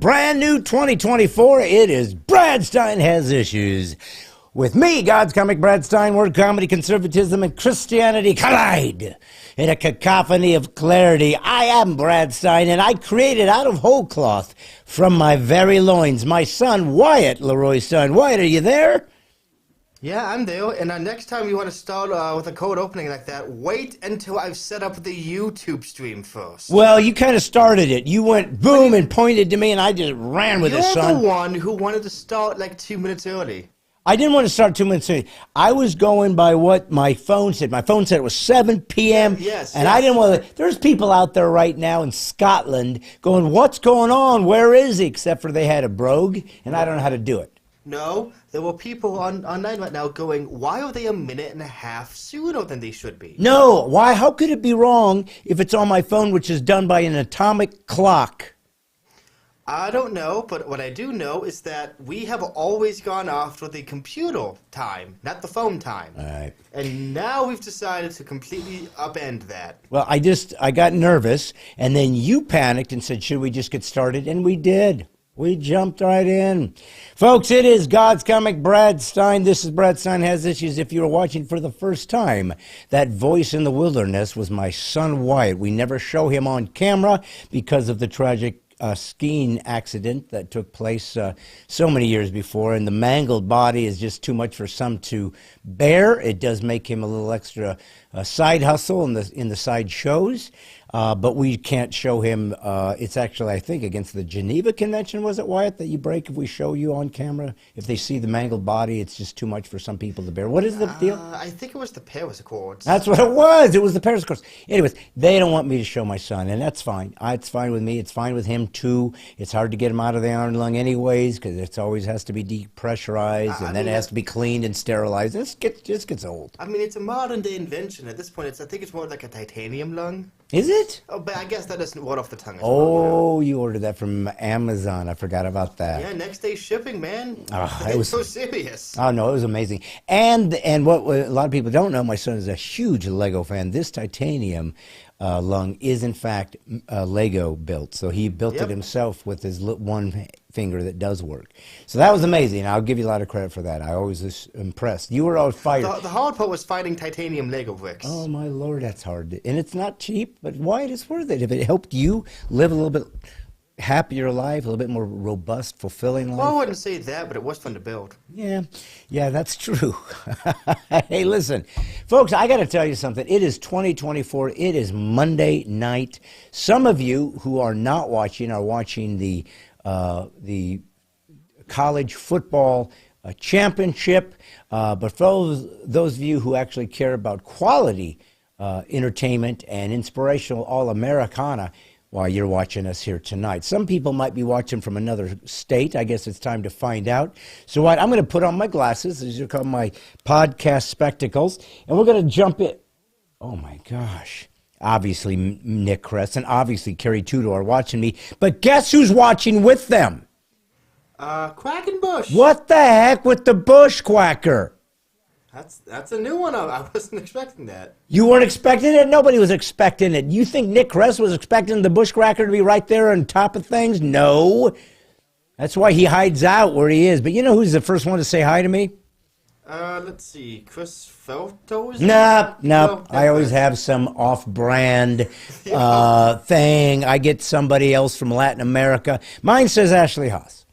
brand new 2024. It is Brad Stine Has Issues. With me, God's comic Brad Stine, where comedy, conservatism, and Christianity collide in a cacophony of clarity. I am Brad Stine, and I created out of whole cloth from my very loins my son, Wyatt Leroy Stine. Wyatt, are you there? Yeah, I'm there. And next time you want to start with a cold opening like that, wait until I've set up the YouTube stream first. Well, you kind of started it. You went boom and pointed to me, and I just ran with it, son. You're the one who wanted to start like 2 minutes early. I didn't want to start 2 minutes early. I was going by what my phone said. My phone said it was 7 p.m. Yes. I didn't want to. There's people out there right now in Scotland going, what's going on? Where is he? Except for they had a brogue, and I don't know how to do it. No, there were people online right now going, why are they a minute and a half sooner than they should be? No, why? How could it be wrong if it's on my phone, which is done by an atomic clock? I don't know, but what I do know is that we have always gone after the computer time, not the phone time. All right. And now we've decided to completely upend that. Well, I got nervous, and then you panicked and said, should we just get started? And we did. We jumped right in. Folks, it is God's comic Brad Stine. This is Brad Stine Has Issues. If you were watching for the first time, that voice in the wilderness was my son Wyatt. We never show him on camera because of the tragic skiing accident that took place so many years before, and the mangled body is just too much for some to bear. It does make him a little extra side hustle in the side shows, but we can't show him. It's actually, I think, against the Geneva Convention, was it, Wyatt, that you break if we show you on camera? If they see the mangled body, it's just too much for some people to bear. What is the deal? I think it was the Paris Accords. That's what it was. It was the Paris Accords. Anyways, they don't want me to show my son, and that's fine. It's fine with me. It's fine with him, too. It's hard to get him out of the iron lung anyways, because it always has to be depressurized, and then it has to be cleaned and sterilized. It just gets old. I mean, it's a modern-day invention. At this point, I think it's more like a titanium lung. Is it? Oh, but I guess that doesn't roll off the tongue. Oh, you ordered that from Amazon. I forgot about that. Yeah, next day shipping, man. It was so serious. Oh, no, it was amazing. And what a lot of people don't know, my son is a huge Lego fan. This titanium lung is, in fact, Lego built. So he built it himself with his one finger that does work. So that was amazing. I'll give you a lot of credit for that. I always was impressed. You were all fired. The hard part was finding titanium Lego bricks. Oh, my Lord, that's hard. And it's not cheap, but why? It's worth it. If it helped you live a little bit happier life, a little bit more robust, fulfilling life. Well, I wouldn't say that, but it was fun to build. Yeah, that's true. Hey, listen, folks, I got to tell you something. It is 2024. It is Monday night. Some of you who are not watching are watching the college football championship. But for those of you who actually care about quality entertainment and inspirational all-Americana, while you're watching us here tonight. Some people might be watching from another state. I guess it's time to find out. So what, I'm going to put on my glasses. These are called my podcast spectacles. And we're going to jump in. Oh, my gosh. Obviously, Nick Kress and obviously Carrie Tudor are watching me. But guess who's watching with them? Quackenbush. What the heck with the bushquacker? That's a new one. I wasn't expecting that. You weren't expecting it? Nobody was expecting it. You think Nick Kress was expecting the bushcracker to be right there on top of things? No. That's why he hides out where he is. But you know who's the first one to say hi to me? Let's see. Chris Felto? No. I always have some off-brand thing. I get somebody else from Latin America. Mine says Ashley Haas.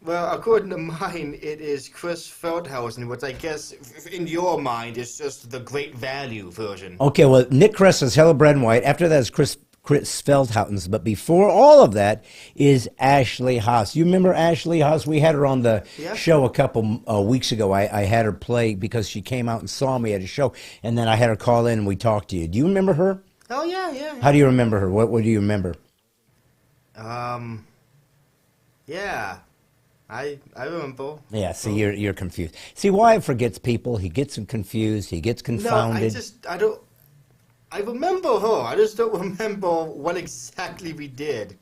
Well, according to mine, it is Chris Feldhausen, which I guess, in your mind, is just the great value version. Okay, well, Nick Kress is Hello Bread and White. After that is Chris Feldhausen. But before all of that is Ashley Haas. You remember Ashley Haas? We had her on the show a couple weeks ago. I had her play because she came out and saw me at a show, and then I had her call in and we talked to you. Do you remember her? Oh, yeah. How do you remember her? What do you remember? Yeah. I remember. Yeah, see, you're confused. See, Wyatt forgets people. He gets confused. He gets confounded. No, I remember her. I just don't remember what exactly we did.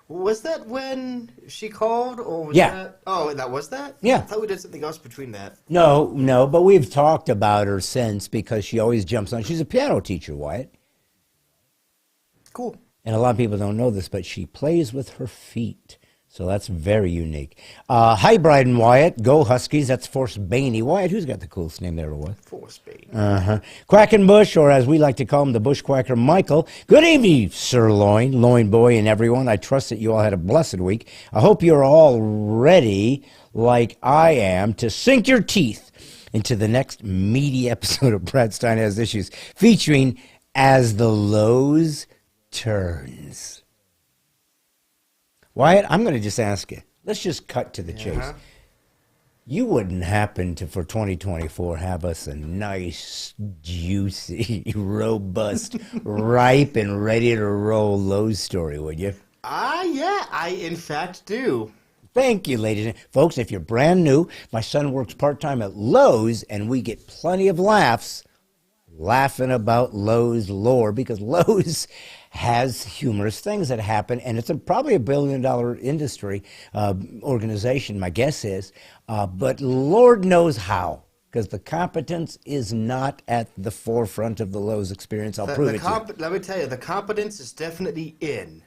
Was that when she called, or was that? Oh, that was that? Yeah. I thought we did something else between that. No, but we've talked about her since because she always jumps on. She's a piano teacher, Wyatt. Cool. And a lot of people don't know this, but she plays with her feet. So that's very unique. Hi, Bride and Wyatt. Go Huskies. That's Force Bainey. Wyatt, who's got the coolest name there or what? Force Bainey. Quackenbush, or as we like to call him, the Bushquacker Michael. Good evening, Sirloin, Loin Boy, and everyone. I trust that you all had a blessed week. I hope you're all ready, like I am, to sink your teeth into the next meaty episode of Brad Stine Has Issues, featuring As the Lows Turns. Wyatt, I'm going to just ask you. Let's just cut to the chase. You wouldn't happen to, for 2024, have us a nice, juicy, robust, ripe, and ready to roll Lowe's story, would you? Yeah, I in fact do. Thank you, ladies and folks. If you're brand new, my son works part-time at Lowe's, and we get plenty of laughs laughing about Lowe's lore, because Lowe's has humorous things that happen, and it's probably $1 billion industry organization, my guess is, but Lord knows how, because the competence is not at the forefront of the Lowe's experience. I'll prove it to you. Let me tell you, the competence is definitely in.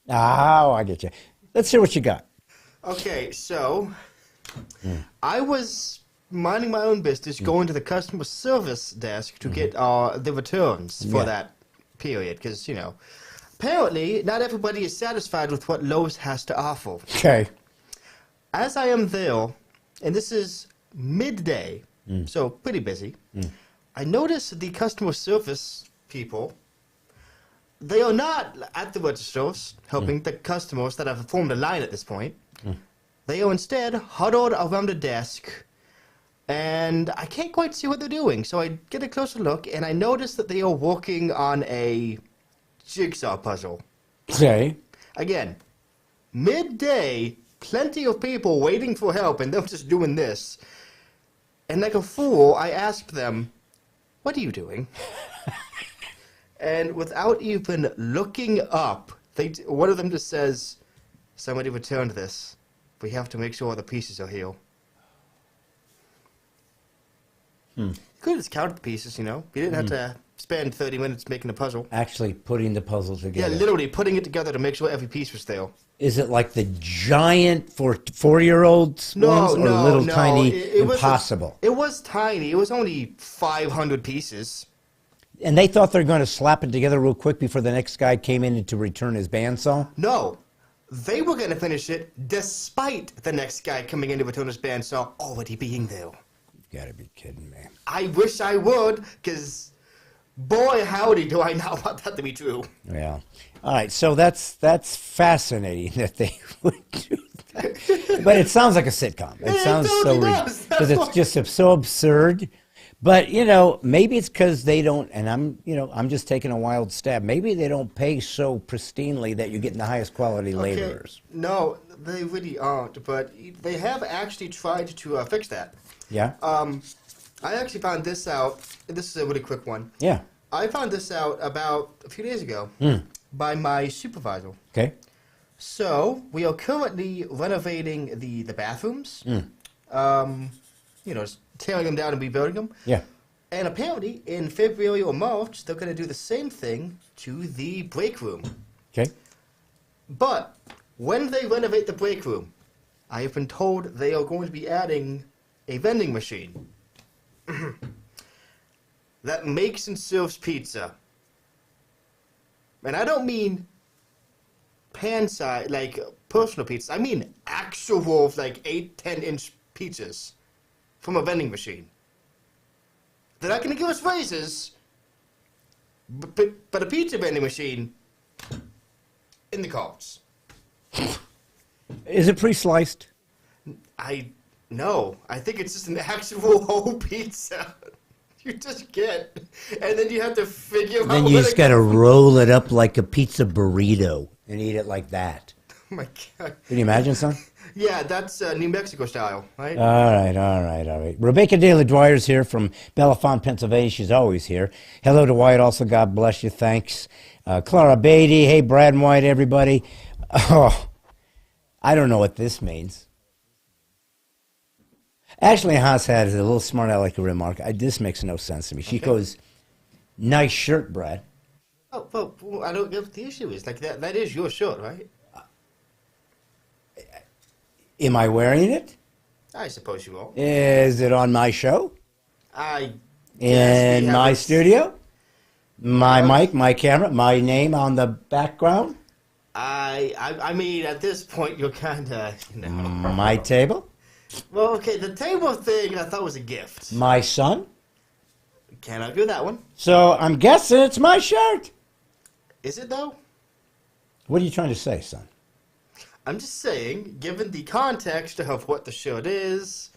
Oh, I get you. Let's hear what you got. Okay, so I was minding my own business, going to the customer service desk to get the returns for that period, because, you know, apparently not everybody is satisfied with what Lowe's has to offer. Okay. As I am there, and this is midday, so pretty busy, I notice the customer service people, they are not at the registers helping the customers that have formed a line at this point. They are instead huddled around the desk, and I can't quite see what they're doing. So I get a closer look, and I notice that they are working on a jigsaw puzzle. Okay. Again, midday, plenty of people waiting for help, and they're just doing this. And like a fool, I asked them, "What are you doing?" And without even looking up, one of them just says, "Somebody returned this. We have to make sure the pieces are here." You could have just counted the pieces, you know. You didn't have to spend 30 minutes making a puzzle. Actually putting the puzzle together. Yeah, literally putting it together to make sure every piece was there. Is it like the giant for 4-year-old ones, or little tiny impossible? It was tiny. It was only 500 pieces. And they thought they were going to slap it together real quick before the next guy came in to return his bandsaw? No. They were going to finish it despite the next guy coming in to return his bandsaw already being there. You've got to be kidding me. I wish I would, because boy, howdy, do I not want that to be true. Yeah. All right, so that's fascinating that they would do that. But it sounds like a sitcom. It sounds totally so, because it's just so absurd. But, you know, maybe it's because they don't, and I'm just taking a wild stab. Maybe they don't pay so pristinely that you're getting the highest quality laborers. No, they really aren't. But they have actually tried to fix that. Yeah? I actually found this out. This is a really quick one. Yeah. I found this out about a few days ago by my supervisor. Okay. So we are currently renovating the bathrooms. You know, tearing them down and rebuilding them. Yeah. And apparently, in February or March, they're going to do the same thing to the break room. Okay. But when they renovate the break room, I have been told they are going to be adding a vending machine that makes and serves pizza. And I don't mean pan-size, like personal pizza. I mean actual, like 8-10-inch pizzas from a vending machine. They're not going to give us raises, but a pizza vending machine in the cards. Is it pre-sliced? No. I think it's just an actual whole pizza. You just get, and then you have to figure out. Then you just got to roll it up like a pizza burrito and eat it like that. Oh my God. Can you imagine, son? Yeah, that's New Mexico style, right? All right. Rebecca De Dwyer's here from Bellefonte, Pennsylvania. She's always here. Hello to Wyatt also. God bless you. Thanks. Clara Beatty. Hey, Brad and Wyatt, everybody. Oh, I don't know what this means. Ashley Haas had a little smart aleck remark. This makes no sense to me. She goes, "Nice shirt, Brad." Oh, well, I don't get what the issue is. Like that is your shirt, right? Am I wearing it? I suppose you will. Is it on my show? I In my studio? My Well, mic, my camera, my name on the background? I mean, at this point, you're kind of, My table? Well, okay, the table thing I thought was a gift. My son? Can't argue that one. So I'm guessing it's my shirt. Is it, though? What are you trying to say, son? I'm just saying, given the context of what the shirt is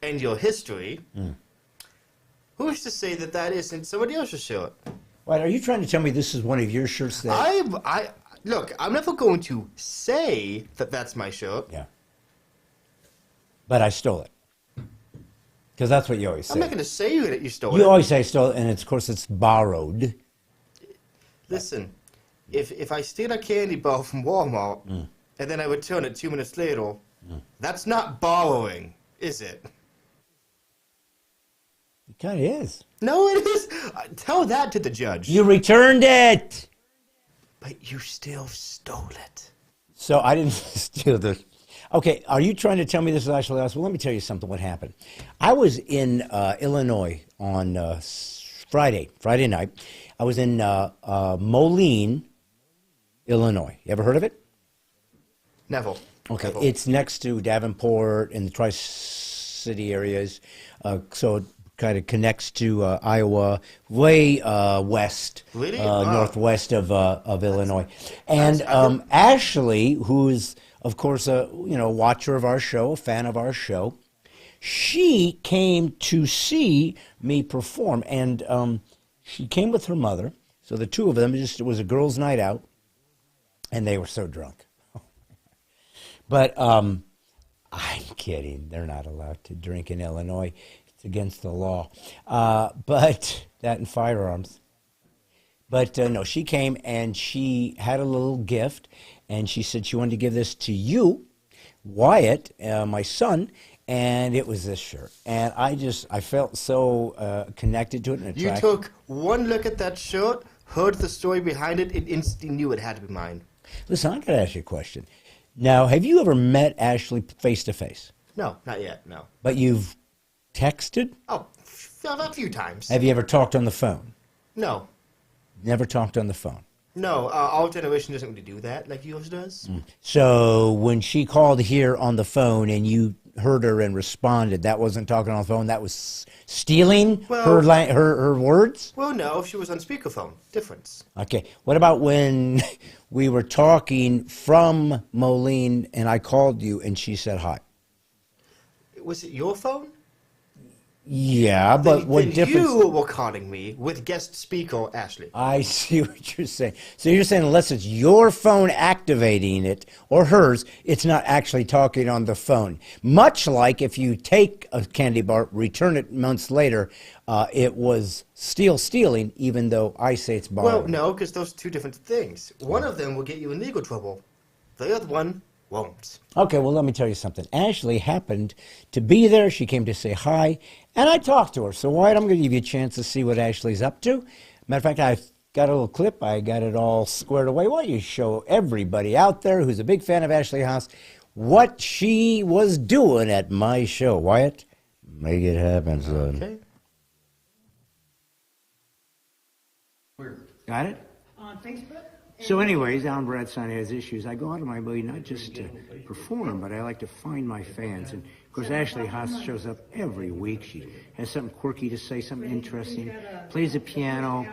and your history, who's to say that that isn't somebody else's shirt? What, are you trying to tell me this is one of your shirts that... Look, I'm never going to say that that's my shirt. Yeah. But I stole it. Because that's what you always say. I'm not going to say that you stole it. You always say stole it, and of course it's borrowed. Listen, if I steal a candy bar from Walmart, and then I return it 2 minutes later, that's not borrowing, is it? It kind of is. No, it is. Tell that to the judge. You returned it. But you still stole it. So I didn't steal the... Okay, are you trying to tell me this is actually us? Well, let me tell you something what happened. I was in Illinois on Friday night. I was in Moline, Illinois. You ever heard of it? Neville. Okay, Neville. it's next to Davenport and the Tri-City areas, so it kind of connects to Iowa, way west, Really? northwest of Illinois. And Ashley, who's of course a watcher of our show, a fan of our show, she came to see me perform, and she came with her mother. So the two of them, it was a girls' night out, and they were so drunk. But I'm kidding. They're not allowed to drink in Illinois. It's against the law. But that and firearms. But no, she came and she had a little gift, and she said she wanted to give this to you, Wyatt, my son, and it was this shirt. And I felt so connected to it and attracted. You took one look at that shirt, heard the story behind it, and instantly knew it had to be mine. Listen, I got to ask you a question. Now, have you ever met Ashley face to face? No, not yet, no. But you've texted? Oh, a few times. Have you ever talked on the phone? No. Never talked on the phone? No, our generation doesn't really do that like yours does. So when she called here on the phone and you heard her and responded, that wasn't talking on the phone, that was stealing her words? Well, no, she was on speakerphone. Difference. Okay. What about when we were talking from Moline and I called you and she said hi? Was it your phone? Yeah, but what difference? You were calling me with guest speaker Ashley. I see what you're saying. So you're saying unless it's your phone activating it or hers, it's not actually talking on the phone. Much like if you take a candy bar, return it months later, it was stealing, even though I say it's borrowing. Well, no, because those are two different things. One of them will get you in legal trouble. The other one won't. Okay, well, let me tell you something. Ashley happened to be there. She came to say hi, and I talked to her. So, Wyatt, I'm going to give you a chance to see what Ashley's up to. Matter of fact, I've got a little clip. I got it all squared away. Why don't you show everybody out there who's a big fan of Ashley Haas what she was doing at my show? Wyatt, make it happen, son. Okay. Got it? On Facebook? So anyways, I'm Brad Stine Has Issues. I go out of my way not just to perform, but I like to find my fans. And, of course, Ashley Haas shows up every week. She has something quirky to say, something interesting, plays the piano,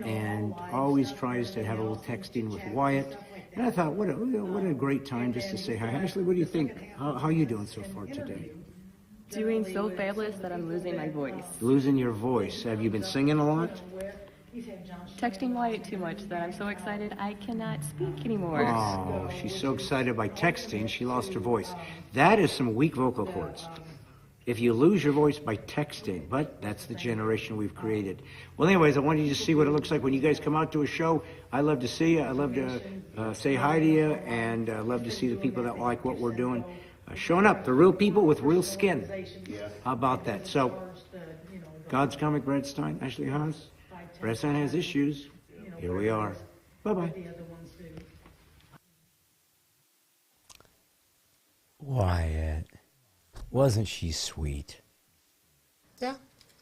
and always tries to have a little texting with Wyatt. And I thought, what a great time just to say hi. Ashley, what do you think? How you doing so far today? Doing so fabulous that I'm losing my voice. Losing your voice. Have you been singing a lot? Texting Wyatt too much that I'm so excited I cannot speak anymore. Oh, she's so excited by texting, she lost her voice. That is some weak vocal cords. If you lose your voice by texting, but that's the generation we've created. Well, anyways, I wanted you to see what it looks like when you guys come out to a show. I love to see you. I love to say hi to you, and I love to see the people that like what we're doing showing up. The real people with real skin. How about that? So, God's Comic, Brad Stine, Ashley Haas. Brad Stine Has Issues. Here we are. Bye-bye. Wyatt, wasn't she sweet? Yeah.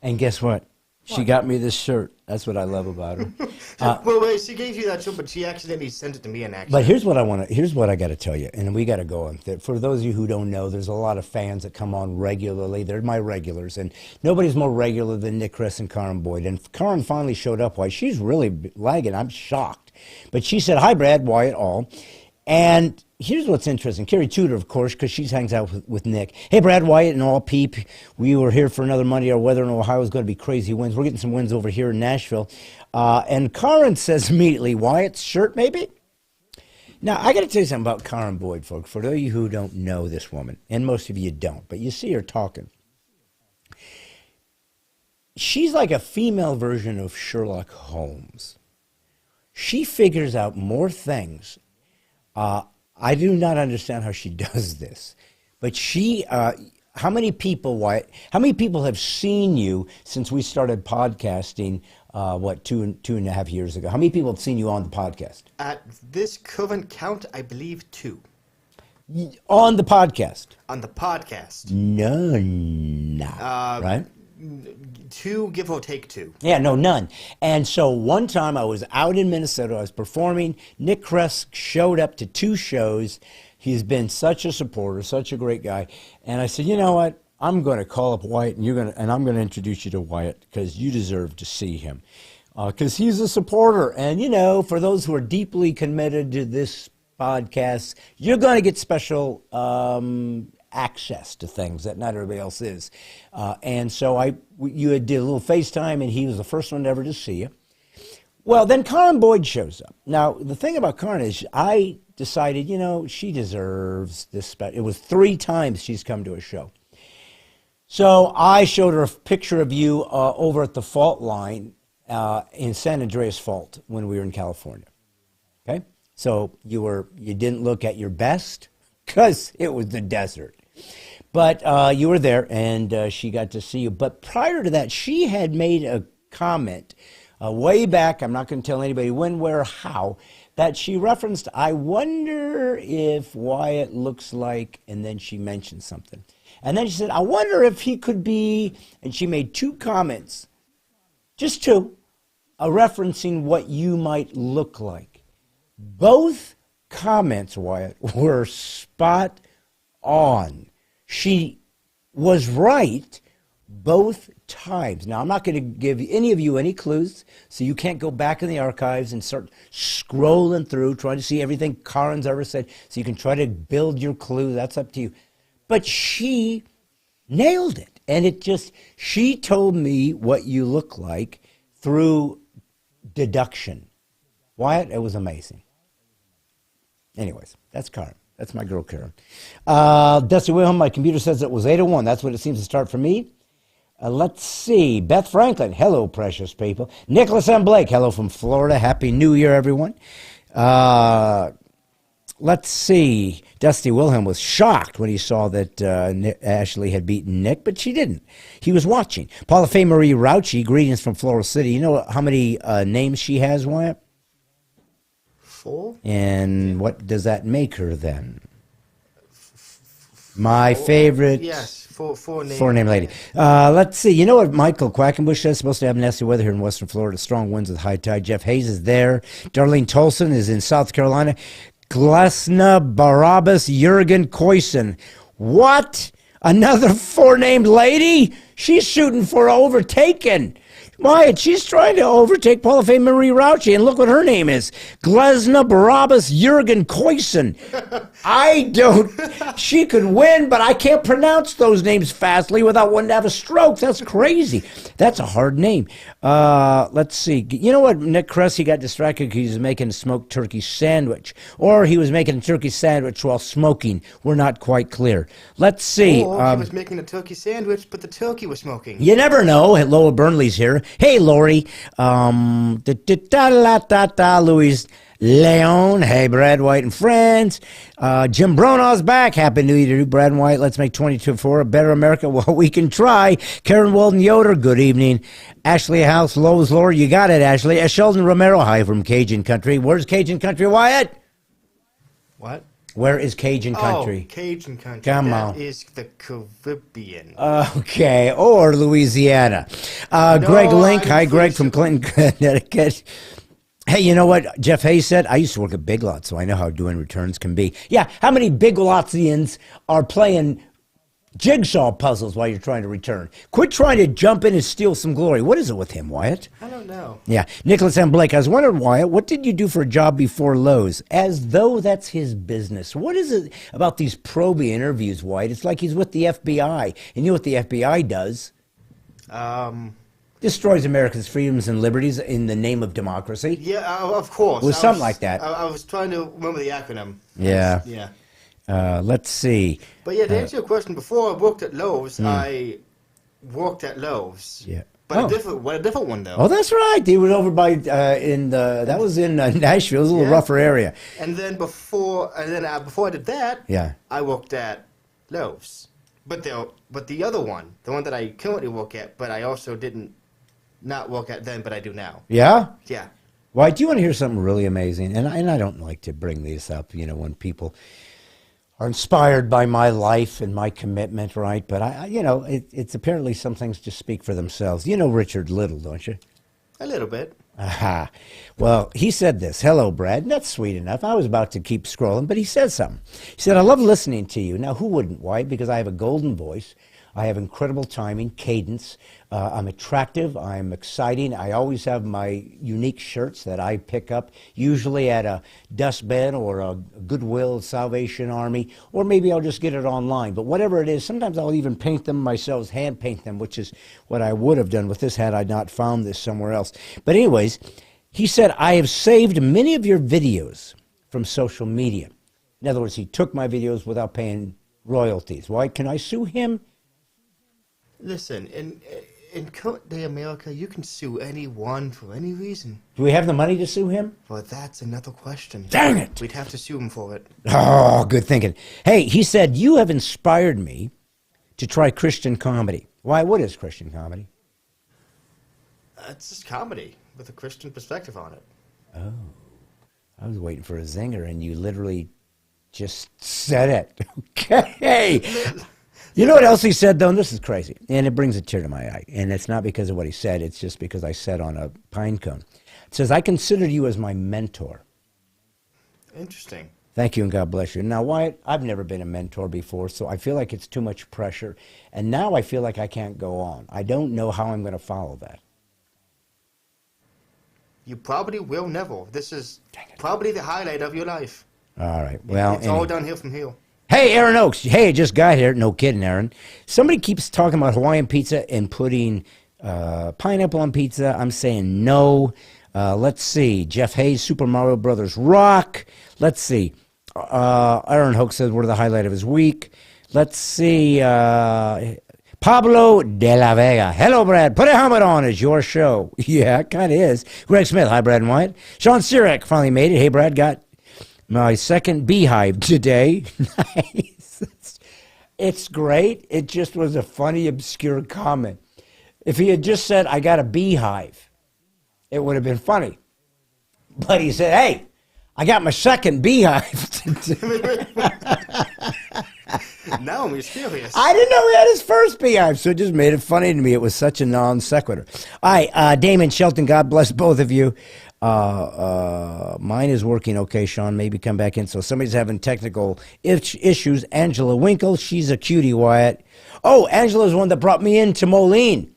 And guess what? She got me this shirt. That's what I love about her. Well, wait, she gave you that shirt, but she accidentally sent it to me in accident. But here's what I want to. Here's what I got to tell you, and we got to go on. For those of you who don't know, there's a lot of fans that come on regularly. They're my regulars, and nobody's more regular than Nick Chris and Karen Boyd. And Karen finally showed up. Why? She's really lagging. I'm shocked. But she said, "Hi, Brad, Wyatt, all." And here's what's interesting. Carrie Tudor, of course, because she hangs out with Nick. Hey, Brad, Wyatt, and all peep. We were here for another Monday. Our weather in Ohio is going to be crazy winds. We're getting some winds over here in Nashville. And Karen says immediately, Wyatt's shirt, maybe? Now, I got to tell you something about Karen Boyd, folks. For those of you who don't know this woman, and most of you don't, but you see her talking. She's like a female version of Sherlock Holmes. She figures out more things. I do not understand how she does this, but she, how many people, Wyatt, how many people have seen you since we started podcasting, two and a half years ago? How many people have seen you on the podcast? At this current count, I believe 2. On the podcast? On the podcast. None, right? 2, give or take 2. Yeah, no, none. And so one time I was out in Minnesota, I was performing. Nick Kress showed up to 2 shows. He's been such a supporter, such a great guy. And I said, you know what? I'm going to call up Wyatt, and I'm going to introduce you to Wyatt because you deserve to see him. Because he's a supporter. And, you know, for those who are deeply committed to this podcast, you're going to get special access to things that not everybody else is. And so you did a little FaceTime, and he was the first one ever to see you. Well, then Karen Boyd shows up. Now, the thing about Karen is I decided, you know, she deserves this. It was 3 times she's come to a show. So I showed her a picture of you over at the fault line in San Andreas Fault when we were in California. Okay? So you didn't look at your best because it was the desert. But you were there, and she got to see you. But prior to that, she had made a comment way back, I'm not going to tell anybody when, where, how, that she referenced, I wonder if Wyatt looks like, and then she mentioned something. And then she said, I wonder if he could be, and she made 2 comments, just 2, referencing what you might look like. Both comments, Wyatt, were spot on. She was right both times. Now, I'm not going to give any of you any clues, so you can't go back in the archives and start scrolling through, trying to see everything Karen's ever said, so you can try to build your clue. That's up to you. But she nailed it. And she told me what you look like through deduction. Wyatt, it was amazing. Anyways, that's Karen. That's my girl, Karen. Dusty Wilhelm, my computer says it was 8:01. That's what it seems to start for me. Let's see. Beth Franklin, hello, precious people. Nicholas M. Blake, hello from Florida. Happy New Year, everyone. Let's see. Dusty Wilhelm was shocked when he saw that Ashley had beaten Nick, but she didn't. He was watching. Paula Faye Marie Rauchi, greetings from Florida City. You know how many names she has, Wyatt? 4. And what does that make her then? My favorite. Yes, four names. 4-name lady. Let's see. You know what Michael Quackenbush says? Supposed to have nasty weather here in western Florida. Strong winds with high tide. Jeff Hayes is there. Darlene Tolson is in South Carolina. Glesna Barabbas Jurgen Koysen. What? Another 4-named lady? She's shooting for overtaken. Wyatt, she's trying to overtake Paula Faye Marie Rauchi, and look what her name is. Glesna Barabbas Jurgen Koysen. She could win, but I can't pronounce those names fastly without wanting to have a stroke. That's crazy. That's a hard name. Let's see. You know what, Nick Kress, he got distracted because he was making a smoked turkey sandwich. Or he was making a turkey sandwich while smoking. We're not quite clear. Let's see. Or he was making a turkey sandwich, but the turkey was smoking. You never know. Lola Burnley's here. Hey, Lori. Louis Leon. Hey, Brad White and friends. Jim Bronaw's back. Happy New Year to Brad and White. Let's make 2024 a better America. Well, we can try. Karen Walden Yoder, good evening. Ashley House, Lowe's Lord. You got it, Ashley. Sheldon Romero, hi from Cajun Country. Where's Cajun Country, Wyatt? What? Where is Cajun country? Oh, Cajun country. Come on. That is the Caribbean. Okay, or Louisiana. Greg Link. Hi, Greg from Clinton, Connecticut. Hey, you know what Jeff Hayes said? I used to work at Big Lots, so I know how doing returns can be. Yeah, how many Big Lotsians are playing jigsaw puzzles while you're trying to return? Quit trying to jump in and steal some glory. What is it with him, Wyatt? I don't know. Yeah, Nicholas M. Blake. I was wondering, Wyatt, what did you do for a job before Lowe's? As though that's his business. What is it about these probie interviews, Wyatt? It's like he's with the FBI. And you know what the FBI does? Destroys Americans' freedoms and liberties in the name of democracy. Yeah, of course. It was something like that. I was trying to remember the acronym. Yeah. Yeah. Let's see. But yeah, to answer your question, before I worked at Lowe's, I worked at Lowe's. Yeah. But a different one though. Oh, that's right. He was over by that was in Nashville. It was a little rougher area. And then before I did that, I worked at Lowe's. But the other one, the one that I currently work at, but I also didn't not work at then, but I do now. Yeah? Yeah. Why, do you want to hear something really amazing? And I don't like to bring these up, when people are inspired by my life and my commitment, right? But, it's apparently some things just speak for themselves. You know Richard Little, don't you? A little bit. Aha. Well, he said this. Hello, Brad. And that's sweet enough. I was about to keep scrolling, but he said something. He said, I love listening to you. Now, who wouldn't? Why? Because I have a golden voice. I have incredible timing, cadence. I'm attractive. I'm exciting. I always have my unique shirts that I pick up, usually at a dustbin or a Goodwill, Salvation Army, or maybe I'll just get it online. But whatever it is, sometimes I'll even paint them myself, hand paint them, which is what I would have done with this had I not found this somewhere else. But anyways, he said, I have saved many of your videos from social media. In other words, he took my videos without paying royalties. Why? Can I sue him? Listen, in current day America, you can sue anyone for any reason. Do we have the money to sue him? Well, that's another question. Dang it! We'd have to sue him for it. Oh, good thinking. Hey, he said, you have inspired me to try Christian comedy. Why? What is Christian comedy? It's just comedy with a Christian perspective on it. Oh, I was waiting for a zinger, and you literally just said it. Okay. You know what else he said, though? And this is crazy, and it brings a tear to my eye. And it's not because of what he said. It's just because I said on a pine cone. It says, I consider you as my mentor. Interesting. Thank you, and God bless you. Now, Wyatt, I've never been a mentor before, so I feel like it's too much pressure. And now I feel like I can't go on. I don't know how I'm going to follow that. You probably will never. This is probably the highlight of your life. All right. Well, it's all downhill from here. Hey, Aaron Oaks. Hey, I just got here. No kidding, Aaron. Somebody keeps talking about Hawaiian pizza and putting pineapple on pizza. I'm saying no. Let's see. Jeff Hayes, Super Mario Brothers Rock. Let's see. Aaron Hoke says we're the highlight of his week. Let's see. Pablo de la Vega. Hello, Brad. Put a helmet on. It's your show. Yeah, it kind of is. Greg Smith. Hi, Brad and Wyatt. Sean Sirek finally made it. Hey, Brad, got my second beehive today. Nice. It's great. It just was a funny, obscure comment. If he had just said, I got a beehive, it would have been funny. But he said, hey, I got my second beehive today. Now I'm curious. I didn't know he had his first beehive, so it just made it funny to me. It was such a non sequitur. All right, Damon Shelton, God bless both of you. Mine is working okay, Sean. Maybe come back in. So somebody's having technical issues. Angela Winkle, she's a cutie, Wyatt. Oh, Angela's the one that brought me into Moline.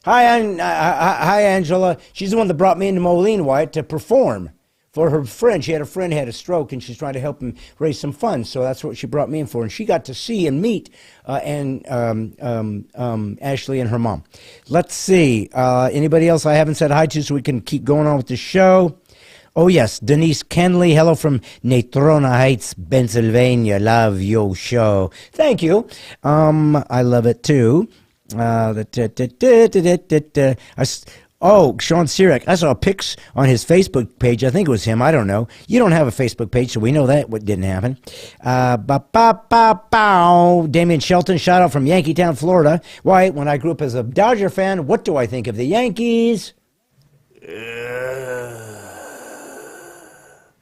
Hi, Angela. She's the one that brought me into Moline, Wyatt, to perform for her friend. She had a friend who had a stroke, and she's trying to help him raise some funds. So that's what she brought me in for. And she got to see and meet Ashley and her mom. Let's see. Anybody else I haven't said hi to so we can keep going on with the show? Oh, yes. Denise Kenley. Hello from Natrona Heights, Pennsylvania. Love your show. Thank you. I love it, too. Oh, Sean Sirek. I saw pics on his Facebook page. I think it was him. I don't know. You don't have a Facebook page, so we know that what didn't happen. Damian Shelton, shout out from Yankeetown, Florida. Why, when I grew up as a Dodger fan, what do I think of the Yankees?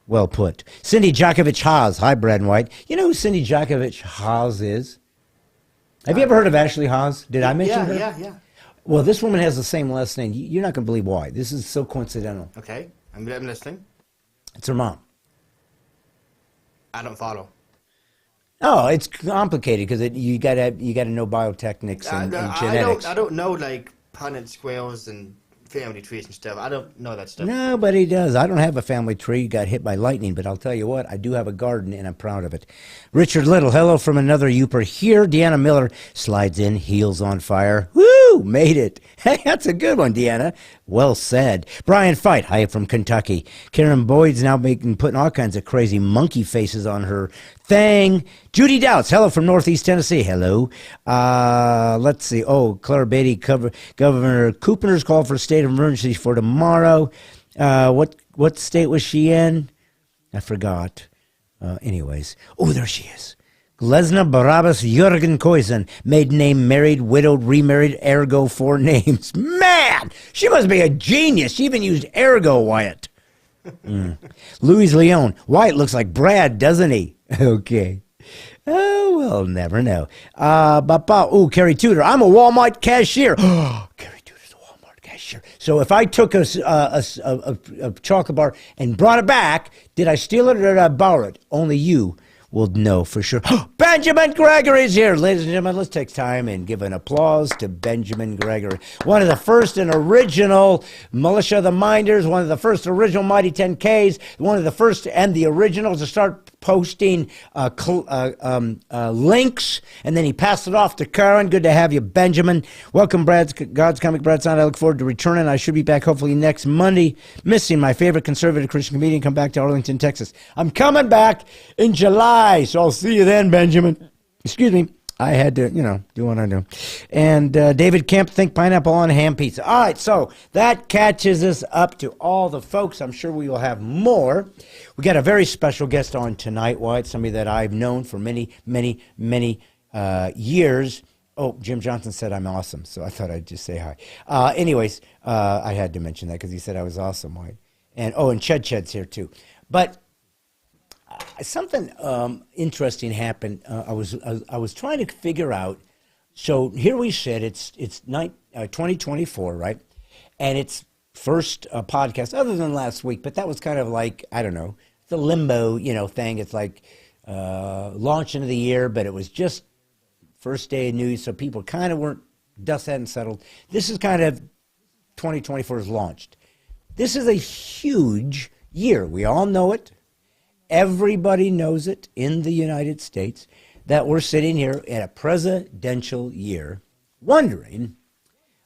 Well put. Cindy Djokovic Haas. Hi, Brad and White. You know who Cindy Djokovic Haas is? Have you ever heard of Ashley Haas? Did I mention her? Yeah. Well, this woman has the same last name. You're not going to believe why. This is so coincidental. Okay, I'm listening. It's her mom. I don't follow. Oh, it's complicated because you got to know biotechnics and genetics. I don't know like Punnett squares and family trees and stuff. I don't know that stuff. Nobody does. I don't have a family tree. Got hit by lightning, but I'll tell you what, I do have a garden, and I'm proud of it. Richard Little, hello from another Youper here. Deanna Miller slides in, heels on fire. Woo! Made it. Hey, that's a good one, Deanna. Well said. Brian Fight, hi from Kentucky. Karen Boyd's now putting all kinds of crazy monkey faces on her thing. Judy Doubts, hello from Northeast Tennessee. Hello. Let's see. Oh, Claire Beatty, Governor Cooper's called for a state of emergency for tomorrow. What state was she in? I forgot. Anyways. Oh, there she is. Glesna Barabbas Jürgen Koisen, maiden name, married, widowed, remarried, ergo 4 names. Man, she must be a genius. She even used ergo, Wyatt. Louis Leon, Wyatt looks like Brad, doesn't he? Okay. Oh, we'll never know. Ooh, Carrie Tudor, I'm a Walmart cashier. Oh, Carrie Tudor's a Walmart cashier. So if I took a chocolate bar and brought it back, did I steal it or did I borrow it? Only you will know for sure. Benjamin Gregory's here. Ladies and gentlemen, let's take time and give an applause to Benjamin Gregory. One of the first and original Militia of the Minders, one of the first original Mighty 10Ks, one of the first and the originals to start posting links, and then he passed it off to Karen. Good to have you, Benjamin. Welcome, God's Comic Brad Sound. I look forward to returning. I should be back hopefully next Monday. Missing my favorite conservative Christian comedian. Come back to Arlington, Texas. I'm coming back in July, so I'll see you then, Benjamin. Excuse me. I had to, do what I do. And David Kemp, think pineapple on ham pizza. All right, so that catches us up to all the folks. I'm sure we will have more. We got a very special guest on tonight, White, somebody that I've known for many, many, many years. Oh, Jim Johnson said I'm awesome, so I thought I'd just say hi. Anyways, I had to mention that because he said I was awesome, White. And Ched's here too. But something interesting happened. I was trying to figure out. So here we sit. It's 2024, right? And it's first podcast other than last week, but that was kind of like, I don't know, the limbo, thing. It's like launching of the year, but it was just first day of news, so people kind of weren't, dust hadn't settled. This is kind of 2024 is launched. This is a huge year. We all know it. Everybody knows it in the United States that we're sitting here in a presidential year wondering,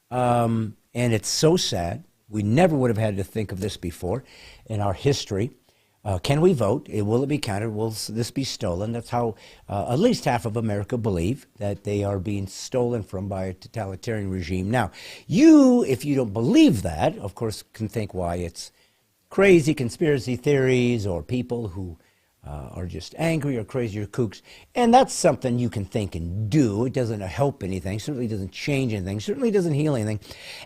and it's so sad. We never would have had to think of this before in our history. Can we vote? Will it be counted? Will this be stolen? That's how at least half of America believe that they are being stolen from by a totalitarian regime. Now, if you don't believe that, of course, can think why it's crazy conspiracy theories or people who are just angry or crazy or kooks. And that's something you can think and do. It doesn't help anything, certainly doesn't change anything, certainly doesn't heal anything.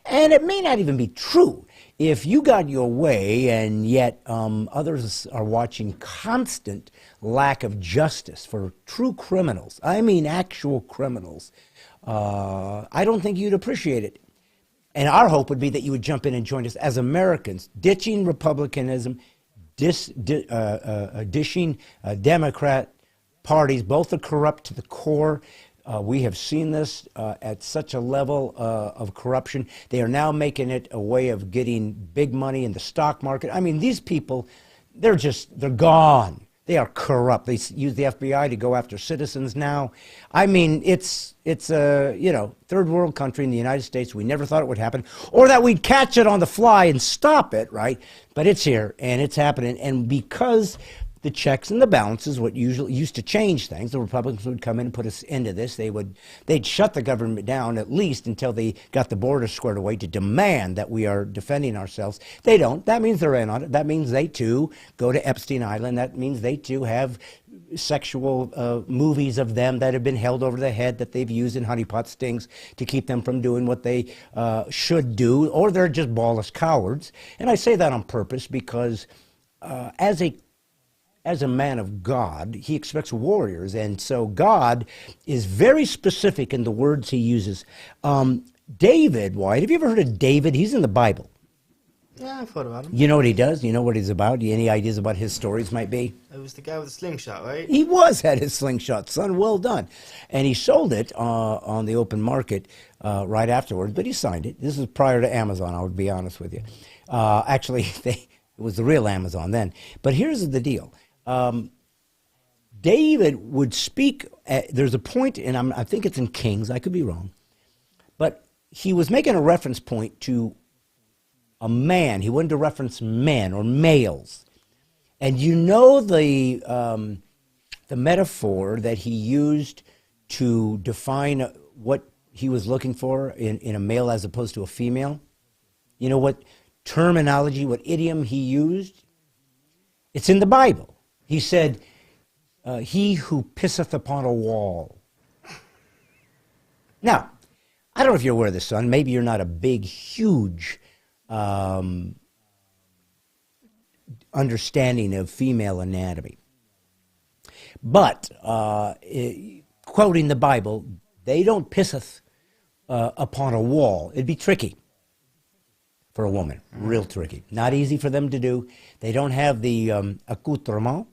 And it may not even be true. If you got your way and yet others are watching constant lack of justice for true criminals, I mean actual criminals, I don't think you'd appreciate it. And our hope would be that you would jump in and join us as Americans, ditching republicanism, dishing Democrat parties. Both are corrupt to the core. We have seen this at such a level of corruption. They are now making it a way of getting big money in the stock market. I mean, these people, they're gone. They are corrupt. They use the FBI to go after citizens now. I mean, it's a third world country in the United States. We never thought it would happen, or that we'd catch it on the fly and stop it, right? But it's here and it's happening. And because the checks and the balances, what usually used to change things, the Republicans would come in and put us into this. They'd shut the government down at least until they got the border squared away to demand that we are defending ourselves. They don't. That means they're in on it. That means they too go to Epstein Island. That means they too have sexual movies of them that have been held over the head that they've used in honeypot stings to keep them from doing what they should do, or they're just ballless cowards. And I say that on purpose because as a as a man of God, he expects warriors. And so God is very specific in the words he uses. David White, have you ever heard of David? He's in the Bible. Yeah, I've thought about him. You know what he does? You know what he's about? Any ideas about his stories might be? It was the guy with the slingshot, right? He had his slingshot, son. Well done. And he sold it on the open market right afterwards, but he signed it. This is prior to Amazon, I would be honest with you. Actually, it was the real Amazon then. But here's the deal. David would speak, there's a point, and I think it's in Kings, I could be wrong, but he was making a reference point to a man. He wanted to reference men or males. And you know the metaphor that he used to define what he was looking for in a male as opposed to a female? You know what terminology, what idiom he used? It's in the Bible. He said, he who pisseth upon a wall. Now, I don't know if you're aware of this, son. Maybe you're not a big, huge understanding of female anatomy. But, quoting the Bible, they don't pisseth upon a wall. It'd be tricky for a woman, real tricky. Not easy for them to do. They don't have the accoutrement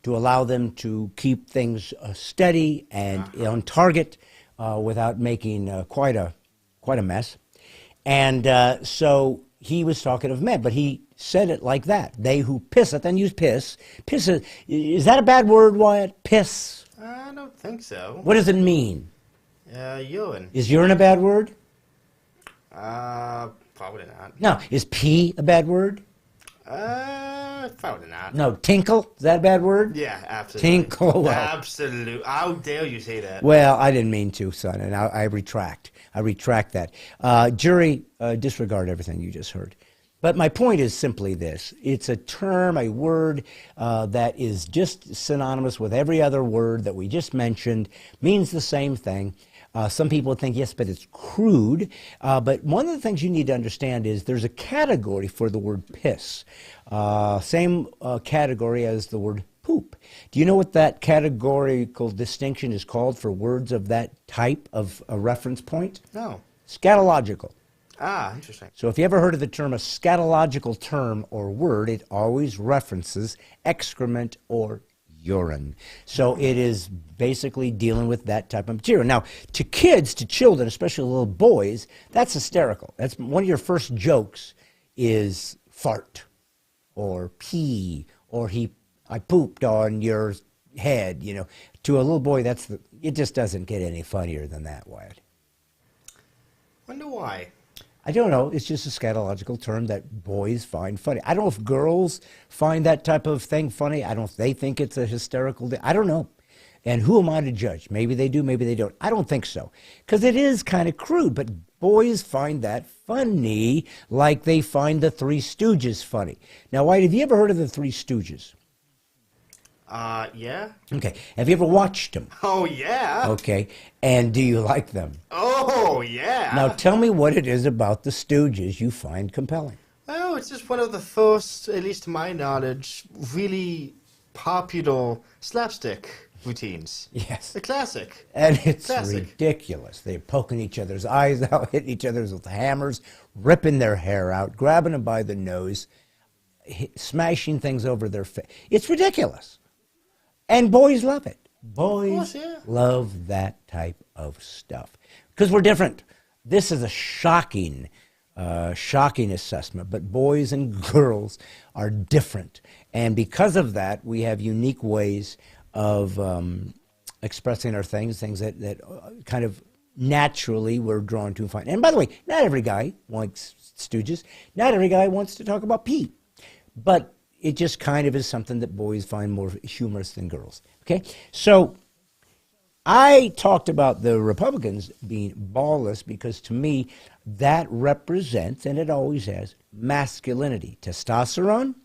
to allow them to keep things steady and on target without making quite a mess. And so he was talking of men, but he said it like that. They who pisseth, and use piss. Piss, is that a bad word, Wyatt? Piss? I don't think so. What does it mean? Urine. Is urine a bad word? Probably not. No. Is pee a bad word? Probably not. No. Tinkle? Is that a bad word? Yeah, absolutely. Tinkle. Well. Absolutely. How dare you say that? Well, I didn't mean to, son, and I retract. I retract that. Jury, disregard everything you just heard. But my point is simply this. It's a term, a word that is just synonymous with every other word that we just mentioned, means the same thing. Some people think, yes, but it's crude. But one of the things you need to understand is there's a category for the word piss. Same category as the word poop. Do you know what that categorical distinction is called for words of that type of a reference point? No. Scatological. Ah, interesting. So if you ever heard of the term, a scatological term or word, it always references excrement or urine. So it is basically dealing with that type of material. Now, to kids, to children, especially little boys, that's hysterical. That's one of your first jokes is fart or pee or I pooped on your head. You know, to a little boy, it just doesn't get any funnier than that, Wyatt. Wonder why. I don't know. It's just a scatological term that boys find funny. I don't know if girls find that type of thing funny. I don't know if they think it's a hysterical. I don't know. And who am I to judge? Maybe they do, maybe they don't. I don't think so. Because it is kind of crude, but boys find that funny like they find the Three Stooges funny. Now, White, have you ever heard of the Three Stooges? Yeah. Okay. Have you ever watched them? Oh, yeah. Okay. And do you like them? Oh, yeah. Now, tell me what it is about the Stooges you find compelling. Well, it's just one of the first, at least to my knowledge, really popular slapstick routines. Yes. A classic. And it's Classic. ridiculous. They're poking each other's eyes out, hitting each other with hammers, ripping their hair out, grabbing them by the nose, smashing things over their face. It's ridiculous. And boys love it. Boys course, yeah. love that type of stuff. Because we're different. This is a shocking assessment. But boys and girls are different. And because of that, we have unique ways of expressing our things that kind of naturally we're drawn to and find. And by the way, not every guy wants Stooges. Not every guy wants to talk about pee. But it just kind of is something that boys find more humorous than girls. Okay? So I talked about the Republicans being ballless because to me that represents, and it always has, masculinity. Testosterone,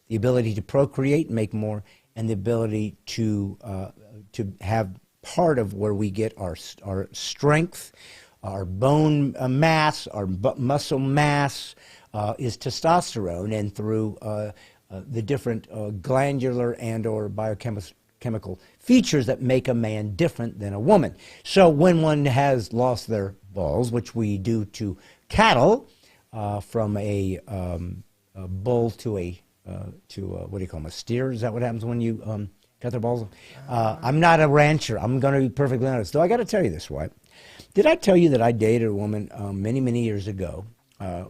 the ability to procreate, make more, and the ability to have part of where we get our strength, our bone mass, our muscle mass is testosterone, and through the different glandular and or biochemical features that make a man different than a woman. So when one has lost their balls, which we do to cattle, from a bull to a what do you call them, a steer? Is that what happens when you cut their balls? I'm not a rancher. I'm going to be perfectly honest. Though I got to tell you this, Wyatt. Did I tell you that I dated a woman many, many years ago,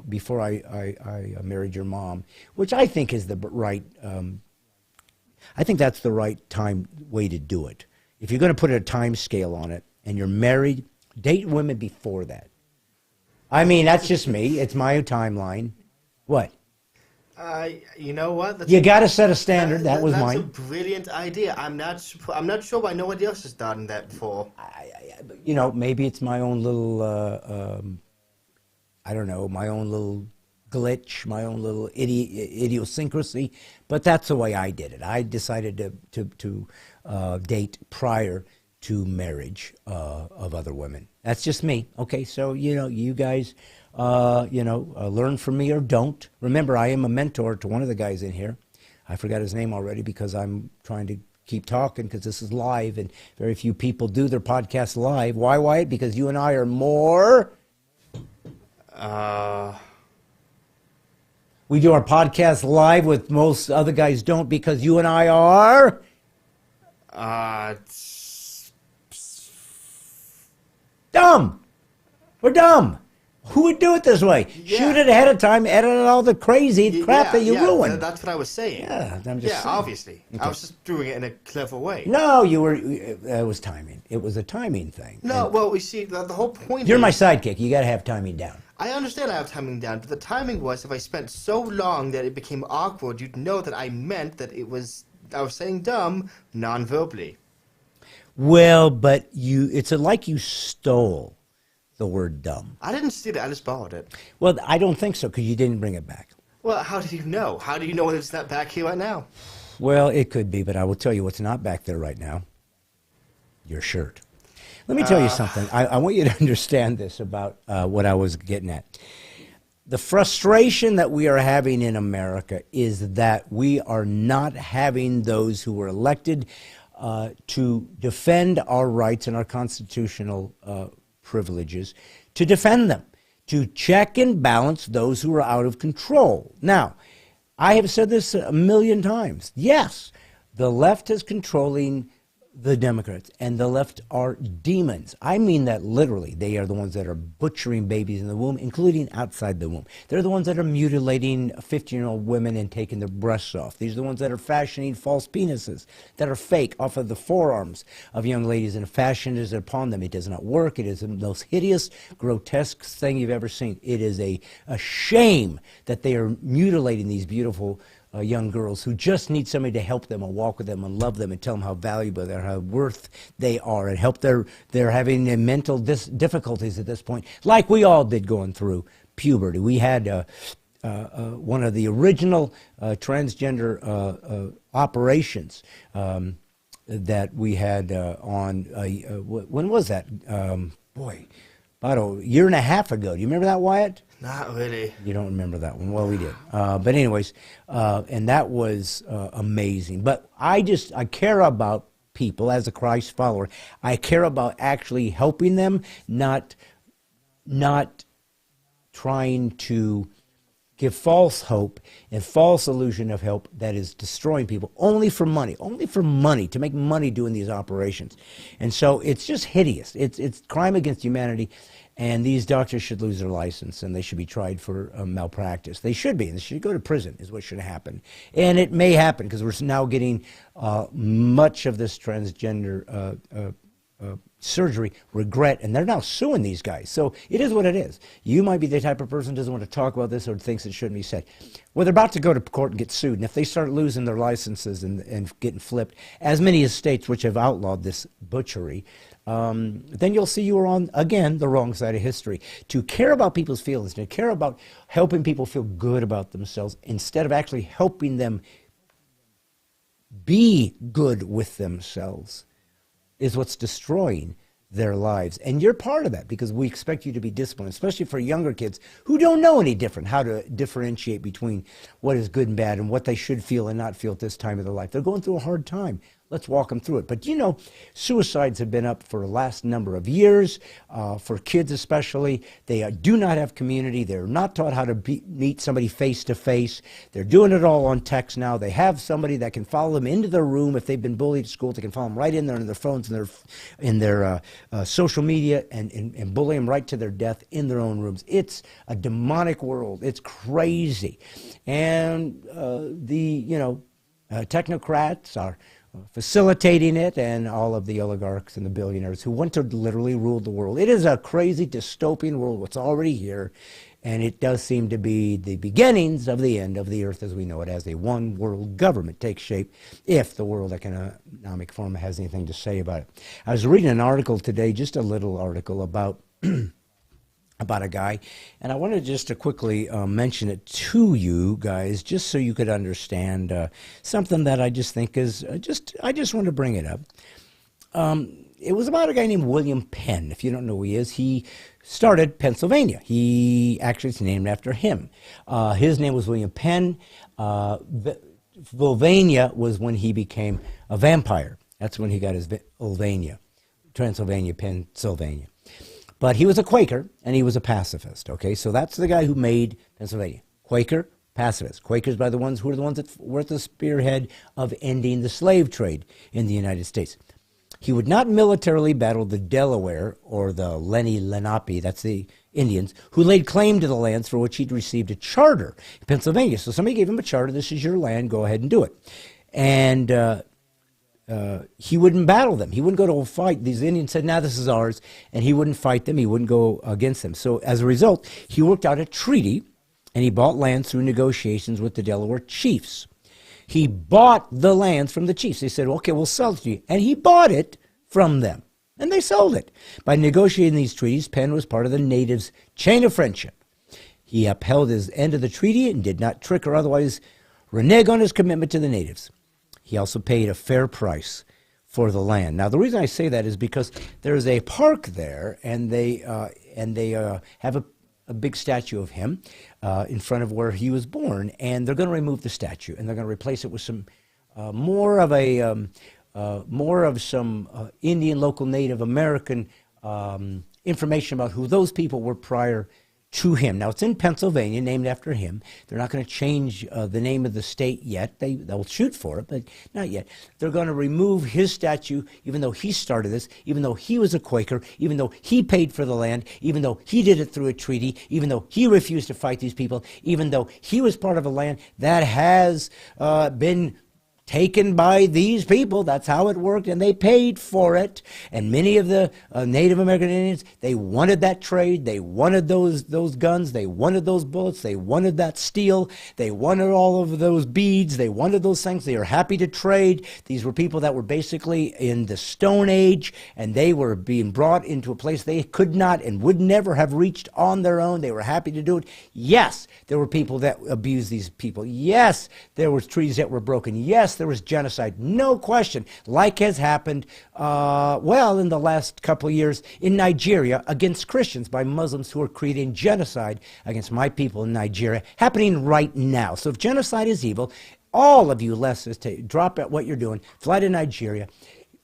before I married your mom, which I think is the right, I think that's the right way to do it. If you're going to put a time scale on it and you're married, date women before that. I mean, that's just me. It's my timeline. What? You know what? You got to set a standard. That was mine. That's a brilliant idea. I'm not sure why nobody else has done that before. You know, maybe it's my own little, I don't know, my own little glitch, my own little idiosyncrasy, but that's the way I did it. I decided to date prior to marriage of other women. That's just me. Okay, so, you know, you guys, learn from me or don't. Remember, I am a mentor to one of the guys in here. I forgot his name already because I'm trying to keep talking because this is live and very few people do their podcast live. Why, Wyatt? Because you and I are more... We do our podcast live with most other guys don't because you and I are... Dumb. We're dumb. Who would do it this way? Yeah. Shoot it ahead of time, edit all the crazy crap that you ruined. That's what I was saying. Yeah, I'm just saying. Obviously. Okay. I was just doing it in a clever way. No, you were. It was timing. It was a timing thing. No, And well, you see, the whole point you're is, my sidekick. You got to have timing down. I understand I have timing down, but the timing was if I spent so long that it became awkward, you'd know that I meant that I was saying dumb non-verbally. Well, but it's like you stole the word dumb. I didn't steal it, I just borrowed it. Well, I don't think so because you didn't bring it back. Well, how do you know? How do you know it's not back here right now? Well, it could be, but I will tell you what's not back there right now. Your shirt. Let me tell you something. I want you to understand this about what I was getting at. The frustration that we are having in America is that we are not having those who were elected to defend our rights and our constitutional privileges, to defend them, to check and balance those who are out of control. Now, I have said this a million times. Yes, the left is controlling the Democrats, and the left are demons. I mean that literally. They are the ones that are butchering babies in the womb, including outside the womb. They're the ones that are mutilating 15-year-old women and taking their breasts off. These are the ones that are fashioning false penises that are fake off of the forearms of young ladies and fashioned it upon them. It does not work. It is the most hideous, grotesque thing you've ever seen. It is a shame that they are mutilating these beautiful young girls who just need somebody to help them and walk with them and love them and tell them how valuable they are, how worth they are, and help they're having mental difficulties at this point, like we all did going through puberty. We had one of the original transgender operations that we had on, when was that? About a year and a half ago. Do you remember that, Wyatt? Not really. You don't remember that one. Well, we did. But anyways, and that was amazing. But I care about people as a Christ follower. I care about actually helping them, not trying to give false hope and false illusion of help that is destroying people only for money, to make money doing these operations. And so it's just hideous. It's crime against humanity. And these doctors should lose their license, and they should be tried for malpractice. They should be, and they should go to prison is what should happen. And it may happen because we're now getting much of this transgender surgery regret, and they're now suing these guys. So it is what it is. You might be the type of person who doesn't want to talk about this or thinks it shouldn't be said. Well, they're about to go to court and get sued, and if they start losing their licenses and getting flipped, as many as states which have outlawed this butchery, then you'll see you are on, again, the wrong side of history. To care about people's feelings, to care about helping people feel good about themselves, instead of actually helping them be good with themselves, is what's destroying their lives. And you're part of that because we expect you to be disciplined, especially for younger kids who don't know any different, how to differentiate between what is good and bad and what they should feel and not feel at this time of their life. They're going through a hard time. Let's walk them through it. But you know, suicides have been up for the last number of years, for kids especially. They do not have community. They're not taught how to meet somebody face to face. They're doing it all on text now. They have somebody that can follow them into their room. If they've been bullied at school, they can follow them right in there on their phones and in their social media and bully them right to their death in their own rooms. It's a demonic world. It's crazy. And technocrats are facilitating it, and all of the oligarchs and the billionaires who want to literally rule the world. It is a crazy dystopian world, what's already here, and it does seem to be the beginnings of the end of the earth as we know it, as a one world government takes shape, if the World Economic Forum has anything to say about it. I was reading an article today, just a little article about a guy, and I wanted just to quickly mention it to you guys, just so you could understand something that I just think is I just want to bring it up. It was about a guy named William Penn. If you don't know who he is, he started Pennsylvania. He actually is named after him. His name was William Penn. Volvania was when he became a vampire. That's when he got his Volvania, Transylvania, Pennsylvania. But he was a Quaker, and he was a pacifist, okay? So that's the guy who made Pennsylvania. Quaker, pacifist. Quakers are the ones that were at the spearhead of ending the slave trade in the United States. He would not militarily battle the Delaware or the Lenape, that's the Indians, who laid claim to the lands for which he'd received a charter in Pennsylvania. So somebody gave him a charter, this is your land, go ahead and do it. And he wouldn't battle them. He wouldn't go to a fight. These Indians said, "Now this is ours," and he wouldn't fight them. He wouldn't go against them. So as a result, he worked out a treaty, and he bought lands through negotiations with the Delaware chiefs. He bought the lands from the chiefs. They said, "Okay, we'll sell it to you," and he bought it from them, and they sold it. By negotiating these treaties, Penn was part of the natives' chain of friendship. He upheld his end of the treaty and did not trick or otherwise renege on his commitment to the natives. He also paid a fair price for the land. Now, the reason I say that is because there's a park there, and they have a big statue of him in front of where he was born, and they're going to remove the statue, and they're going to replace it with some more of some Indian, local Native American information about who those people were prior to him. Now, it's in Pennsylvania, named after him. They're not going to change the name of the state yet. They'll shoot for it, but not yet. They're going to remove his statue, even though he started this, even though he was a Quaker, even though he paid for the land, even though he did it through a treaty, even though he refused to fight these people, even though he was part of a land that has been taken by these people. That's how it worked, and they paid for it. And many of the Native American Indians, they wanted that trade. They wanted those guns. They wanted those bullets. They wanted that steel. They wanted all of those beads. They wanted those things. They were happy to trade. These were people that were basically in the Stone Age, and they were being brought into a place they could not and would never have reached on their own. They were happy to do it. Yes, there were people that abused these people. Yes, there were treaties that were broken. Yes, there was genocide, no question, like has happened, in the last couple of years in Nigeria against Christians by Muslims who are creating genocide against my people in Nigeria, happening right now. So if genocide is evil, all of you leftists, drop at what you're doing, fly to Nigeria,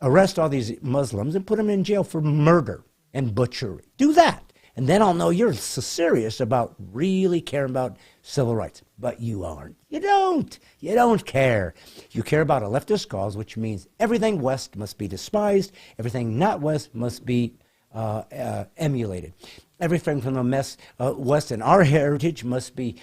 arrest all these Muslims and put them in jail for murder and butchery. Do that. And then I'll know you're so serious about really caring about civil rights. But you aren't. You don't. You don't care. You care about a leftist cause, which means everything West must be despised. Everything not West must be emulated. Everything from the West and our heritage must be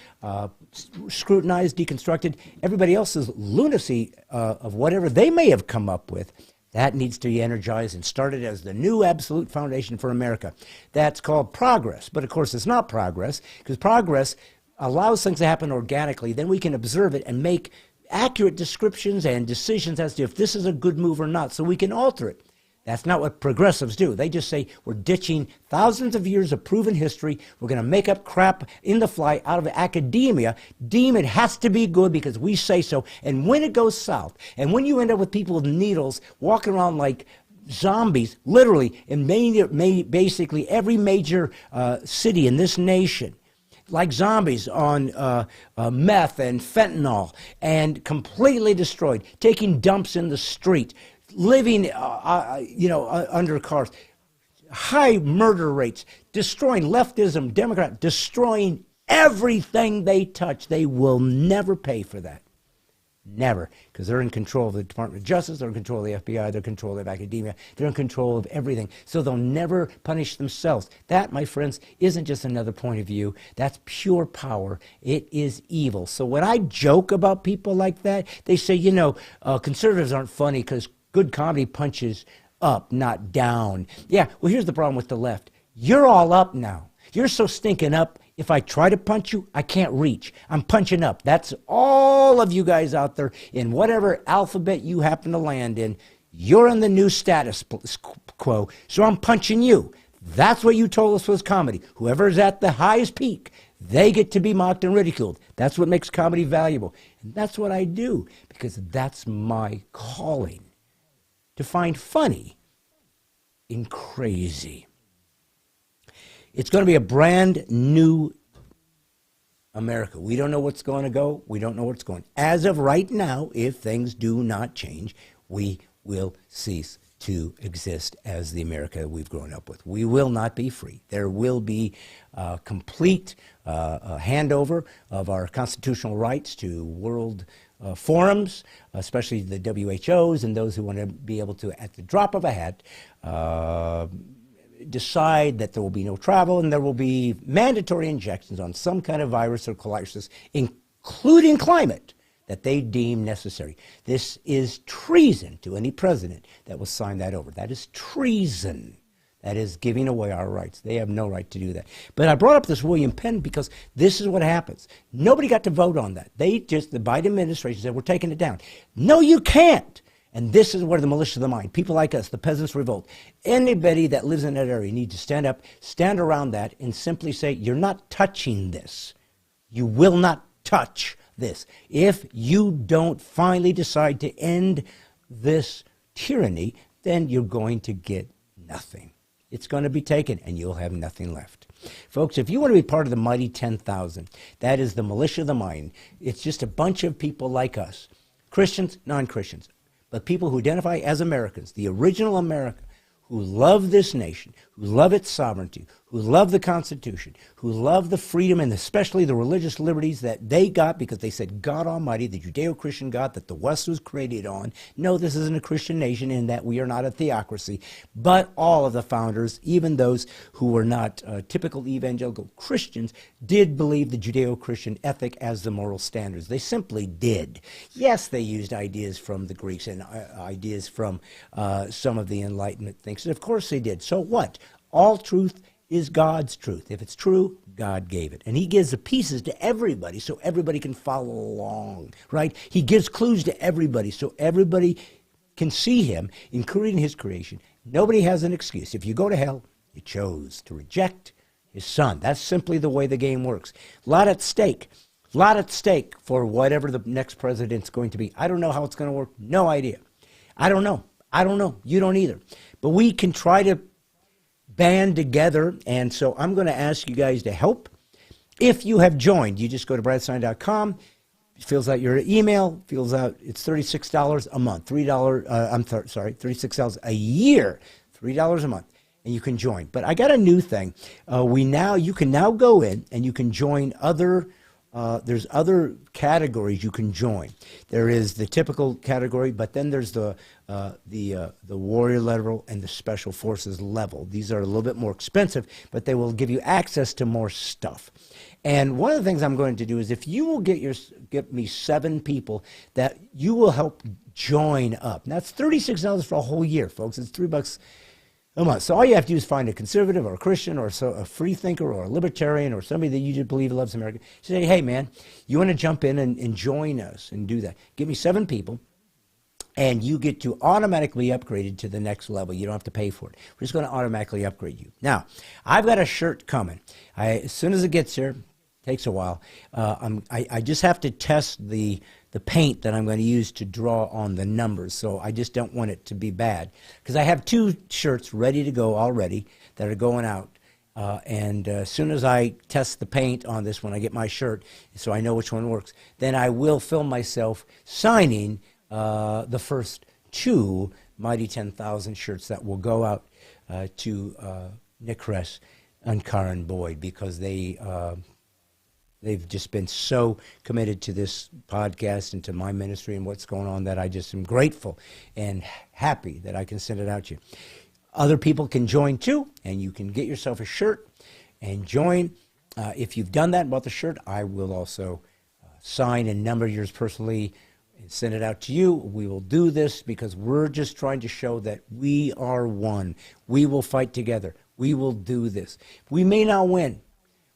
scrutinized, deconstructed. Everybody else's lunacy of whatever they may have come up with, that needs to be energized and started as the new absolute foundation for America. That's called progress. But of course, it's not progress, because progress allows things to happen organically. Then we can observe it and make accurate descriptions and decisions as to if this is a good move or not, so we can alter it. That's not what progressives do. They just say, we're ditching thousands of years of proven history. We're going to make up crap in the fly out of academia, deem it has to be good because we say so. And when it goes south, and when you end up with people with needles walking around like zombies, literally, in basically every major city in this nation, like zombies on meth and fentanyl, and completely destroyed, taking dumps in the street, living, under cars, high murder rates, destroying leftism, Democrat, destroying everything they touch. They will never pay for that. Never, because they're in control of the Department of Justice, they're in control of the FBI, they're in control of academia, they're in control of everything. So they'll never punish themselves. That, my friends, isn't just another point of view. That's pure power. It is evil. So when I joke about people like that, they say, conservatives aren't funny because good comedy punches up, not down. Yeah, well, here's the problem with the left. You're all up now. You're so stinking up. If I try to punch you, I can't reach. I'm punching up. That's all of you guys out there in whatever alphabet you happen to land in. You're in the new status quo, so I'm punching you. That's what you told us was comedy. Whoever's at the highest peak, they get to be mocked and ridiculed. That's what makes comedy valuable. And that's what I do, because that's my calling, to find funny in crazy. It's going to be a brand new America. We don't know what's going to go. We don't know what's going. As of right now, if things do not change, we will cease to exist as the America we've grown up with. We will not be free. There will be complete handover of our constitutional rights to world forums, especially the WHOs and those who want to be able to, at the drop of a hat, decide that there will be no travel and there will be mandatory injections on some kind of virus or crisis, including climate, that they deem necessary. This is treason to any president that will sign that over. That is treason. That is giving away our rights. They have no right to do that. But I brought up this William Penn because this is what happens. Nobody got to vote on that. The Biden administration said, we're taking it down. No, you can't. And this is where the militia of the mind, people like us, the Peasants Revolt, anybody that lives in that area needs to stand up, stand around that, and simply say, you're not touching this. You will not touch this. If you don't finally decide to end this tyranny, then you're going to get nothing. It's going to be taken, and you'll have nothing left. Folks, if you want to be part of the mighty 10,000, that is the militia of the mind. It's just a bunch of people like us, Christians, non-Christians, but people who identify as Americans, the original America, who love this nation, who love its sovereignty, who love the Constitution, who love the freedom and especially the religious liberties that they got because they said God Almighty, the Judeo-Christian God that the West was created on. No, this isn't a Christian nation in that we are not a theocracy, but all of the founders, even those who were not typical evangelical Christians, did believe the Judeo-Christian ethic as the moral standards. They simply did. Yes, they used ideas from the Greeks and ideas from some of the Enlightenment things. Of course they did. So what? All truth is God's truth. If it's true, God gave it. And he gives the pieces to everybody so everybody can follow along, right? He gives clues to everybody so everybody can see him, including his creation. Nobody has an excuse. If you go to hell, you chose to reject his son. That's simply the way the game works. A lot at stake. A lot at stake for whatever the next president's going to be. I don't know how it's going to work. No idea. I don't know. I don't know. You don't either. But we can try to band together, and so I'm going to ask you guys to help. If you have joined, you just go to bradstine.com, fills out your email, fills out, it's $36 a month, $36 a year, $3 a month, and you can join. But I got a new thing. You can now go in and you can join other. There's other categories you can join. There is the typical category, but then there's the warrior level and the special forces level. These are a little bit more expensive, but they will give you access to more stuff. And one of the things I'm going to do is if you will get me 7 people that you will help join up. And that's $36 for a whole year, folks. It's $3 a month. So all you have to do is find a conservative or a Christian or a free thinker or a libertarian or somebody that you just believe loves America. Say, hey, man, you want to jump in and join us and do that. Give me 7 people, and you get to automatically be upgraded to the next level. You don't have to pay for it. We're just going to automatically upgrade you. Now, I've got a shirt coming. As soon as it gets here, Takes a while. I just have to test the paint that I'm going to use to draw on the numbers, so I just don't want it to be bad. Because I have 2 shirts ready to go already that are going out. And as soon as I test the paint on this when I get my shirt, so I know which one works, then I will film myself signing the first 2 Mighty 10,000 shirts that will go out to Nick Kress and Karen Boyd, because they've just been so committed to this podcast and to my ministry and what's going on that I just am grateful and happy that I can send it out to you. Other people can join too, and you can get yourself a shirt and join. If you've done that and bought the shirt, I will also sign and number yours personally and send it out to you. We will do this because we're just trying to show that we are one. We will fight together. We will do this. We may not win.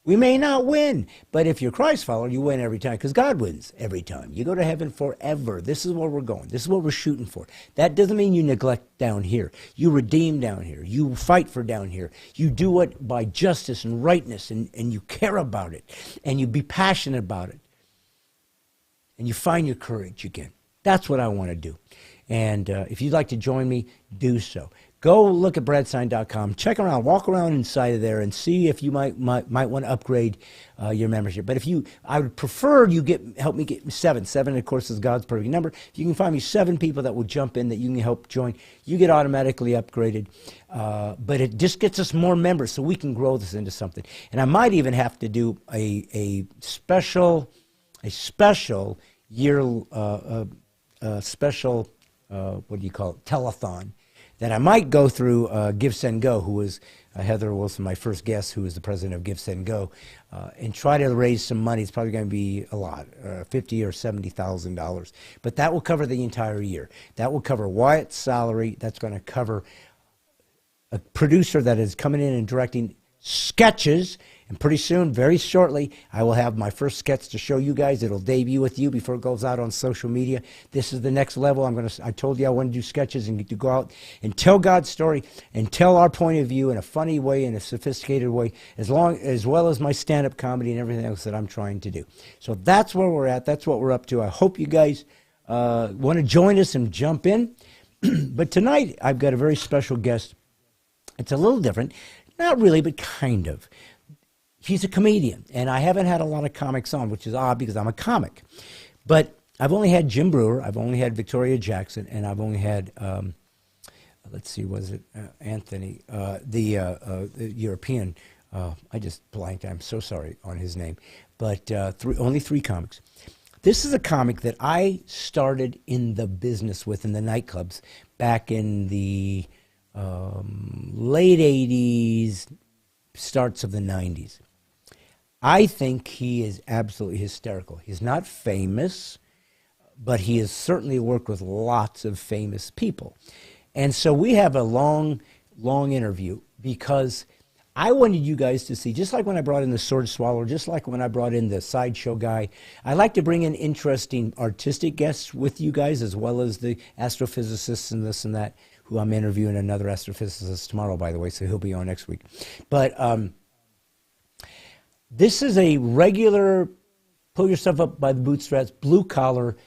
We may not win, but if you're a Christ follower, you win every time, because God wins every time. You go to heaven forever. This is where we're going. This is what we're shooting for. That doesn't mean you neglect down here. You redeem down here. You fight for down here. You do it by justice and rightness, and you care about it, and you be passionate about it, and you find your courage again. That's what I want to do. And if you'd like to join me, do so. Go look at bradstine.com. Check around, walk around inside of there, and see if you might want to upgrade your membership. But I would prefer you help me get 7. 7, of course, is God's perfect number. If you can find me 7 people that will jump in that you can help join, you get automatically upgraded. But it just gets us more members, so we can grow this into something. And I might even have to do a special year, what do you call it, telethon. That I might go through Give, Send, Go, who was Heather Wilson, my first guest, who is the president of Give, Send, Go, and try to raise some money. It's probably going to be a lot, $50,000 or $70,000. But that will cover the entire year. That will cover Wyatt's salary. That's going to cover a producer that is coming in and directing sketches. And pretty soon, very shortly, I will have my first sketch to show you guys. It'll debut with you before it goes out on social media. This is the next level. I told you I want to do sketches and to go out and tell God's story and tell our point of view in a funny way, in a sophisticated way, as well as my stand-up comedy and everything else that I'm trying to do. So that's where we're at. That's what we're up to. I hope you guys want to join us and jump in. But tonight, I've got a very special guest. It's a little different. Not really, but kind of. He's a comedian, and I haven't had a lot of comics on, which is odd because I'm a comic. But I've only had Jim Brewer, I've only had Victoria Jackson, and I've only had, let's see, was it Anthony, the European, I just blanked, I'm so sorry on his name, but only 3 comics. This is a comic that I started in the business with in the nightclubs back in the late 80s, starts of the 90s. I think he is absolutely hysterical. He's not famous, but he has certainly worked with lots of famous people. And so we have a long interview because I wanted you guys to see, just like when I brought in the Sword Swallower, just like when I brought in the sideshow guy, I like to bring in interesting artistic guests with you guys, as well as the astrophysicists and this and that, who I'm interviewing another astrophysicist tomorrow, by the way, so he'll be on next week. But this is a regular, pull yourself up by the bootstraps, blue-collar,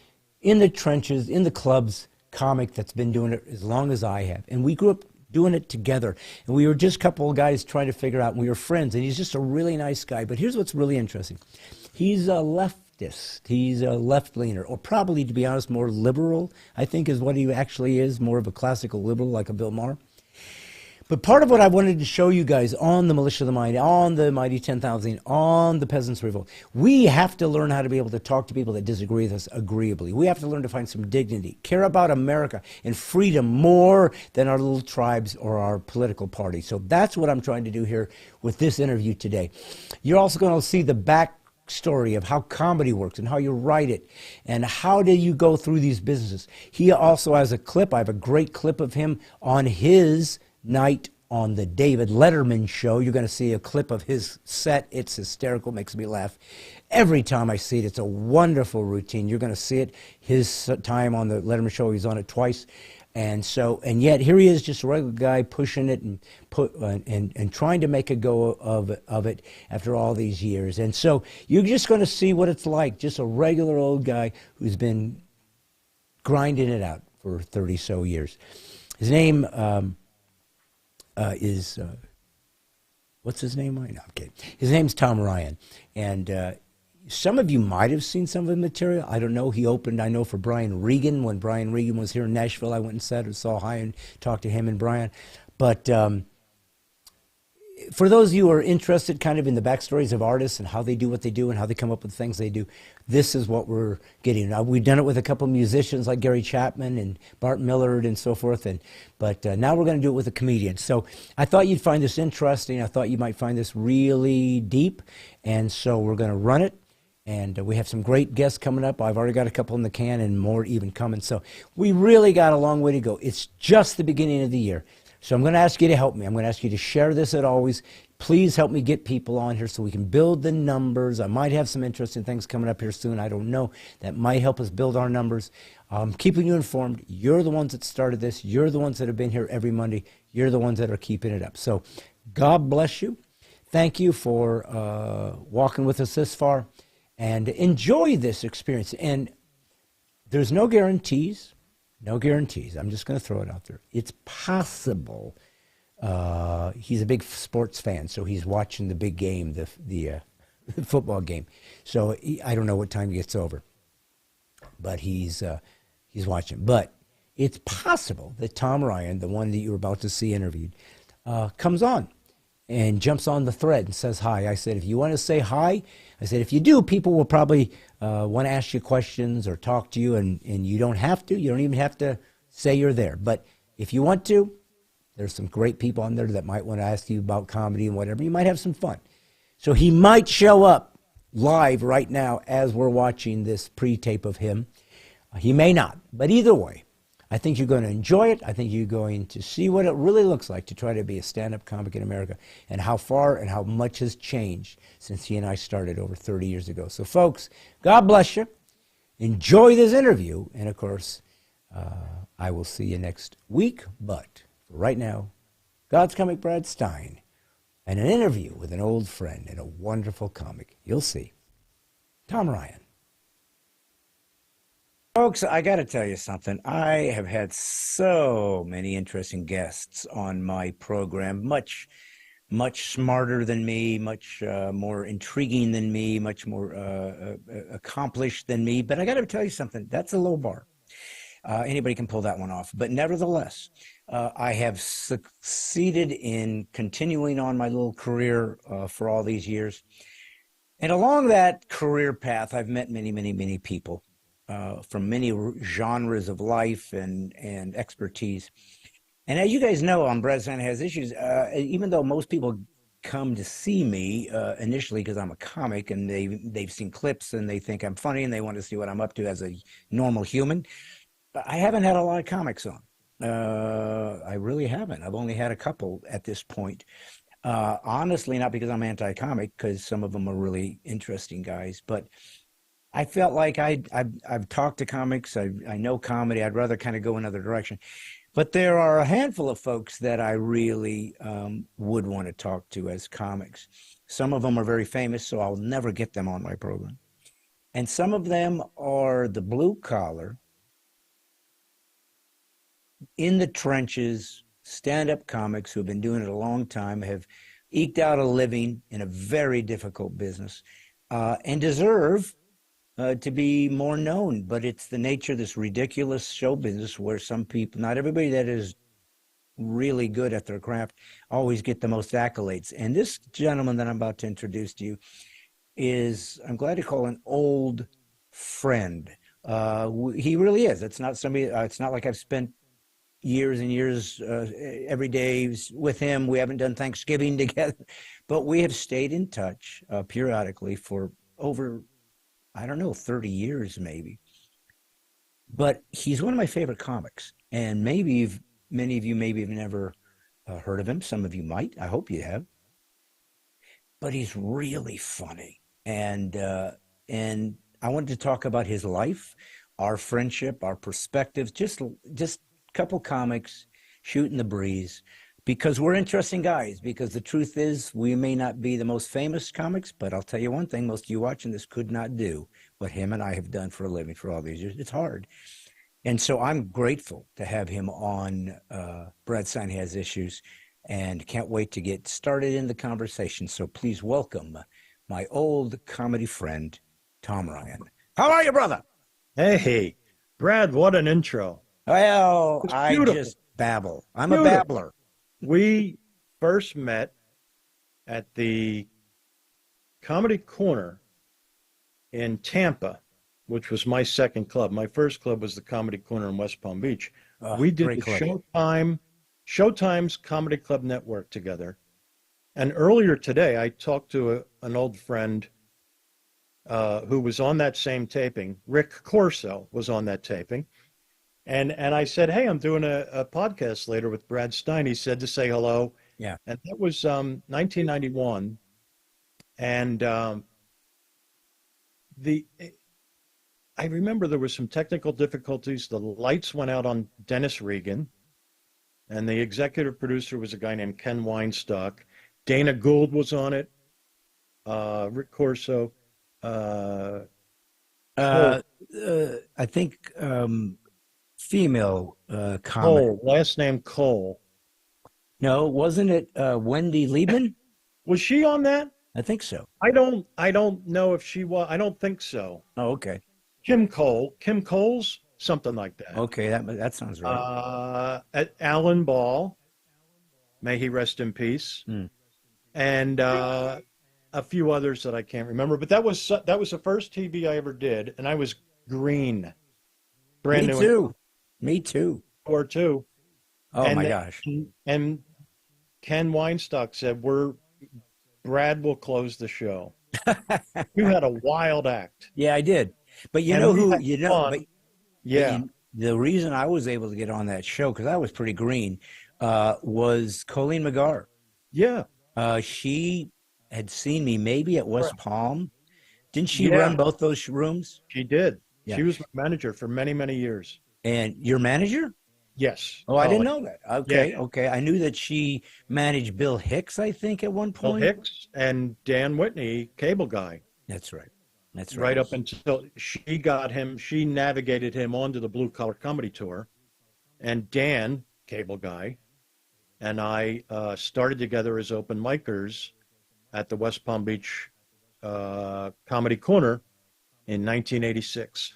in the trenches, in the clubs comic that's been doing it as long as I have. And we grew up doing it together. And we were just a couple of guys trying to figure out, and we were friends. And he's just a really nice guy. But here's what's really interesting. He's a leftist. He's a left-leaner, or probably, to be honest, more liberal, I think is what he actually is, more of a classical liberal like a Bill Maher. But part of what I wanted to show you guys on the Militia of the Mind, on the Mighty 10,000, on the Peasants' Revolt, we have to learn how to be able to talk to people that disagree with us agreeably. We have to learn to find some dignity, care about America and freedom more than our little tribes or our political party. So that's what I'm trying to do here with this interview today. You're also going to see the backstory of how comedy works and how you write it and how do you go through these businesses. He also has a clip. I have a great clip of him on his night on the David Letterman show. You're going to see a clip of his set. It's hysterical, makes me laugh every time I see it. It's a wonderful routine. You're going to see it. His time on the Letterman show, he's on it twice. And yet here he is, just a regular guy pushing it and trying to make a go of it after all these years. And so you're just going to see what it's like, just a regular old guy who's been grinding it out for 30 so years. His name is what's his name? No, I'm kidding. His name's Tom Ryan, and some of you might have seen some of the material. I don't know. He opened, I know, for Brian Regan. When Brian Regan was here in Nashville, I went and saw hi and talked to him and Brian. But for those of you who are interested kind of in the backstories of artists and how they do what they do and how they come up with things they do, this is what we're getting. Now, we've done it with a couple of musicians like Gary Chapman and Bart Millard and so forth, but now we're going to do it with a comedian. So I thought you'd find this interesting. I thought you might find this really deep, and so we're going to run it. And we have some great guests coming up. I've already got a couple in the can and more even coming. So we really got a long way to go. It's just the beginning of the year. So I'm going to ask you to help me. I'm going to ask you to share this as always. Please help me get people on here so we can build the numbers. I might have some interesting things coming up here soon. I don't know. That might help us build our numbers. I'm keeping you informed. You're the ones that started this. You're the ones that have been here every Monday. You're the ones that are keeping it up. So God bless you. Thank you for walking with us this far. And enjoy this experience. And there's no guarantees. No guarantees. I'm just going to throw it out there. It's possible. He's a big sports fan, so he's watching the big game, the football game. So I don't know what time he gets over, but he's watching. But it's possible that Tom Ryan, the one that you're about to see interviewed, comes on and jumps on the thread and says hi. I said, if you want to say hi, I said, if you do, people will probably want to ask you questions or talk to you, and you don't have to. You don't even have to say you're there. But if you want to, there's some great people on there that might want to ask you about comedy and whatever. You might have some fun. So he might show up live right now as we're watching this pre-tape of him. He may not. But either way, I think you're going to enjoy it. I think you're going to see what it really looks like to try to be a stand-up comic in America and how far and how much has changed since he and I started over 30 years ago. So, folks, God bless you. Enjoy this interview. And, of course, I will see you next week. But for right now, God's Comic Brad Stine and an interview with an old friend and a wonderful comic. You'll see. Tom Ryan. Folks, I got to tell you something. I have had so many interesting guests on my program, much smarter than me, much more intriguing than me, much more accomplished than me. But I got to tell you something. That's a low bar. Anybody can pull that one off. But nevertheless, I have succeeded in continuing on my little career for all these years. And along that career path, I've met many, many, many people. From many genres of life and expertise. And as you guys know, on Stine Has Issues, even though most people come to see me initially because I'm a comic and they've seen clips and they think I'm funny and they want to see what I'm up to as a normal human, I haven't had a lot of comics on. I really haven't. I've only had a couple at this point. Honestly, not because I'm anti-comic, because some of them are really interesting guys, but I felt like I've talked to comics. I know comedy. I'd rather kind of go another direction. But there are a handful of folks that I really would want to talk to as comics. Some of them are very famous, so I'll never get them on my program. And some of them are the blue collar, in the trenches, stand-up comics who have been doing it a long time, have eked out a living in a very difficult business, and deserve to be more known. But it's the nature of this ridiculous show business where some people, not everybody that is really good at their craft, always get the most accolades. And this gentleman that I'm about to introduce to you is, I'm glad to call an old friend. He really is. It's not somebody, it's not like I've spent years and years every day with him. We haven't done Thanksgiving together, but we have stayed in touch periodically for over, I don't know, 30 years maybe. But he's one of my favorite comics. And maybe many of you maybe have never heard of him. Some of you might. I hope you have. But he's really funny. And I wanted to talk about his life, our friendship, our perspectives, just couple comics shooting the breeze because we're interesting guys. Because the truth is, we may not be the most famous comics, but I'll tell you one thing: most of you watching this could not do what him and I have done for a living for all these years. It's hard. And so I'm grateful to have him on Brad Stine Has Issues, and can't wait to get started in the conversation. So please welcome my old comedy friend, Tom Ryan. How are you, brother? Hey, Brad, what an intro. Well, I beautiful. just babble. I'm Beautiful. a babbler. We first met at the Comedy Corner in Tampa, which was my second club. My first club was the Comedy Corner in West Palm Beach. We did the Showtime's Comedy Club Network together. And earlier today, I talked to an old friend who was on that same taping. Rick Corso was on that taping. And I said, hey, I'm doing a podcast later with Brad Stine. He said to say hello. Yeah. And that was 1991. And I remember there was some technical difficulties. The lights went out on Dennis Regan, and the executive producer was a guy named Ken Weinstock. Dana Gould was on it. Rick Corso. I think female comic. Cole, last name Cole. No, wasn't it Wendy Liebman? Was she on that? I think so. I don't know if she was. I don't think so. Oh, okay. Kim Coles, something like that. Okay, that sounds right. Alan Ball, may he rest in peace, and a few others that I can't remember. But that was the first TV I ever did, and I was green, brand new. Me too. Me too. Or two. Oh my gosh! And Ken Weinstock said, Brad will close the show. You had a wild act. Yeah, I did. But the reason I was able to get on that show, because I was pretty green, was Colleen McGarr. Yeah. She had seen me maybe at West Palm. Didn't she run both those rooms? She did. Yeah. She was my manager for many, many years. And your manager? Yes. Oh, I didn't know that. Okay, okay. I knew that she managed Bill Hicks, I think, at one point. Bill Hicks and Dan Whitney, cable guy. That's right. That's right. Right up until she got him, she navigated him onto the Blue Collar Comedy Tour. And Dan, cable guy, and I started together as open micers at the West Palm Beach Comedy Corner in 1986.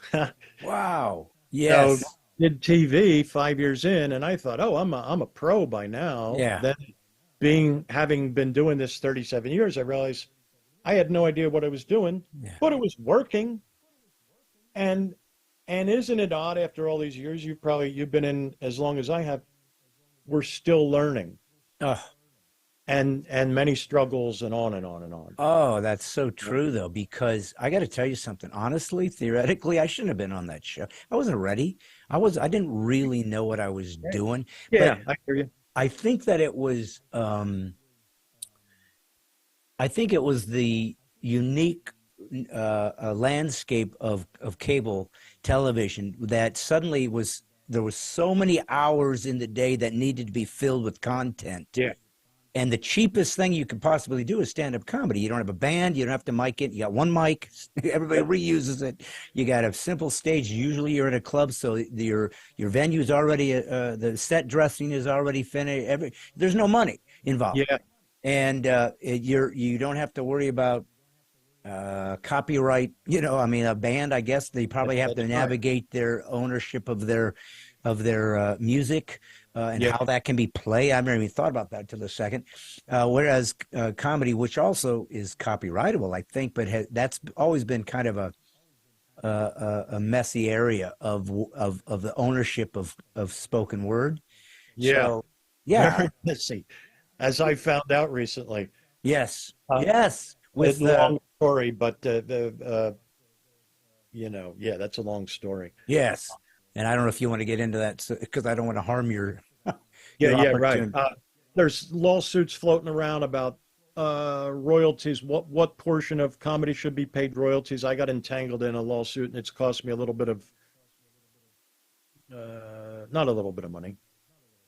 Wow. Yes. So, did TV 5 years in, and I thought, oh, I'm a pro by now. Yeah. Then having been doing this 37 years, I realized I had no idea what I was doing, but it was working. And isn't it odd after all these years, you've been in as long as I have, we're still learning. And many struggles and on and on and on. Oh, that's so true though, because I got to tell you something. Honestly, theoretically, I shouldn't have been on that show. I wasn't ready. I didn't really know what I was doing. Yeah, but I hear you. I think that it was the unique landscape of cable television that suddenly there was so many hours in the day that needed to be filled with content. Yeah. And the cheapest thing you could possibly do is stand-up comedy. You don't have a band. You don't have to mic it. You got one mic. Everybody reuses it. You got a simple stage. Usually you're at a club, so your venue's already, the set dressing is already finished. There's no money involved. Yeah. And you don't have to worry about copyright. A band, I guess, they probably have to navigate their ownership of their music. And how that can be played. I've never even thought about that till a second. Whereas comedy, which also is copyrightable, I think, but that's always been kind of a messy area of the ownership of spoken word. Yeah. So, yeah. Very messy, as I found out recently. Yes. Yes. With a long story, but that's a long story. Yes. And I don't know if you want to get into that because I don't want to harm your right. There's lawsuits floating around about royalties. What portion of comedy should be paid royalties? I got entangled in a lawsuit, and it's cost me a little bit of not a little bit of money,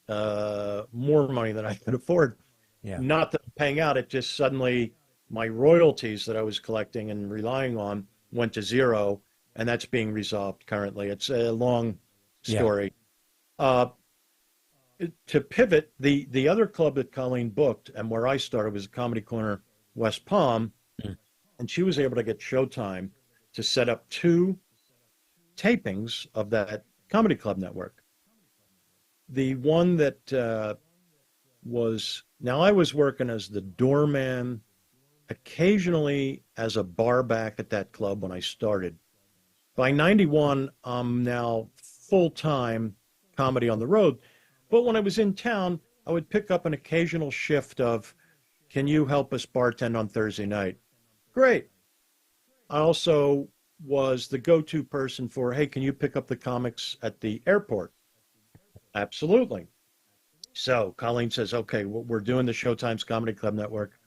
more money than I could afford. Yeah. Not that I'm paying out, it just suddenly my royalties that I was collecting and relying on went to zero, and that's being resolved currently. It's a long story. Yeah. To pivot, the other club that Colleen booked and where I started was Comedy Corner West Palm, and she was able to get Showtime to set up 2 tapings of that comedy club network. The one that now I was working as the doorman, occasionally as a bar back at that club when I started. By 91, I'm now full-time comedy on the road. But when I was in town, I would pick up an occasional shift of, can you help us bartend on Thursday night? Great. I also was the go-to person for, hey, can you pick up the comics at the airport? Absolutely. So Colleen says, okay, we're doing the Showtime's Comedy Club Network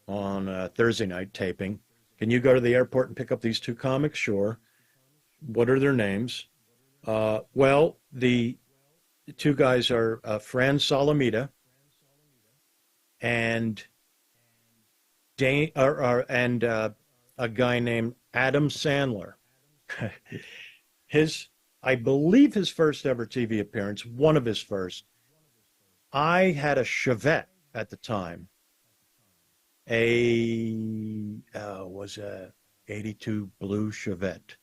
on Thursday night taping. Can you go to the airport and pick up these 2 comics? Sure. What are their names? Well, the 2 guys are Fran Solomita and a guy named Adam Sandler. I believe his first ever TV appearance, one of his first. I had a Chevette at the time, was a 82 blue Chevette.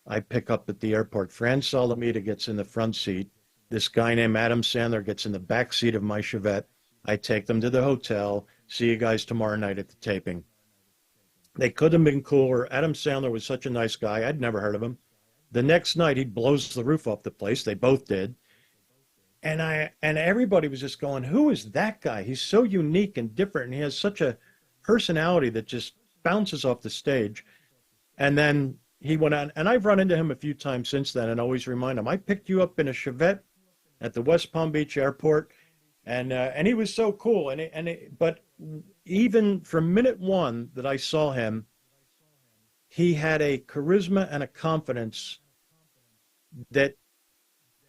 I pick up at the airport. Fran Solomita gets in the front seat. This guy named Adam Sandler gets in the back seat of my Chevette. I take them to the hotel. See you guys tomorrow night at the taping. They couldn't have been cooler. Adam Sandler was such a nice guy. I'd never heard of him. The next night, he blows the roof off the place. They both did. And everybody was just going, who is that guy? He's so unique and different, and he has such a personality that just bounces off the stage. And then he went on, and I've run into him a few times since then and always remind him, I picked you up in a Chevette at the West Palm Beach airport, and he was so cool. But even from minute one that I saw him, he had a charisma and a confidence that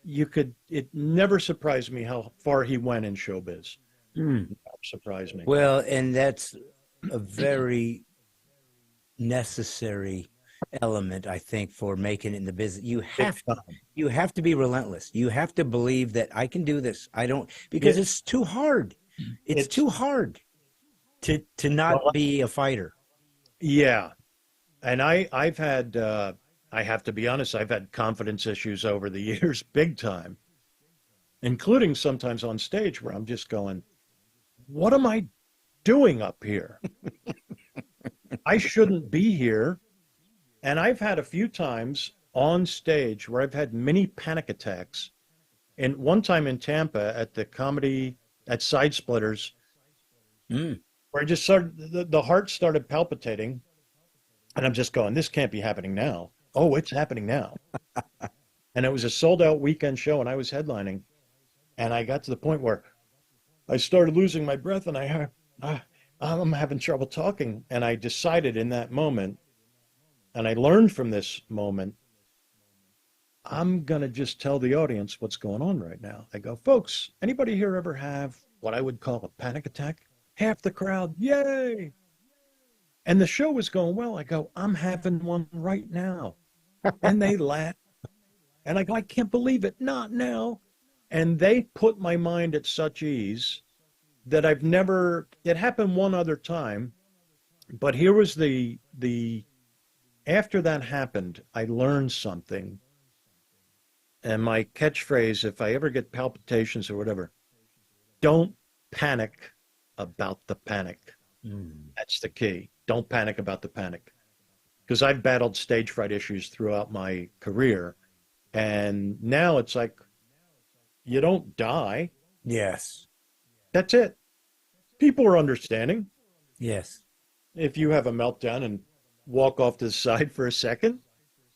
it never surprised me how far he went in showbiz. Never surprised me. Well, and that's a very necessary element, I think, for making it in the business. You have to be relentless. You have to believe that I can do this. Because it's too hard. It's too hard to not be a fighter. Yeah. And I've had, I have to be honest, I've had confidence issues over the years, big time, including sometimes on stage where I'm just going, what am I doing up here? I shouldn't be here. And I've had a few times on stage where I've had mini panic attacks. And one time in Tampa at Side Splitters, where I just started, the heart started palpitating. And I'm just going, this can't be happening now. Oh, it's happening now. And it was a sold out weekend show and I was headlining. And I got to the point where I started losing my breath and I'm having trouble talking. And I decided in that moment, and I learned from this moment, I'm going to just tell the audience what's going on right now. I go, folks, anybody here ever have what I would call a panic attack? Half the crowd, yay. And the show was going well. I go, I'm having one right now. And they laugh. And I go, I can't believe it. Not now. And they put my mind at such ease that it happened one other time. But here was after that happened, I learned something. And my catchphrase, if I ever get palpitations or whatever, don't panic about the panic. That's the key. Don't panic about the panic. Because I've battled stage fright issues throughout my career. And now it's like, you don't die. Yes. That's it. People are understanding. Yes. If you have a meltdown and walk off to the side for a second,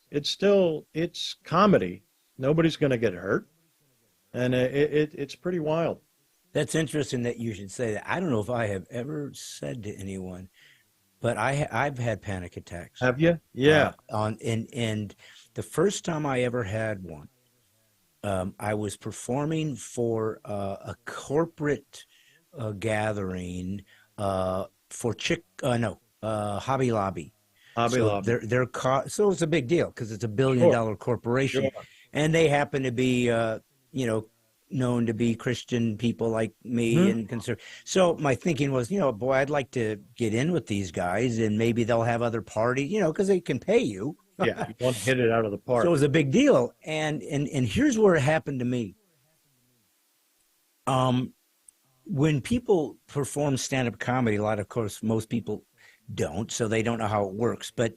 it's comedy. Nobody's going to get hurt. And it's pretty wild. That's interesting that you should say that. I don't know if I have ever said to anyone, but I've had panic attacks. Have you? Yeah. And the first time I ever had one, I was performing for a corporate gathering for Hobby Lobby. Hobby So Lobby. so it's a big deal because it's a $1 billion corporation, Sure. and they happen to be known to be Christian people like me and conservative. So my thinking was, boy, I'd like to get in with these guys, and maybe they'll have other parties, because they can pay you. Yeah, you want to hit it out of the park. So it was a big deal, and here's where it happened to me. When people perform stand-up comedy, of course, most people don't, so they don't know how it works, but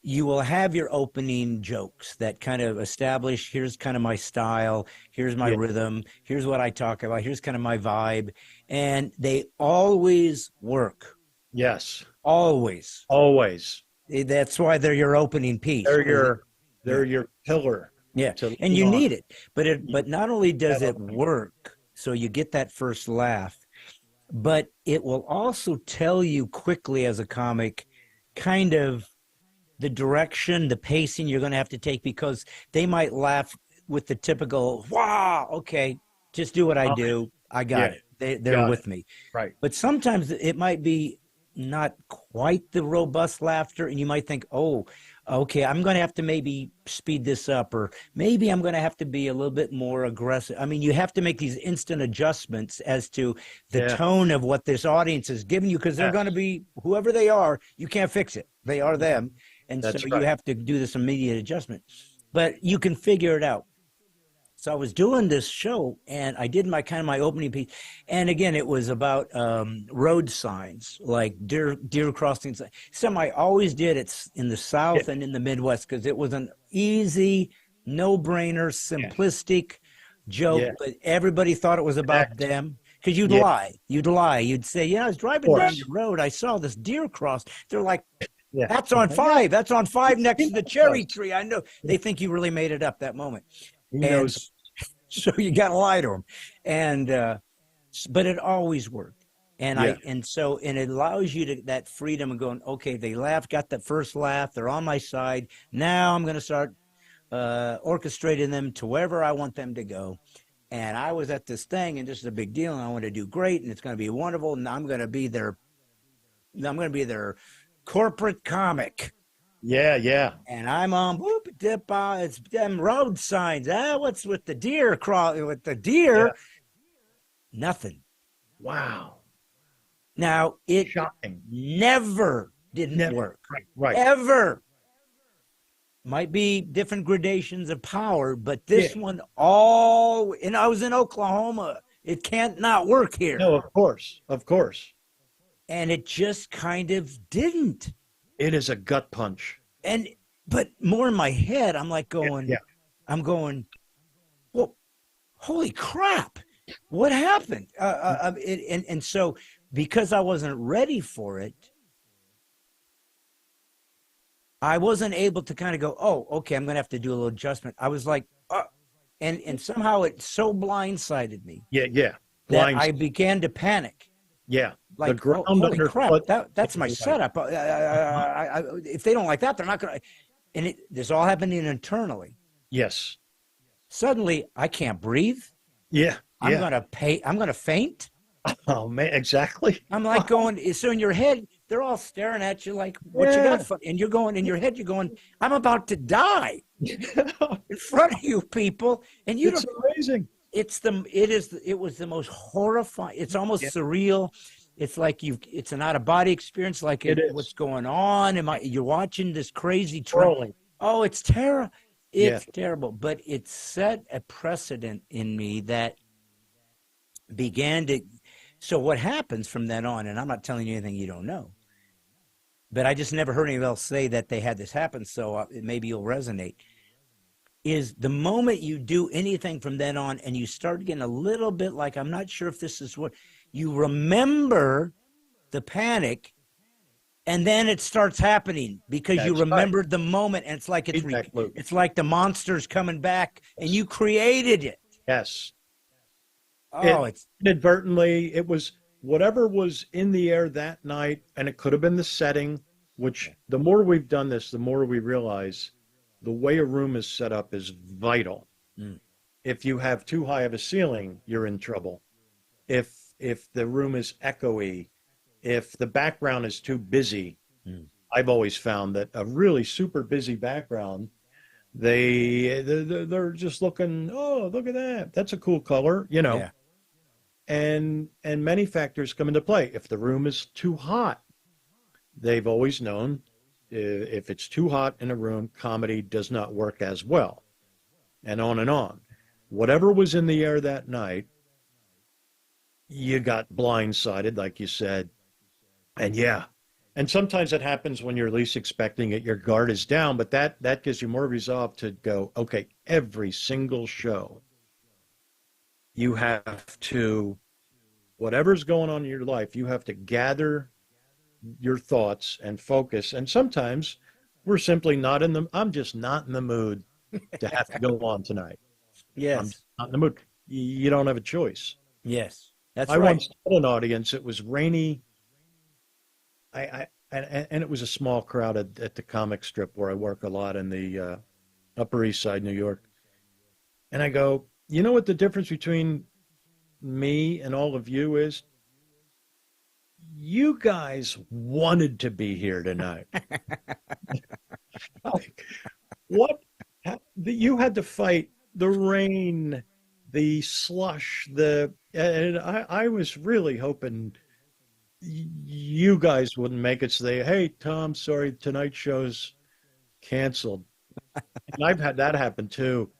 you will have your opening jokes that kind of establish, here's kind of my style, here's my rhythm, here's what I talk about, here's kind of my vibe, and they always work. Yes. Always. That's why they're your opening piece. They're your pillar. Yeah, and you need it. But not only does it work, so you get that first laugh, but it will also tell you quickly as a comic kind of the direction, the pacing you're going to have to take, because they might laugh with the typical, wow, okay, just do what I do. I got it. They're with me. Right. But sometimes it might be not quite the robust laughter, and you might think, oh, okay, I'm going to have to maybe speed this up, or maybe I'm going to have to be a little bit more aggressive. I mean, you have to make these instant adjustments as to the tone of what this audience is giving you, because they're going to be, whoever they are, you can't fix it. They are them. And so you have to do this immediate adjustment, but you can figure it out. So I was doing this show, and I did my opening piece. And again, it was about road signs, like deer crossings. Something I always did. It's in the South and in the Midwest, because it was an easy, no-brainer, simplistic joke, but everybody thought it was about them. Because you'd lie. You'd say, I was driving down the road, I saw this deer cross. They're like, that's on 5. That's on 5 next to the cherry tree. I know. They think you really made it up that moment. And so you got to lie to them. And but it always worked. And it allows you that freedom of going, okay, they laughed, got that first laugh, they're on my side. Now I'm going to start orchestrating them to wherever I want them to go. And I was at this thing, and this is a big deal, and I want to do great, and it's going to be wonderful, and I'm going to be their corporate comic. And I'm on it's them road signs. What's with the deer with the deer? Nothing. Wow. Now it shocking. Never didn't work. Right. Ever. Might be different gradations of power, but this one and I was in Oklahoma. It can't not work here. No, of course. And it just kind of didn't. It is a gut punch. But more in my head, I'm like going, well, holy crap, what happened? And so because I wasn't ready for it, I wasn't able to kind of go, oh, okay, I'm going to have to do a little adjustment. I was like, and somehow it so blindsided me. That I began to panic. Like, the ground holy crap, that's my setup. If they don't like that, they're not going to. And this all happening internally. Yes. Suddenly, I can't breathe. I'm going to faint. Oh, man, exactly. I'm like going, so in your head, they're all staring at you like, what you got? And you're going, in your head, you're going, I'm about to die in front of you people. And it's amazing. It was the most horrifying. It's almost surreal. It's like it's an out-of-body experience, like what's going on. You're watching this crazy trolling. Oh, it's terrible. It's terrible. But it set a precedent in me that began to. So what happens from then on, and I'm not telling you anything you don't know, but I just never heard anyone else say that they had this happen, so maybe you'll resonate, is the moment you do anything from then on and you start getting a little bit like, I'm not sure if this is what, you remember the panic, and then it starts happening because you remembered the moment, and it's like it's like the monster's coming back, and you created it. Yes. Oh, it's inadvertently, it was whatever was in the air that night, and it could have been the setting, which the more we've done this, the more we realize the way a room is set up is vital. If you have too high of a ceiling, you're in trouble. If the room is echoey, if the background is too busy, I've always found that a really super busy background, they're just looking, oh, look at that. That's a cool color, you know. Yeah. And many factors come into play. If the room is too hot, they've always known if it's too hot in a room, comedy does not work as well. And on and on. Whatever was in the air that night, you got blindsided, like you said. And yeah. And sometimes it happens when you're least expecting it. Your guard is down, but that gives you more resolve to go, okay, every single show, you have to, whatever's going on in your life, you have to gather your thoughts and focus. And sometimes we're simply not in the, I'm just not in the mood to have to go on tonight. Yes. I'm just not in the mood. You don't have a choice. Yes. That's I right. once told an audience, it was rainy. And it was a small crowd at the comic strip where I work a lot in the Upper East Side, New York. And I go, you know what the difference between me and all of you is? You guys wanted to be here tonight. Like, what? You had to fight the rain, the slush, and I was really hoping you guys wouldn't make it say, hey, Tom, sorry, tonight's show's canceled. And I've had that happen too,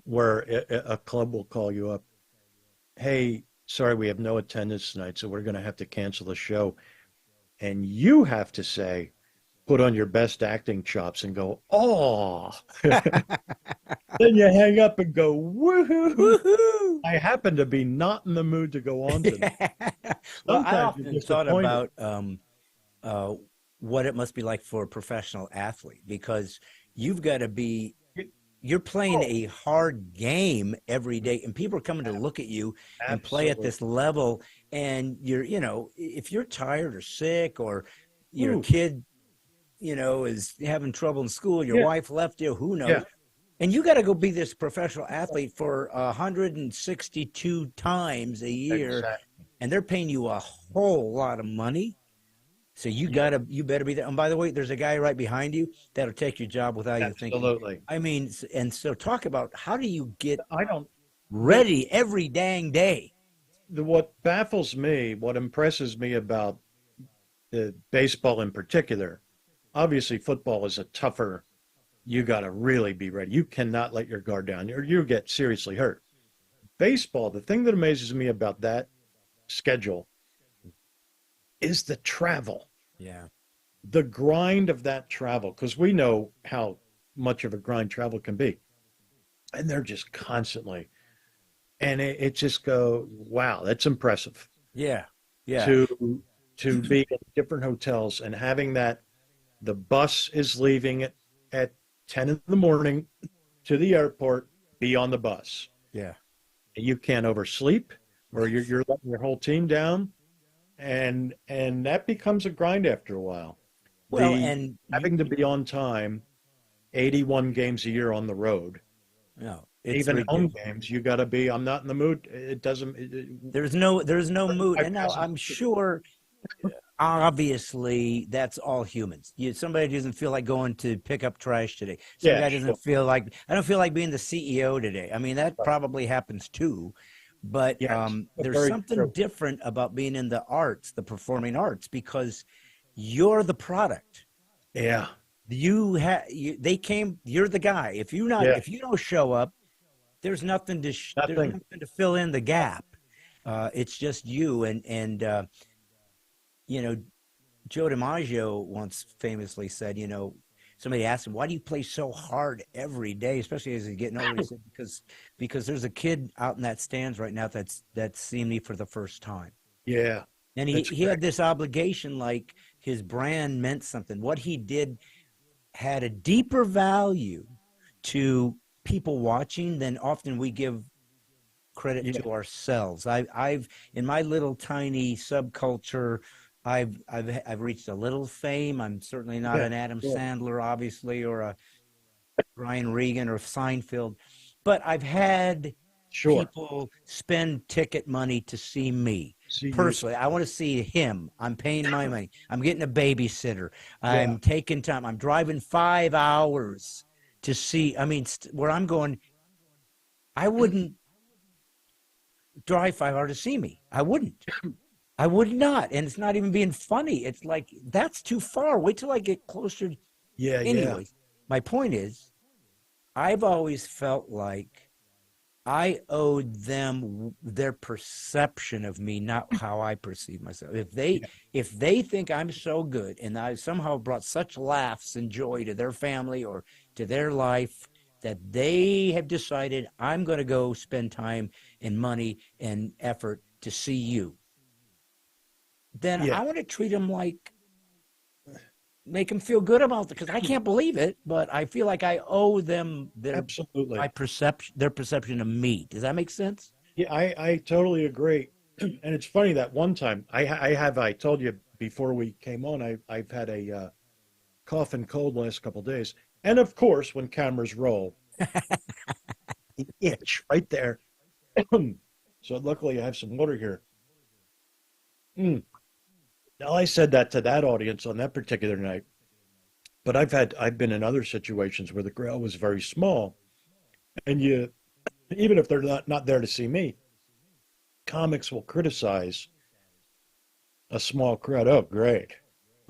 where a club will call you up. Hey, sorry, we have no attendance tonight, so we're going to have to cancel the show. And you have to say, put on your best acting chops and go, oh. Then you hang up and go, woohoo. Woohoo! I happen to be not in the mood to go on tonight. Well, I Sometimes you're often thought disappointed. about what it must be like for a professional athlete, because you've got to be, you're playing a hard game every day, and people are coming to look at you and play at this level. And you're, you know, if you're tired or sick, or your kid, you know, is having trouble in school, your wife left you, who knows? Yeah. And you got to go be this professional athlete for 162 times a year, Exactly. and they're paying you a whole lot of money. So you better be there. And by the way, there's a guy right behind you that'll take your job without you thinking. Absolutely. I mean, and so talk about, how do you get I don't. ready every dang day? What baffles me, what impresses me about the baseball in particular, obviously football is a tougher. You got to really be ready. You cannot let your guard down, or you get seriously hurt. Baseball, the thing that amazes me about that schedule is the travel. Yeah. The grind of that travel, because we know how much of a grind travel can be. And they're just constantly, and it just go, wow, that's impressive. Yeah. Yeah. To be in different hotels and having that, the bus is leaving at 10 in the morning to the airport, be on the bus. Yeah. You can't oversleep, or you're letting your whole team down. And that becomes a grind after a while. Well, and having to be on time, 81 games a year on the road. No, even home games, you got to be. I'm not in the mood. It doesn't. There's no mood. And now I'm sure, obviously, that's all humans. Somebody doesn't feel like going to pick up trash today. Somebody doesn't feel like, I don't feel like being the CEO today. I mean, that probably happens too. But there's something different about being in the arts, the performing arts, because you're the product. Yeah. You're the guy. If you don't show up, there's nothing to fill in the gap. It's just you. And you know, Joe DiMaggio once famously said, you know, somebody asked him, why do you play so hard every day, especially as he's getting older? He said, because there's a kid out in that stands right now that's seeing me for the first time. Yeah. And he had this obligation, like his brand meant something. What he did had a deeper value to people watching than often we give credit to ourselves. I've in my little tiny subculture, I've reached a little fame. I'm certainly not an Adam Sandler, obviously, or a Brian Regan or Seinfeld, but I've had Sure. people spend ticket money to see me. See you. Personally, I want to see him. I'm paying my money. I'm getting a babysitter. I'm taking time. I'm driving 5 hours to see. I mean, where I'm going, I wouldn't drive 5 hours to see me. I wouldn't. I would not. And it's not even being funny. It's like, that's too far. Wait till I get closer. Yeah. Anyways, my point is, I've always felt like I owed them their perception of me, not how I perceive myself. If they think I'm so good and I somehow brought such laughs and joy to their family or to their life that they have decided I'm going to go spend time and money and effort to see you, then I want to treat them like, make them feel good about it, because I can't believe it, but I feel like I owe them their perception of me. Does that make sense? Yeah, I totally agree. And it's funny that one time I told you before we came on, I've had a cough and cold last couple of days. And of course, when cameras roll, the itch right there. So luckily I have some water here. Now, I said that to that audience on that particular night, but I've been in other situations where the crowd was very small, and even if they're not there to see me, comics will criticize a small crowd. Oh, great,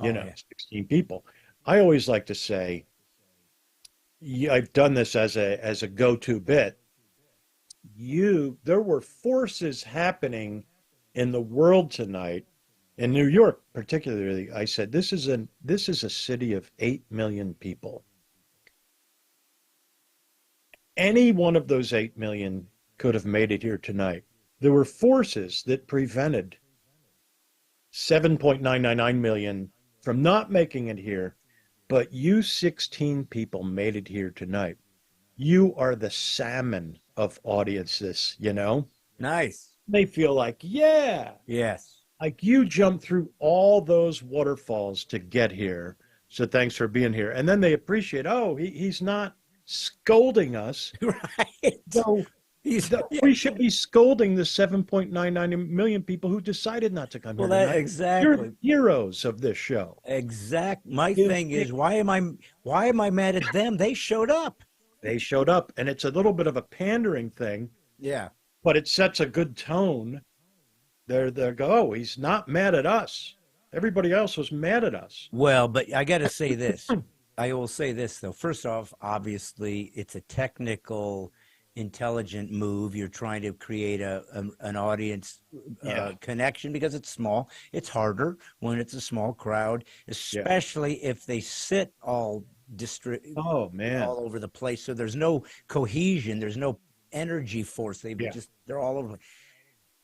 16 people. I always like to say, I've done this as a go-to bit. There were forces happening in the world tonight. In New York, particularly, I said, this is a city of 8 million people. Any one of those 8 million could have made it here tonight. There were forces that prevented 7.999 million from not making it here, but you 16 people made it here tonight. You are the salmon of audiences, Nice. They feel like, Yes. like you jumped through all those waterfalls to get here. So thanks for being here. And then they appreciate, he's not scolding us. Right. So we should be scolding the 7.99 million people who decided not to come here tonight. Exactly. You're heroes of this show. My thing is, why am I mad at them? They showed up. They showed up, and it's a little bit of a pandering thing. Yeah. But it sets a good tone. He's not mad at us. Everybody else was mad at us. Well, but I got to say this. I will say this, though. First off, obviously, it's a technical, intelligent move. You're trying to create an audience connection because it's small. It's harder when it's a small crowd, especially if they sit all all over the place. So there's no cohesion. There's no energy force. They're all over.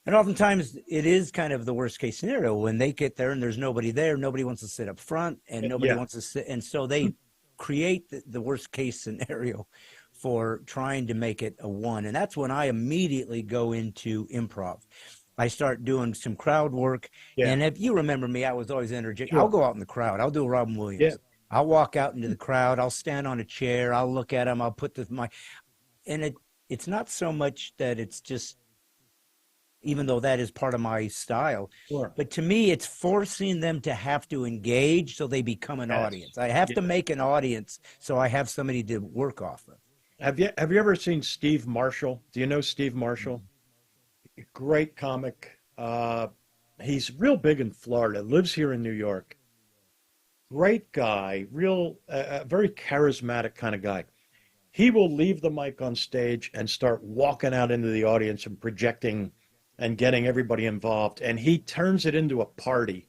And oftentimes it is kind of the worst case scenario when they get there and there's nobody there. Nobody wants to sit up front and nobody wants to sit. And so they create the worst case scenario for trying to make it a one. And that's when I immediately go into improv. I start doing some crowd work. Yeah. And if you remember me, I was always energetic. Sure. I'll go out in the crowd. I'll do a Robin Williams. Yeah. I'll walk out into the crowd. I'll stand on a chair. I'll look at them. I'll put and it's not so much that it's just, even though that is part of my style. Sure. But to me, it's forcing them to have to engage so they become an audience. I have to make an audience so I have somebody to work off of. Have you ever seen Steve Marshall? Do you know Steve Marshall? Great comic. He's real big in Florida, lives here in New York. Great guy, very charismatic kind of guy. He will leave the mic on stage and start walking out into the audience and projecting and getting everybody involved. And he turns it into a party.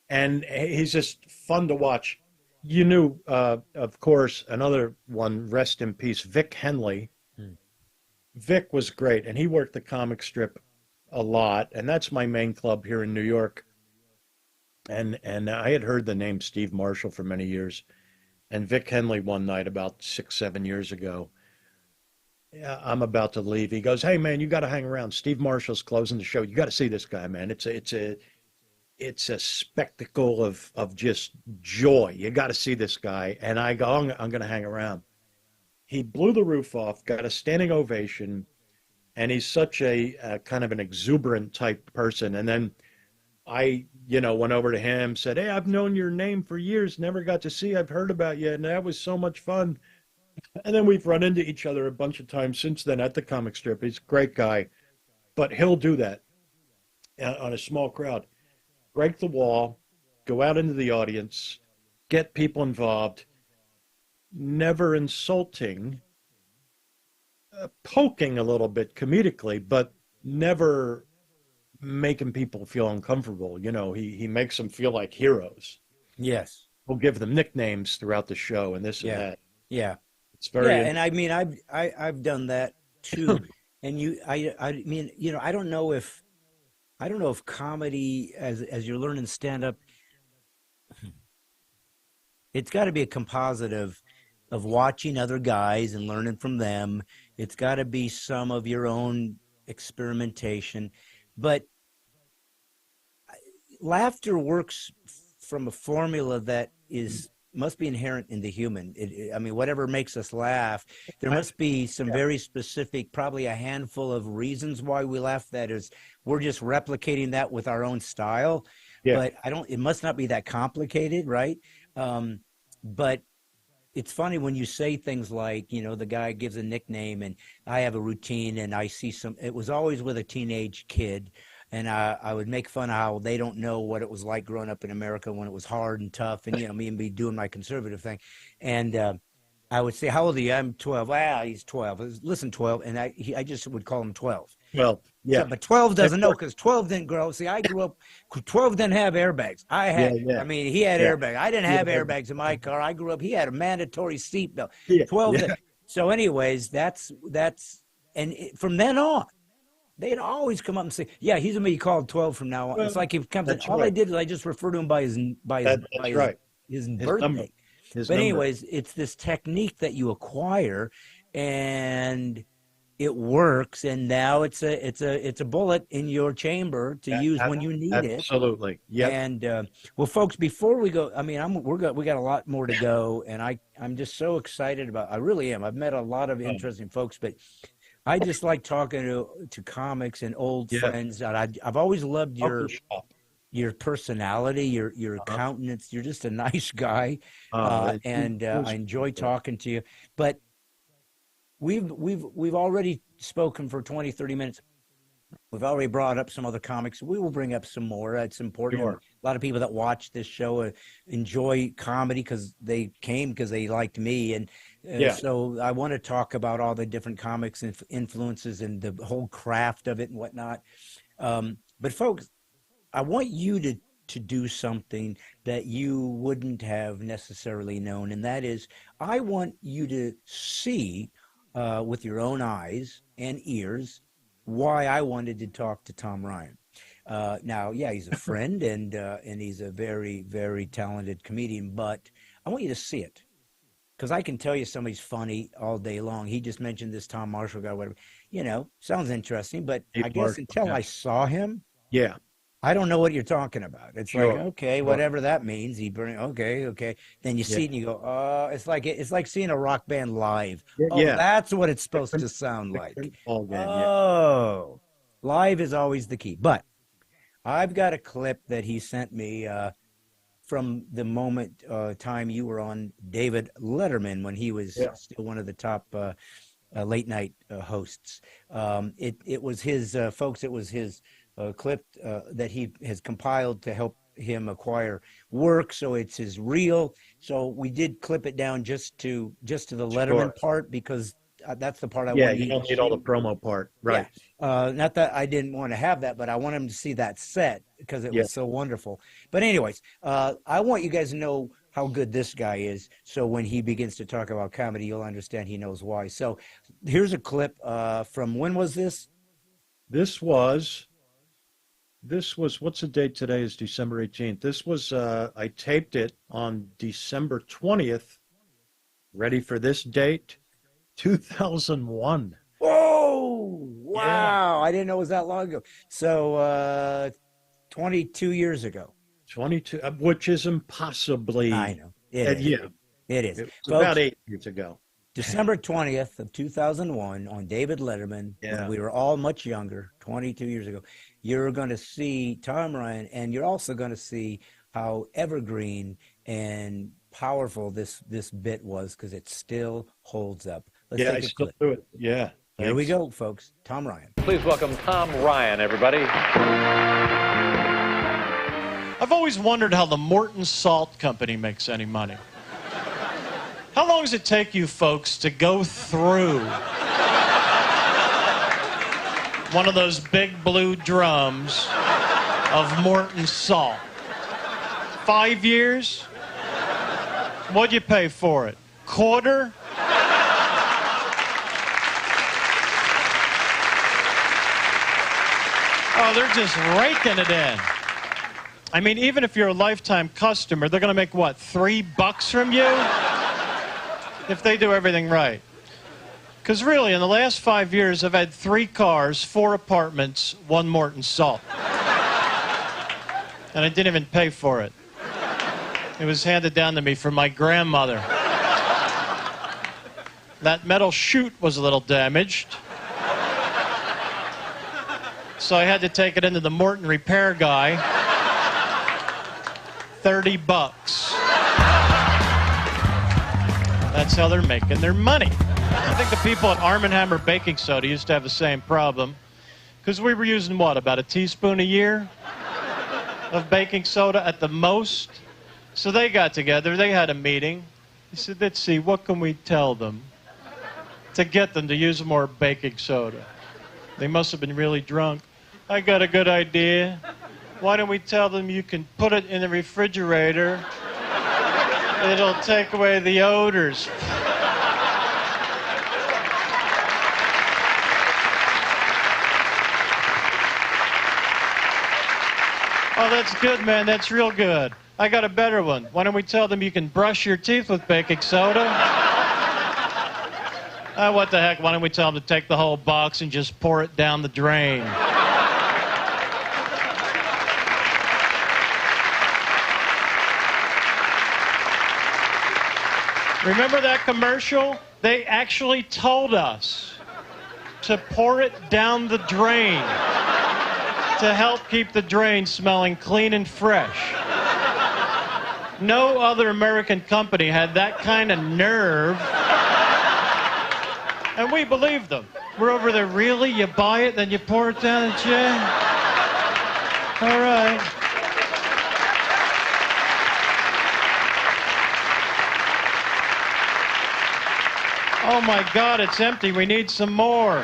And he's just fun to watch. You knew, of course, another one, rest in peace, Vic Henley. Vic was great, and he worked the comic strip a lot. And that's my main club here in New York. And I had heard the name Steve Marshall for many years. And Vic Henley one night about 6-7 years ago, I'm about to leave. He goes, "Hey man, you got to hang around. Steve Marshall's closing the show. You got to see this guy, man. It's a spectacle of just joy. You got to see this guy." And I go, I'm going to hang around. he blew the roof off, got a standing ovation, and he's such a kind of an exuberant type person. And then I, went over to him, said, "Hey, I've known your name for years, never got to see. I've heard about you, and that was so much fun." And then we've run into each other a bunch of times since then at the comic strip. He's a great guy, but he'll do that on a small crowd, break the wall, go out into the audience, get people involved, never insulting, poking a little bit comedically, but never making people feel uncomfortable. He makes them feel like heroes. Yes. We'll give them nicknames throughout the show and this and that. Yeah. It's very and I mean, I've done that too. And I mean, I don't know if comedy, as you're learning stand up, it's got to be a composite of watching other guys and learning from them. It's got to be some of your own experimentation, but laughter works from a formula that must be inherent in the human. I mean, whatever makes us laugh, there must be some very specific, probably a handful of reasons why we laugh. That is, we're just replicating that with our own style. Yeah. But it must not be that complicated, right? But it's funny when you say things like, the guy gives a nickname and I have a routine and I see it was always with a teenage kid. And I would make fun of how they don't know what it was like growing up in America when it was hard and tough. And, me and me doing my conservative thing. And I would say, "How old are you?" "I'm 12. He's 12. Listen, 12. And I just would call him 12. Well, yeah. So, but 12 doesn't know because 12 didn't grow. See, I grew up, 12 didn't have airbags. I had, I mean, he had airbags. I didn't have airbags in my car. I grew up, he had a mandatory seatbelt. 12. So anyways, and from then on, they'd always come up and say, "Yeah, he's going to be called 12 from now on." It's like he comes in. All I did is I just refer to him by his birthday. But anyways, it's this technique that you acquire, and it works. And now it's a bullet in your chamber to use when you need it. Absolutely. Yeah. And well, folks, before we go, I mean, we got a lot more to go, and I'm just so excited I really am. I've met a lot of interesting folks, but I just like talking to comics and old friends. I've always loved your personality, your countenance. You're just a nice guy, and I enjoy talking to you. But we've already spoken for 20, 30 minutes. We've already brought up some other comics. We will bring up some more. It's important. Sure. A lot of people that watch this show enjoy comedy because they came because they liked me. And so I want to talk about all the different comics and influences and the whole craft of it and whatnot. But folks, I want you to do something that you wouldn't have necessarily known. And that is, I want you to see with your own eyes and ears why I wanted to talk to Tom Ryan. Now, he's a friend and he's a very, very talented comedian, but I want you to see it. Because I can tell you somebody's funny all day long. He just mentioned this Tom Marshall guy, whatever. Sounds interesting, but I guess until I saw him, I don't know what you're talking about. It's like, okay, whatever that means. Okay. Then you see it and you go, it's like seeing a rock band live. That's what it's supposed to sound like. Live is always the key. But I've got a clip that he sent me from the time you were on David Letterman when he was still one of the top late night hosts. It was his folks. It was his clip that he has compiled to help him acquire work. So it's his reel. So we did clip it down just to the Letterman part because that's the part I want. You don't need all the promo part, right? Not that I didn't want to have that, but I want him to see that set because it was so wonderful. But anyways, I want you guys to know how good this guy is. So when he begins to talk about comedy, you'll understand he knows why. So here's a clip from when was this? This was, what's the date today? Is December 18th. This was, I taped it on December 20th. Ready for this date? 2001. Whoa! Wow! I didn't know it was that long ago. So 22 years ago. 22, which is impossibly. I know. It is. It is. It was about 8 years ago. December 20th of 2001 on David Letterman, when we were all much younger, 22 years ago. You're going to see Tom Ryan, and you're also going to see how evergreen and powerful this bit was, because it still holds up. Let's take I a still clip. do it. Yeah. Here we go, folks. Tom Ryan. Please welcome Tom Ryan, everybody. I've always wondered how the Morton Salt Company makes any money. How long does it take you folks to go through one of those big blue drums of Morton salt? 5 years? What'd you pay for it? Quarter? Oh, they're just raking it in. I mean, even if you're a lifetime customer, they're going to make, what, $3 from you? If they do everything right. Because really, in the last 5 years, I've had 3 cars, 4 apartments, 1 Morton Salt. And I didn't even pay for it. It was handed down to me from my grandmother. That metal chute was a little damaged. So I had to take it into the Morton repair guy. $30. That's how they're making their money. I think the people at Arm & Hammer Baking Soda used to have the same problem, because we were using, what, about a teaspoon a year of baking soda at the most? So they got together, they had a meeting. They said, let's see, what can we tell them to get them to use more baking soda? They must have been really drunk. I got a good idea. Why don't we tell them you can put it in the refrigerator? It'll take away the odors. Oh, that's good, man. That's real good. I got a better one. Why don't we tell them you can brush your teeth with baking soda? What the heck? Why don't we tell them to take the whole box and just pour it down the drain? Remember that commercial? They actually told us to pour it down the drain to help keep the drain smelling clean and fresh. No other American company had that kind of nerve. And we believed them. We're over there, really? You buy it, then you pour it down the drain? All right. Oh my God, it's empty. We need some more.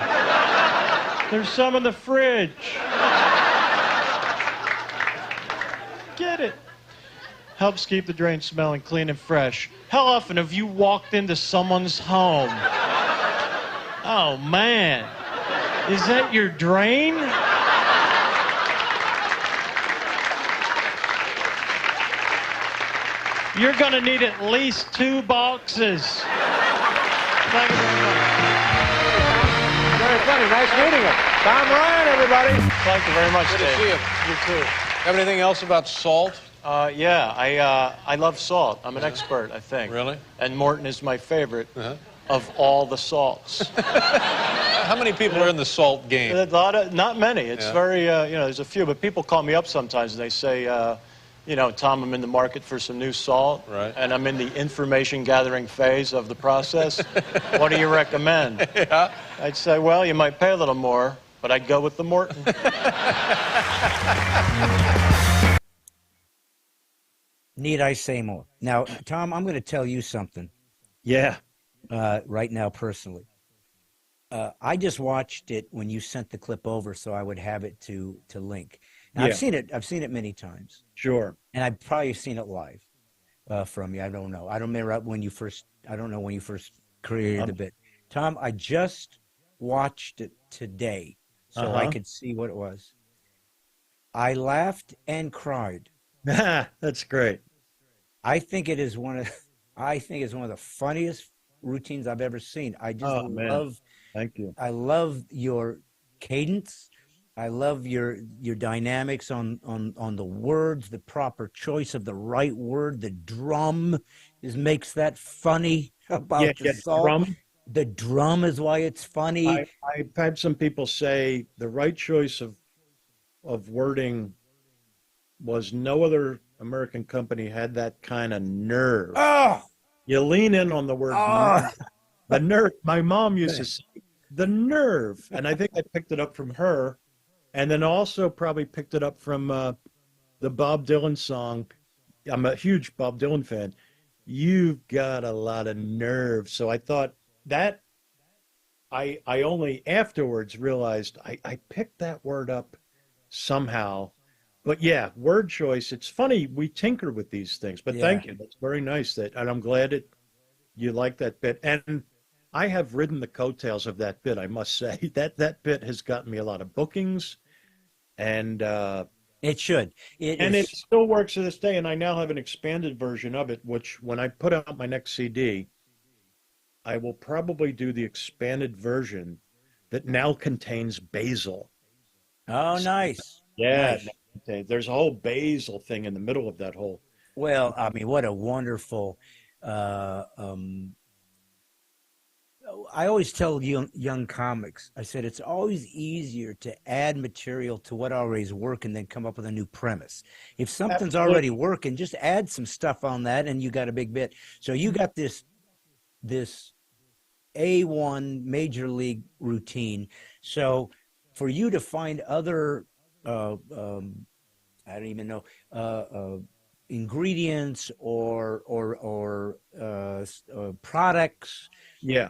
There's some in the fridge. Get it. Helps keep the drain smelling clean and fresh. How often have you walked into someone's home? Oh man, is that your drain? You're gonna need at least 2 boxes. Thank you very much. Very funny. Nice meeting you. Tom Ryan, everybody. Thank you very much, Good Dave. to see you. You too. Have anything else about salt? Yeah, I love salt. I'm an expert, I think. Really? And Morton is my favorite of all the salts. How many people are in the salt game? A lot of, not many. It's very, there's a few, but people call me up sometimes and they say, Tom, I'm in the market for some new salt, Right. and I'm in the information gathering phase of the process. What do you recommend? Yeah. I'd say, well, you might pay a little more, but I'd go with the Morton. Need I say more? Now, Tom, I'm going to tell you something. Yeah. Right now, personally. I just watched it when you sent the clip over, so I would have it to link. Now, Yeah. I've seen it many times, Sure. and I've probably seen it live from you. I don't know. I don't remember when you first. I don't know when you first created the bit. Tom, I just watched it today, so I could see what it was. I laughed and cried. That's great. I think it's one of the funniest routines I've ever seen. I just Man. love. Thank you. I love your cadence. I love your dynamics on the words, the proper choice of the right word. The drum makes that funny Yeah, about the yeah, salt. drum. The drum is why it's funny. I've had some people say the right choice of wording was no other American company had that kind of nerve. Oh, You lean in on the word oh, nerve. The nerve. My mom used to say the nerve, and I think I picked it up from her, and then also probably picked it up from the Bob Dylan song. I'm a huge Bob Dylan fan. You've got a lot of nerve. So I thought that I only afterwards realized I picked that word up somehow. But yeah, word choice. It's funny we tinker with these things. But yeah. thank you. That's very nice. And I'm glad you like that bit. And I have ridden the coattails of that bit. I must say that bit has gotten me a lot of bookings, and It should. it still works to this day. And I now have an expanded version of it, which when I put out my next CD, I will probably do the expanded version that now contains basil. Oh, nice. Yeah, Nice. there's a whole basil thing in the middle of that whole. Well, I mean, what a wonderful. Uh, um, I always tell young comics, I said it's always easier to add material to what already is working than come up with a new premise. If something's already working, just add some stuff on that, and you got a big bit. So you got this A1 major league routine. So for you to find other, I don't even know, ingredients or products. Yeah.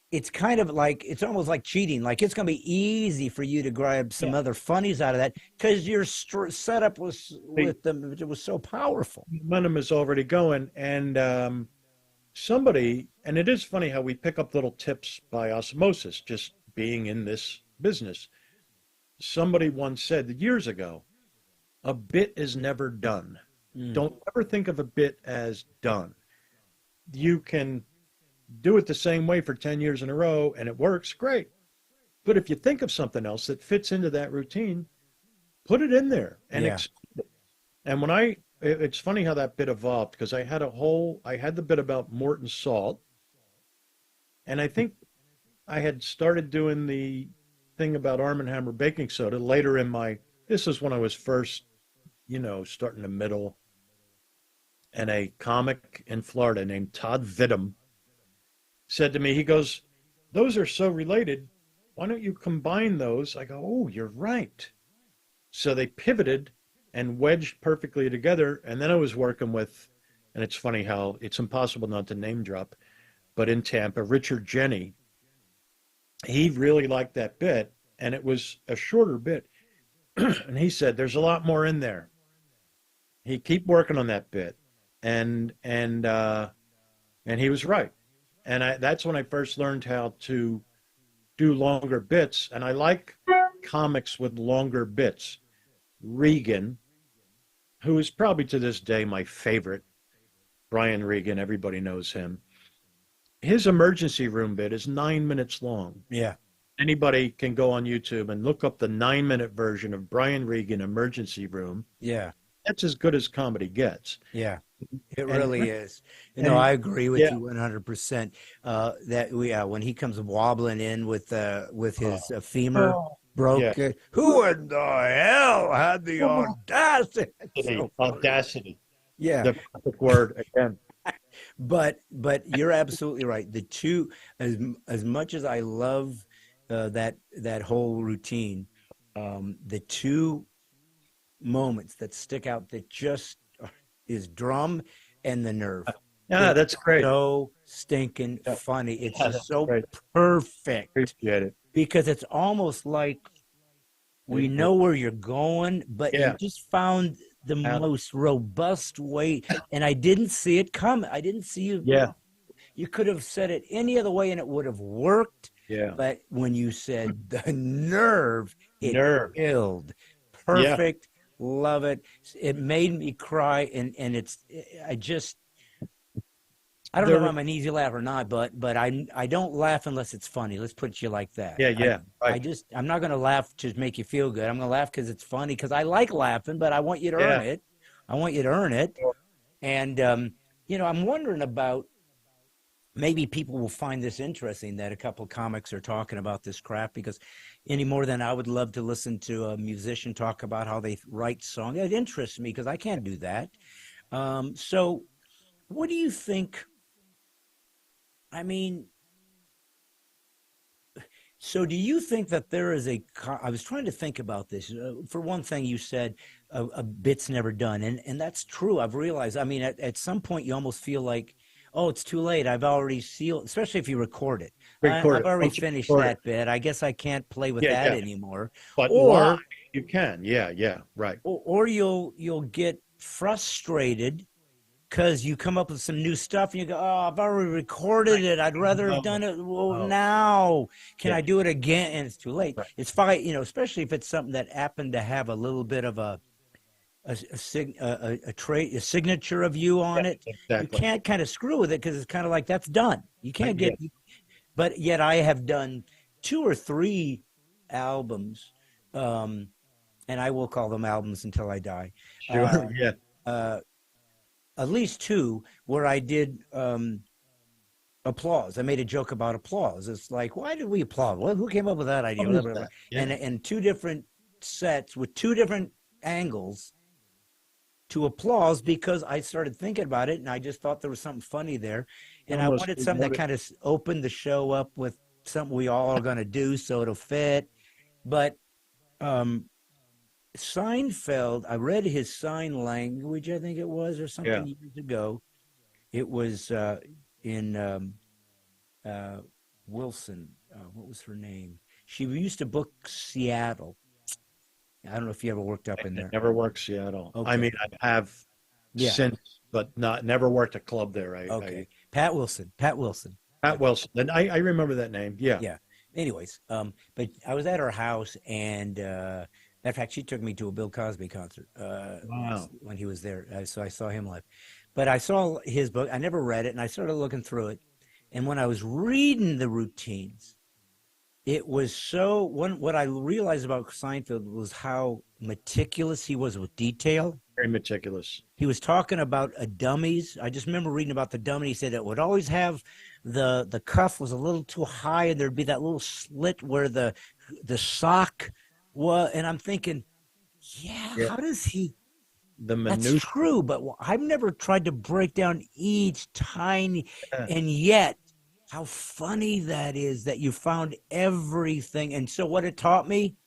It's kind of like, it's almost like cheating. Like it's going to be easy for you to grab some other funnies out of that because your setup was with them. It was so powerful. Momentum is already going. And somebody, and it is funny how we pick up little tips by osmosis, just being in this business. Somebody once said that years ago, a bit is never done. Don't ever think of a bit as done. You can do it the same way for 10 years in a row and it works great. But if you think of something else that fits into that routine, put it in there and expand it. And it's funny how that bit evolved because I had the bit about Morton salt. And I think I had started doing the thing about Arm & Hammer baking soda later this is when I was first, starting the middle. And a comic in Florida named Todd Vidham said to me, he goes, those are so related. Why don't you combine those? I go, oh, you're right. So they pivoted and wedged perfectly together. And then I was working with, and it's funny how it's impossible not to name drop, but in Tampa, Richard Jenny, he really liked that bit. And it was a shorter bit. And he said, there's a lot more in there. He keep working on that bit. And he was right. And that's when I first learned how to do longer bits. And I like comics with longer bits. Regan, who is probably to this day my favorite, Brian Regan, everybody knows him. His emergency room bit is 9 minutes long. Yeah. Anybody can go on YouTube and look up the 9-minute version of Brian Regan Emergency Room. Yeah. That's as good as comedy gets. Yeah. It really is. I agree with you 100%. When he comes wobbling in with his femur broke, who in the hell had the audacity? Audacity. Yeah, the perfect word again. But you're absolutely right. The two, as much as I love that whole routine, the two moments that stick out that just is drum and the nerve. Yeah, that's great. So stinking funny. It's just so great. Perfect. Appreciate it. Because it's almost like we know where you're going, but you just found the most robust way. And I didn't see it coming. I didn't see you. Yeah. You could have said it any other way and it would have worked. Yeah. But when you said the nerve, it killed. Perfect. Love it. It made me cry, and I don't know if I'm an easy laugh or not, but I don't laugh unless it's funny. Let's put you like that. Yeah. I'm not going to laugh to make you feel good. I'm going to laugh because it's funny, because I like laughing, but I want you to earn it. I want you to earn it. Sure. And, I'm wondering about, maybe people will find this interesting that a couple of comics are talking about this crap, because any more than I would love to listen to a musician talk about how they write songs. It interests me because I can't do that. So what do you think? I mean, so do you think that there is I was trying to think about this. For one thing, you said a bit's never done. And that's true. I've realized, I mean, at some point you almost feel like, oh, it's too late. I've already sealed, especially if you record it. I've already finished that bit. I guess I can't play with that anymore. But live, you can. Yeah, right. Or you'll get frustrated because you come up with some new stuff and you go, oh, I've already recorded it. I'd rather have done it. Well, now can I do it again? And it's too late. Right. It's fine, especially if it's something that happened to have a little bit of a signature of you on it. Exactly. You can't kind of screw with it because it's kind of like that's done. You can't get. But yet I have done 2 or 3 albums, and I will call them albums until I die. Sure. At least 2 where I did applause. I made a joke about applause. It's like, why did we applaud? Well, who came up with that idea? That? And 2 different sets with 2 different angles to applause, because I started thinking about it and I just thought there was something funny there. And I wanted something that kind of opened the show up with something we all are going to do so it'll fit. But Seinfeld, I read his sign language, I think it was, or something years ago. It was in Wilson. What was her name? She used to book Seattle. I don't know if you ever worked up in there. Never worked Seattle. Okay. I mean, I have since, but never worked a club there. Pat Wilson. Pat Wilson. And I remember that name. Yeah. Yeah. Anyways, but I was at her house, and in fact, she took me to a Bill Cosby concert when he was there. So I saw him live. But I saw his book. I never read it, and I started looking through it. And when I was reading the routines, it was what I realized about Seinfeld was how meticulous he was with detail. Very meticulous. He was talking about dummies. I just remember reading about the dummy. He said it would always have the cuff was a little too high, and there'd be that little slit where the sock was. And I'm thinking, how does he? That's true, but I've never tried to break down each tiny, and yet how funny that is that you found everything. And so what it taught me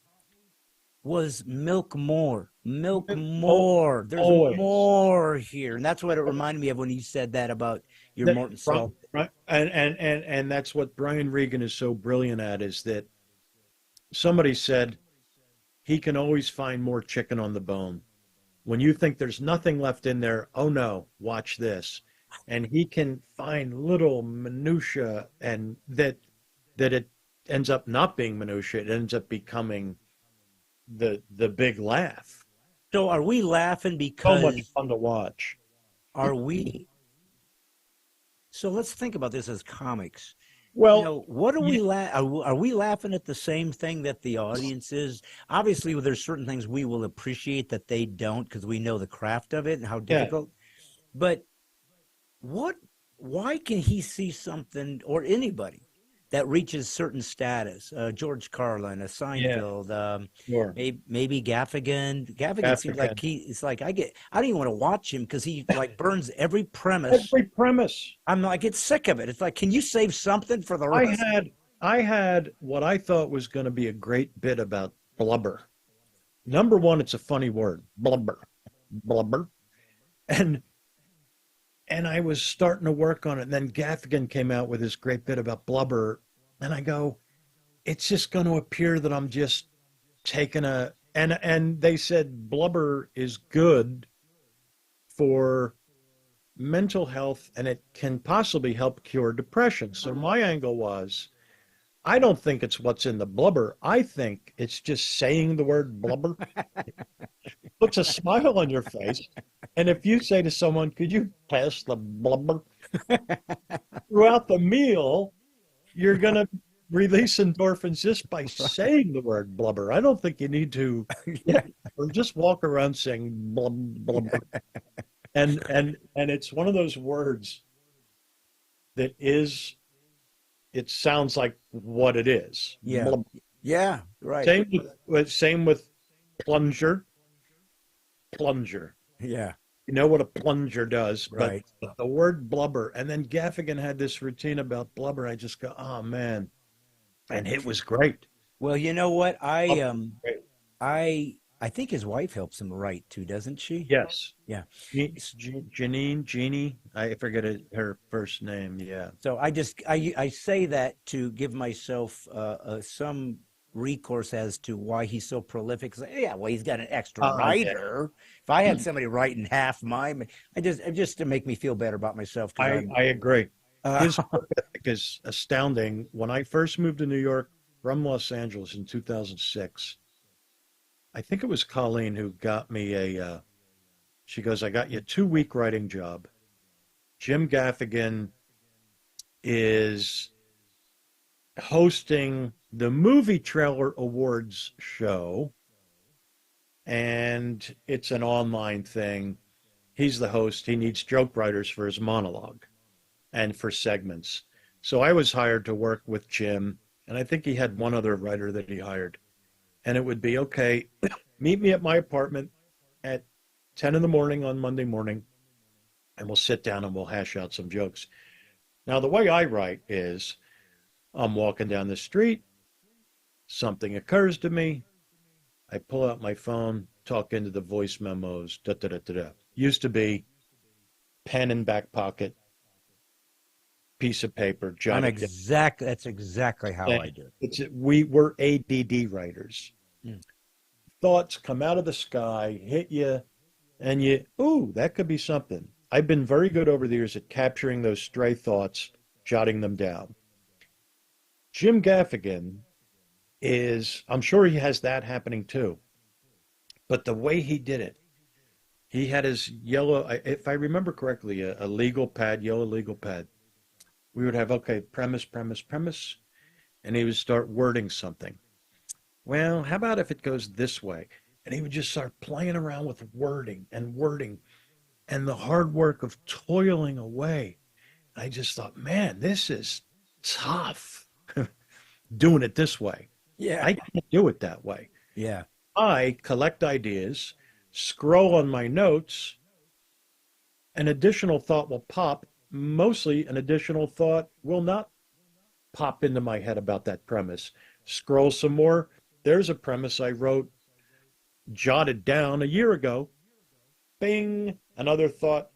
was milk more. There's more here. And that's what it reminded me of when you said that about your Morton Salt. Right. And that's what Brian Regan is so brilliant at, is that somebody said he can always find more chicken on the bone. When you think there's nothing left in there, oh no, watch this. And he can find little minutia, and that it ends up not being minutia. It ends up becoming the big laugh. So are we laughing because so much fun to watch? Are we? So let's think about this as comics. Well, what are we are we laughing at the same thing that the audience is? Obviously, there's certain things we will appreciate that they don't, because we know the craft of it and how difficult. But why can he see something, or anybody that reaches certain status? George Carlin, a Seinfeld, maybe Gaffigan. Gaffigan seems like I don't even want to watch him because he like burns every premise. I get sick of it. It's like, can you save something for the rest? I had what I thought was going to be a great bit about blubber. Number one, it's a funny word, blubber. And I was starting to work on it. And then Gaffigan came out with this great bit about blubber. And I go, it's just going to appear that I'm just taking and they said blubber is good for mental health, and it can possibly help cure depression. So my angle was, I don't think it's what's in the blubber. I think it's just saying the word blubber puts a smile on your face. And if you say to someone, could you pass the blubber? throughout the meal, you're going to release endorphins just by saying the word blubber. I don't think you need to, or just walk around saying blubber. And it's one of those words that is, it sounds like what it is. Yeah. Blubber. Yeah, right. Same with plunger. Plunger. Yeah. You know what a plunger does, Right. but the word blubber. And then Gaffigan had this routine about blubber. I just go, oh man. And it was great. Well, you know what? Great. I think his wife helps him write too, doesn't she? Yes. Yeah. Jeannie, I forget her first name. Yeah. So I say that to give myself some recourse as to why he's so prolific. Yeah, well, he's got an extra writer. If I had somebody writing half mine, just to make me feel better about myself. I agree. His work ethic is astounding. When I first moved to New York from Los Angeles in 2006, I think it was Colleen who got me she goes, I got you a 2-week writing job. Jim Gaffigan is hosting the Movie Trailer Awards show, and it's an online thing. He's the host. He needs joke writers for his monologue and for segments. So I was hired to work with Jim, and I think he had one other writer that he hired. And it would be, okay, meet me at my apartment at 10 in the morning on Monday morning, and we'll sit down and we'll hash out some jokes. Now, the way I write is I'm walking down the street, something occurs to me, I pull out my phone, talk into the voice memos, da-da-da-da-da. Used to be pen in back pocket, piece of paper, jot it down. That's exactly how I do it. We were ADD writers. Thoughts come out of the sky, hit you, and ooh, that could be something. I've been very good over the years at capturing those stray thoughts, jotting them down. Jim Gaffigan I'm sure he has that happening too. But the way he did it, he had his yellow, if I remember correctly, a legal pad, yellow legal pad. We would have, okay, premise, and he would start wording something. Well, how about if it goes this way? And he would just start playing around with wording and the hard work of toiling away. I just thought, man, this is tough doing it this way. Yeah. I can't do it that way. Yeah. I collect ideas, scroll on my notes, an additional thought will pop. Mostly an additional thought will not pop into my head about that premise. Scroll some more. There's a premise I wrote, jotted down a year ago. Bing, another thought.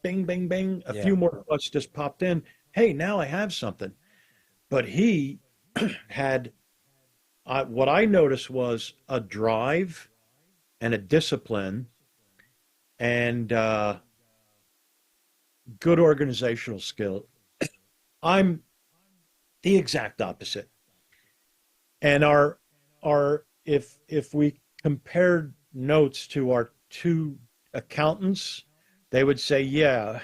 Bing, bing, bing. A few more thoughts just popped in. Hey, now I have something. But he had, what I noticed was a drive and a discipline and good organizational skill. I'm the exact opposite. And if we compared notes to our two accountants, they would say, yeah,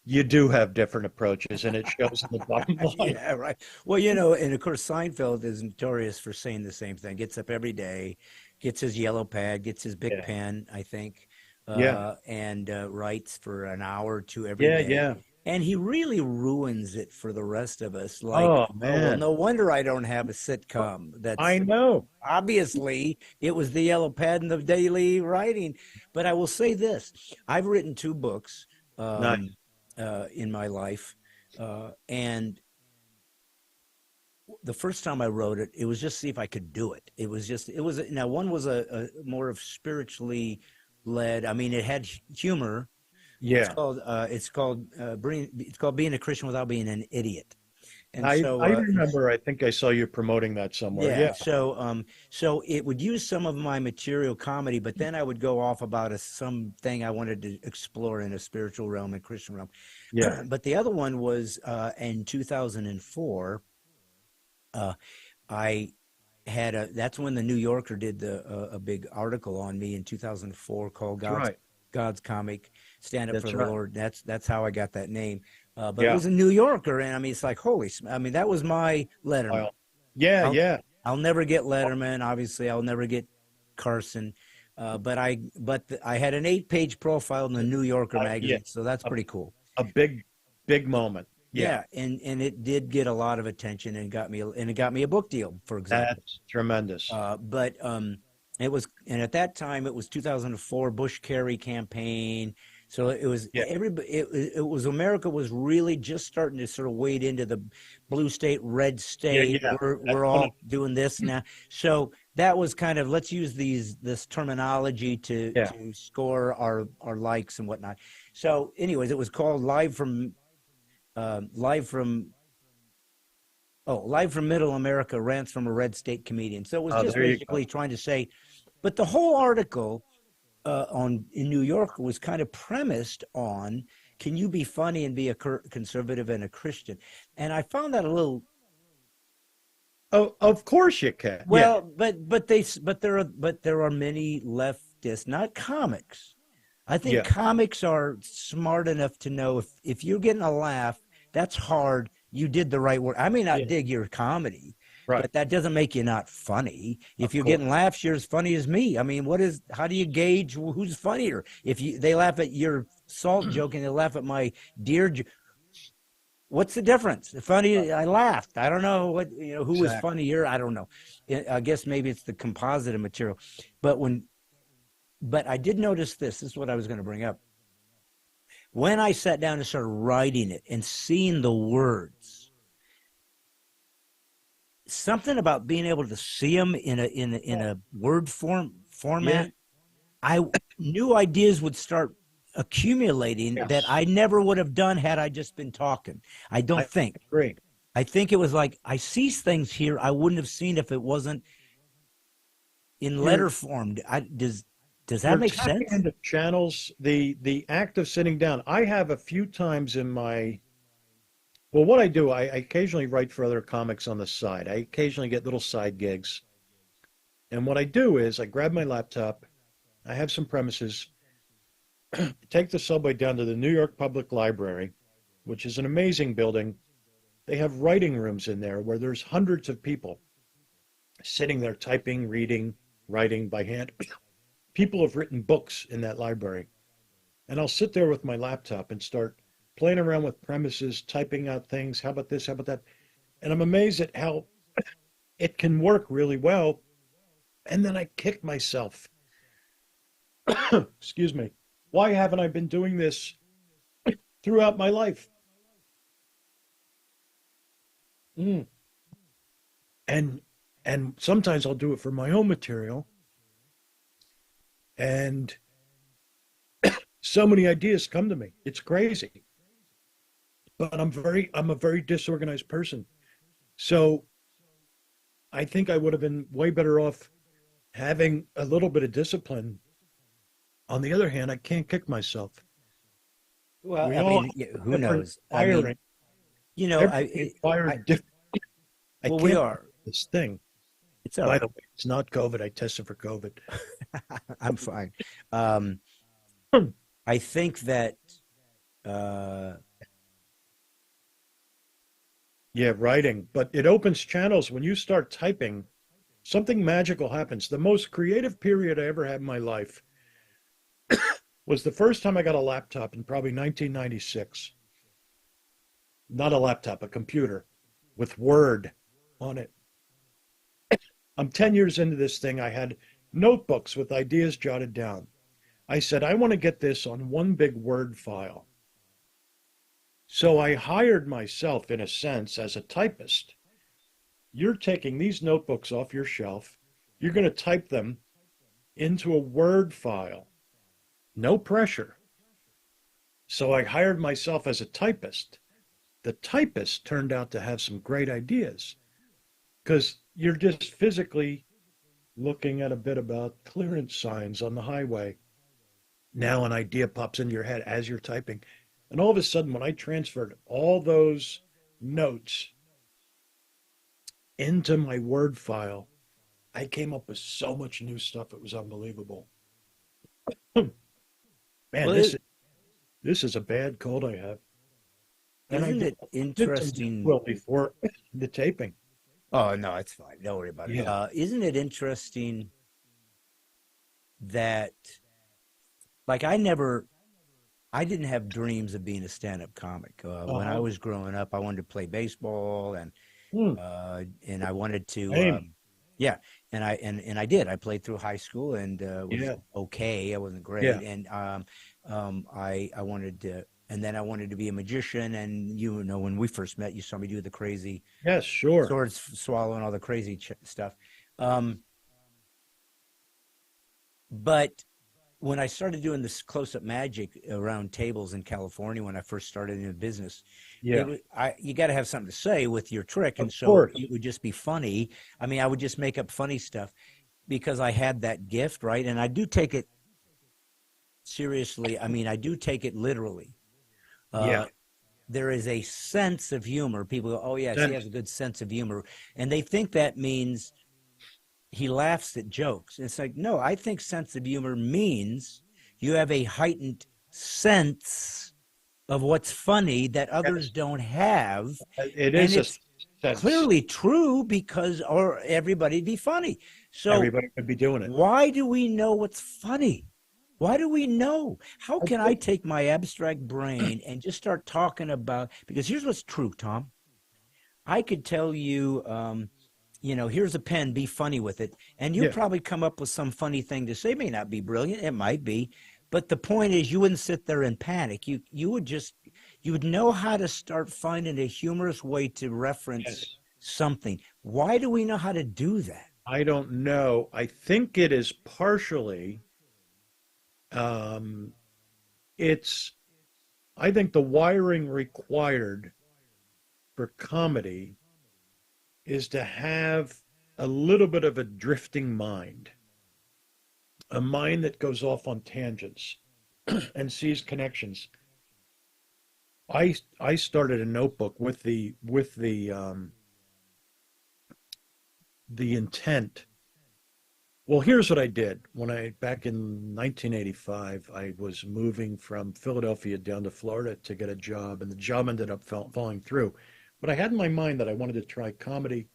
you do have different approaches, and it shows in the bottom line. Yeah, right. Well, and of course, Seinfeld is notorious for saying the same thing. Gets up every day, gets his yellow pad, gets his big pen, I think, and writes for an hour or two every day. Yeah. And he really ruins it for the rest of us. Like, oh man, well, no wonder I don't have a sitcom. I know. Obviously, it was the yellow pad and the daily writing. But I will say this: I've written 2 books in my life, and the first time I wrote it, it was just to see if I could do it. Now one was a more of spiritually led. I mean, it had humor. Yeah, it's called Being a Christian Without Being an Idiot. And I so remember. I think I saw you promoting that somewhere. Yeah. So it would use some of my material comedy, but then I would go off about something I wanted to explore in a spiritual realm and Christian realm. Yeah. But the other one was in 2004. I had that's when the New Yorker did a big article on me in 2004 called God's Comic Stand Up That's for the right. Lord. That's how I got that name. But it Yeah. was a New Yorker, and I mean, it's like I mean, that was my Letterman. Well, yeah, I'll, yeah. I'll never get Letterman. Obviously, I'll never get Carson. But I had an 8-page profile in the New Yorker Yeah. magazine, so that's A, pretty cool. a big moment. Yeah. Yeah, and it did get a lot of attention and it got me a book deal, for example. That's tremendous. But it was, and at that time it was 2004 Bush Kerry campaign. So it was Yeah. everybody. It was America was really just starting to sort of wade into the blue state, red state. Yeah. We're all doing this now. So that was kind of, let's use this terminology to score our likes and whatnot. So, anyways, it was called Live from Middle America, Rants from a Red State Comedian. So it was just basically trying to say, but the whole article in New York was kind of premised on, can you be funny and be a conservative and a Christian? And I found that a little. Oh, of course you can. Well, yeah. but there are many leftists, not comics. I think comics are smart enough to know if you're getting a laugh, that's hard. You did the right work. I may not dig your comedy, but that doesn't make you not funny. If you're getting laughs, you're as funny as me. I mean, how do you gauge who's funnier? If they laugh at your salt joke and they laugh at my deer joke, what's the difference? Funny, I laughed. I don't know who was funnier. I don't know. I guess maybe it's the composite of material. But I did notice this. This is what I was going to bring up. When I sat down and started writing it and seeing the words, something about being able to see them in a word format, I new ideas would start accumulating that I never would have done had I just been talking. I think. Great. I think it was like, I see things here I wouldn't have seen if it wasn't in letter form. Does that make sense? Into channels, the act of sitting down. I have a few times in what I do, I occasionally write for other comics on the side. I occasionally get little side gigs. And what I do is I grab my laptop, I have some premises, take the subway down to the New York Public Library, which is an amazing building. They have writing rooms in there where there's hundreds of people sitting there typing, reading, writing by hand. People have written books in that library. And I'll sit there with my laptop and start playing around with premises, typing out things. How about this? How about that? And I'm amazed at how it can work really well. And then I kick myself. Excuse me. Why haven't I been doing this throughout my life? And sometimes I'll do it for my own material. And so many ideas come to me. It's crazy. But I'm a very disorganized person. So I think I would have been way better off having a little bit of discipline. On the other hand, I can't kick myself. Well, who knows? I mean, we are this thing. It's all By right. the way, it's not COVID. I tested for COVID. I'm fine. I think that writing, but it opens channels. When you start typing, something magical happens. The most creative period I ever had in my life was the first time I got a laptop in probably 1996. Not a laptop, a computer with Word on it. I'm 10 years into this thing. I had notebooks with ideas jotted down. I said, I want to get this on one big Word file. So I hired myself, in a sense, as a typist. You're taking these notebooks off your shelf. You're going to type them into a Word file. No pressure. So I hired myself as a typist. The typist turned out to have some great ideas because you're just physically looking at a bit about clearance signs on the highway. Now an idea pops into your head as you're typing. And all of a sudden, when I transferred all those notes into my Word file, I came up with so much new stuff. It was unbelievable. Man, This is a bad cold I have. And Isn't it did some interesting? well before the taping. Oh, no, it's fine. Don't worry about it. Yeah. Isn't it interesting that, like, I didn't have dreams of being a stand-up comic. When I was growing up, I wanted to play baseball, and I wanted to, Same. yeah, and I did. I played through high school and was Yeah. okay. I wasn't great, Yeah. and I wanted to, and then I wanted to be a magician. And when we first met, you saw me do the crazy Yes, sure. swords swallowing all the crazy stuff. But when I started doing this close-up magic around tables in California, when I first started in the business, Yeah. you got to have something to say with your trick. And Of so course. it would just be funny. I mean, I would just make up funny stuff because I had that gift, right? And I do take it seriously. I mean, I do take it literally. Yeah. There is a sense of humor. People go, oh, yes, he has a good sense of humor. And they think that means he laughs at jokes. It's like, no, I think sense of humor means you have a heightened sense of what's funny that others don't have. It And is a it's sense. clearly true because, or everybody'd be funny. So Everybody could be doing it. why do we know what's funny? Why do we know? How can I take my abstract brain and just start talking about, because here's what's true, Tom. I could tell you, here's a pen, be funny with it. And you'll probably come up with some funny thing to say. It may not be brilliant. It might be. But the point is, you wouldn't sit there and panic. You would know how to start finding a humorous way to reference something. Why do we know how to do that? I don't know. I think it is partially, I think the wiring required for comedy is to have a little bit of a drifting mind, a mind that goes off on tangents and sees connections. I started a notebook with the intent. Well, here's what I did. Back in 1985, I was moving from Philadelphia down to Florida to get a job, and the job ended up falling through. But I had in my mind that I wanted to try comedy.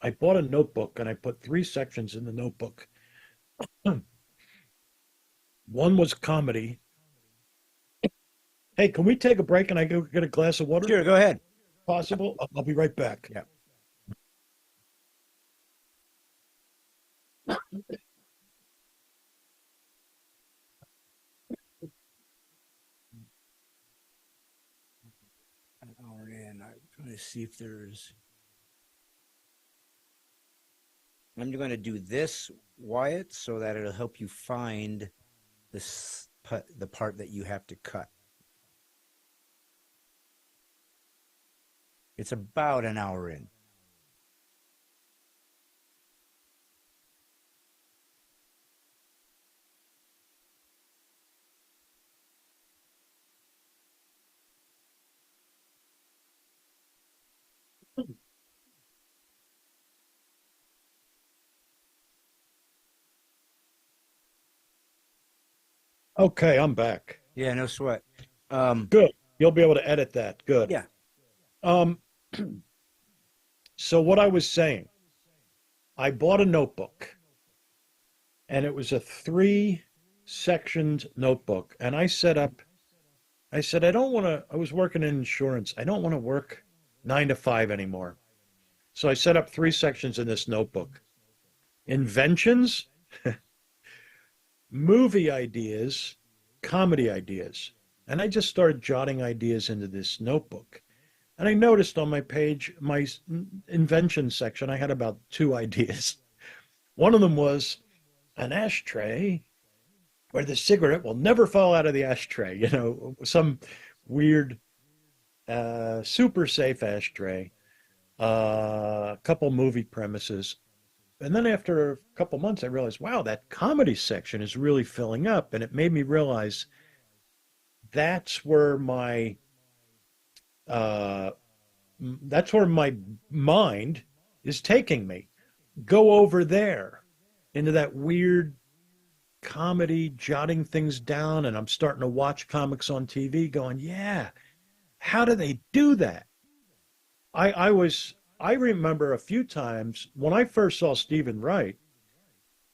I bought a notebook and I put 3 sections in the notebook. One was comedy. Hey, can we take a break and I go get a glass of water? Sure, go ahead. Possible? I'll be right back. Yeah. An hour in. I'm trying to see if I'm going to do this, Wyatt, so that it'll help you find the part that you have to cut. It's about an hour in. Okay, I'm back. Yeah, no sweat. Good. You'll be able to edit that. Good. Yeah. So what I was saying, I bought a notebook, and it was a 3-sectioned notebook, and I said, I was working in insurance. I don't want to work 9 to 5 anymore. So I set up 3 sections in this notebook. Inventions, movie ideas, comedy ideas. And I just started jotting ideas into this notebook. And I noticed on my page, my invention section, I had about 2 ideas. One of them was an ashtray where the cigarette will never fall out of the ashtray, some weird, super safe ashtray, a couple movie premises. And then after a couple months, I realized, wow, that comedy section is really filling up. And it made me realize that's where my mind is taking me. Go over there into that weird comedy, jotting things down, and I'm starting to watch comics on TV going, yeah, how do they do that? I remember a few times when I first saw Stephen Wright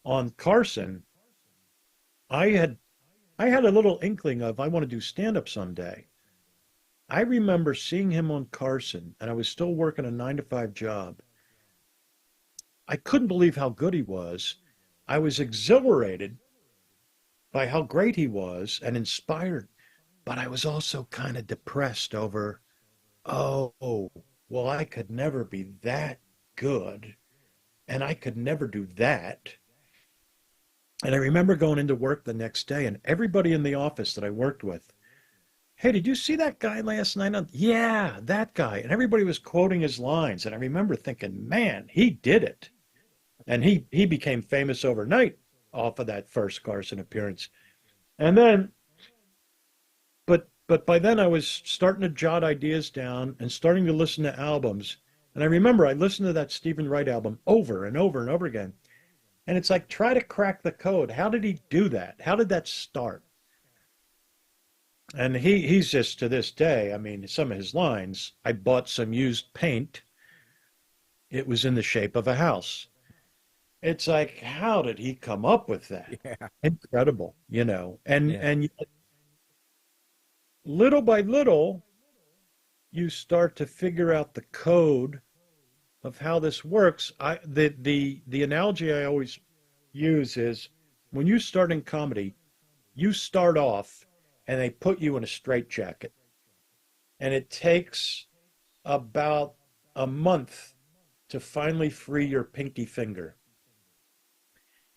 on Carson, I had a little inkling of I want to do stand-up someday. I remember seeing him on Carson, and I was still working a 9 to 5 job. I couldn't believe how good he was. I was exhilarated by how great he was and inspired, but I was also kind of depressed over, oh, well, I could never be that good, and I could never do that. And I remember going into work the next day, and everybody in the office that I worked with, hey, did you see that guy last night? Yeah, that guy. And everybody was quoting his lines. And I remember thinking, man, he did it. And he became famous overnight off of that first Carson appearance. And then, but by then I was starting to jot ideas down and starting to listen to albums. And I remember I listened to that Stephen Wright album over and over and over again. And it's like, try to crack the code. How did he do that? How did that start? And he's just, to this day, I mean, some of his lines, I bought some used paint. It was in the shape of a house. It's like, how did he come up with that? Yeah. Incredible, you know. And Yeah. and yet, little by little, you start to figure out the code of how this works. The analogy I always use is when you start in comedy, you start off and they put you in a straitjacket. And it takes about a month to finally free your pinky finger.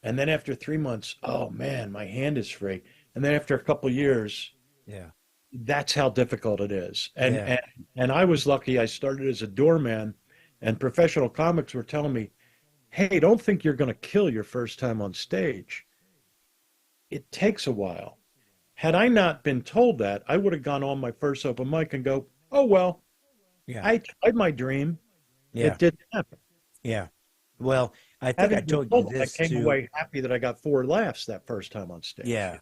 And then after 3 months, oh man, my hand is free. And then after a couple of years, Yeah. that's how difficult it is. And, Yeah. and I was lucky. I started as a doorman, and professional comics were telling me, hey, don't think you're going to kill your first time on stage. It takes a while. Had I not been told that, I would have gone on my first open mic and go, oh, well, Yeah. I tried my dream. Yeah. It didn't happen. Yeah. Well, I think Having I been told you told, this I came too. away happy that I got 4 laughs that first time on stage. Yeah.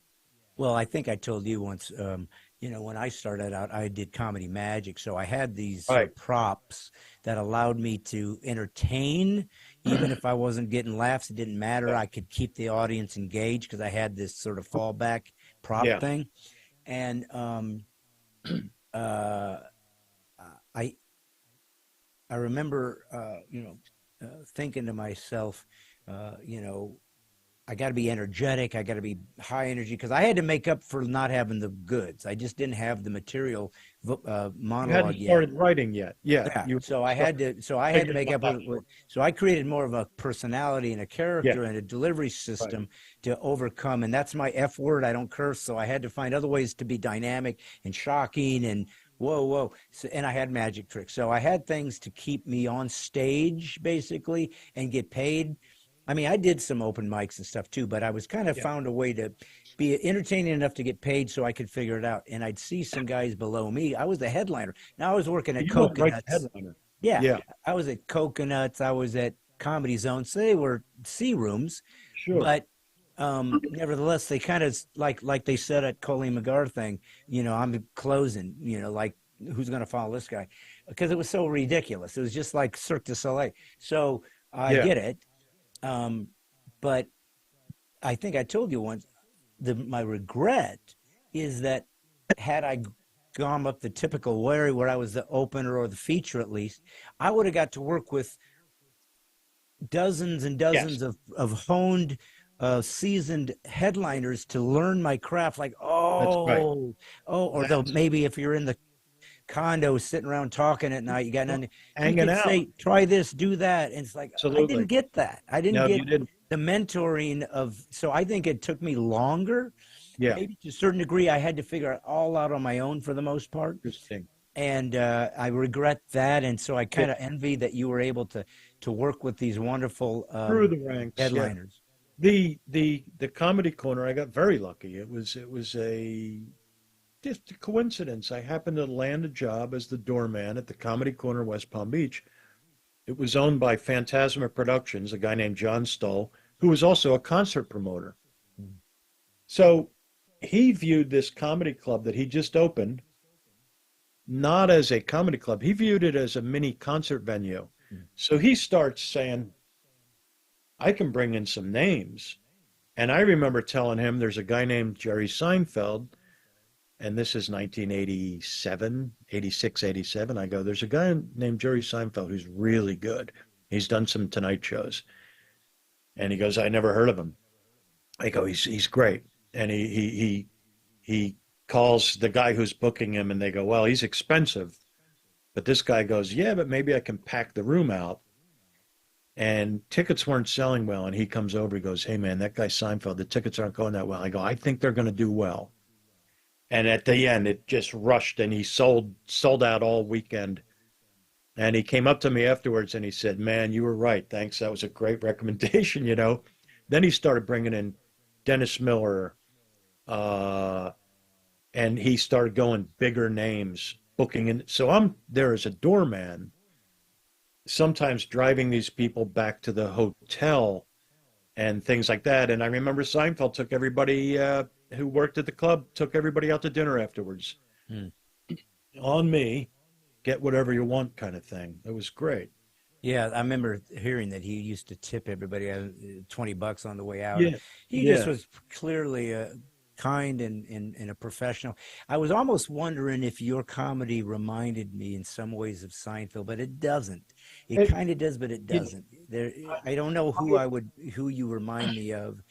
Well, I think I told you once, when I started out, I did comedy magic. So I had these sort of Right. props that allowed me to entertain. Even if I wasn't getting laughs, it didn't matter. I could keep the audience engaged because I had this sort of fallback prop Yeah. thing. And I remember, thinking to myself, I got to be energetic. I got to be high energy because I had to make up for not having the goods. I just didn't have the material You monologue hadn't yet. started writing yet. Yeah. Yeah, so I had to make up with, so I created more of a personality and a character and a delivery system to overcome, and that's my F word. I don't curse, so I had to find other ways to be dynamic and shocking and whoa. So, and I had magic tricks, so I had things to keep me on stage basically and get paid. I mean, I did some open mics and stuff too, but I was kind of found a way to be entertaining enough to get paid so I could figure it out. And I'd see some guys below me. I was the headliner. Now I was working at You went right to Coconuts. headliner. Yeah. I was at Coconuts. I was at Comedy Zone. So they were C rooms. Sure. But nevertheless, they kind of like they said at Colleen McGar thing, I'm closing, like who's going to follow this guy? Because it was so ridiculous. It was just like Cirque du Soleil. So I get it. But I think I told you once, my regret is that had I gone up the typical way where I was the opener or the feature at least, I would have got to work with dozens and dozens of honed, seasoned headliners to learn my craft. Like, or they'll maybe if you're in the condo sitting around talking at night, you got nothing, hanging out. Say, try this, do that, and it's like Absolutely. I didn't get that. I didn't You get didn't. the mentoring of. So I think it took me longer. Yeah. Maybe to a certain degree, I had to figure it all out on my own for the most part. Interesting. And I regret that, and so I kind of envy that you were able to work with these wonderful Through the ranks. headliners. Yeah. The Comedy Corner, I got very lucky. It was just a coincidence. I happened to land a job as the doorman at the Comedy Corner, West Palm Beach. It was owned by Phantasma Productions, a guy named John Stull, who was also a concert promoter. So he viewed this comedy club that he just opened not as a comedy club. He viewed it as a mini concert venue. So he starts saying, I can bring in some names. And I remember telling him there's a guy named Jerry Seinfeld, and this is 1987, 86, 87. I go, there's a guy named Jerry Seinfeld who's really good. He's done some Tonight shows. And he goes, I never heard of him. I go, he's great. And he calls the guy who's booking him, and they go, well, he's expensive. But this guy goes, yeah, but maybe I can pack the room out. And tickets weren't selling well. And he comes over, he goes, hey, man, that guy Seinfeld, the tickets aren't going that well. I go, I think they're going to do well. And at the end, it just rushed, and he sold out all weekend. And he came up to me afterwards, and he said, man, you were right. Thanks. That was a great recommendation, you know. Then he started bringing in Dennis Miller, and he started going bigger names, booking in. So I'm there as a doorman, sometimes driving these people back to the hotel and things like that. And I remember Seinfeld took everybody who worked at the club, took everybody out to dinner afterwards. On me, get whatever you want kind of thing. It was great. Yeah, I remember hearing that he used to tip everybody $20 on the way out. Yeah, He just was clearly kind and a professional. I was almost wondering if your comedy reminded me in some ways of Seinfeld, but it doesn't. It kind of does, but it doesn't. I don't know who you remind me of.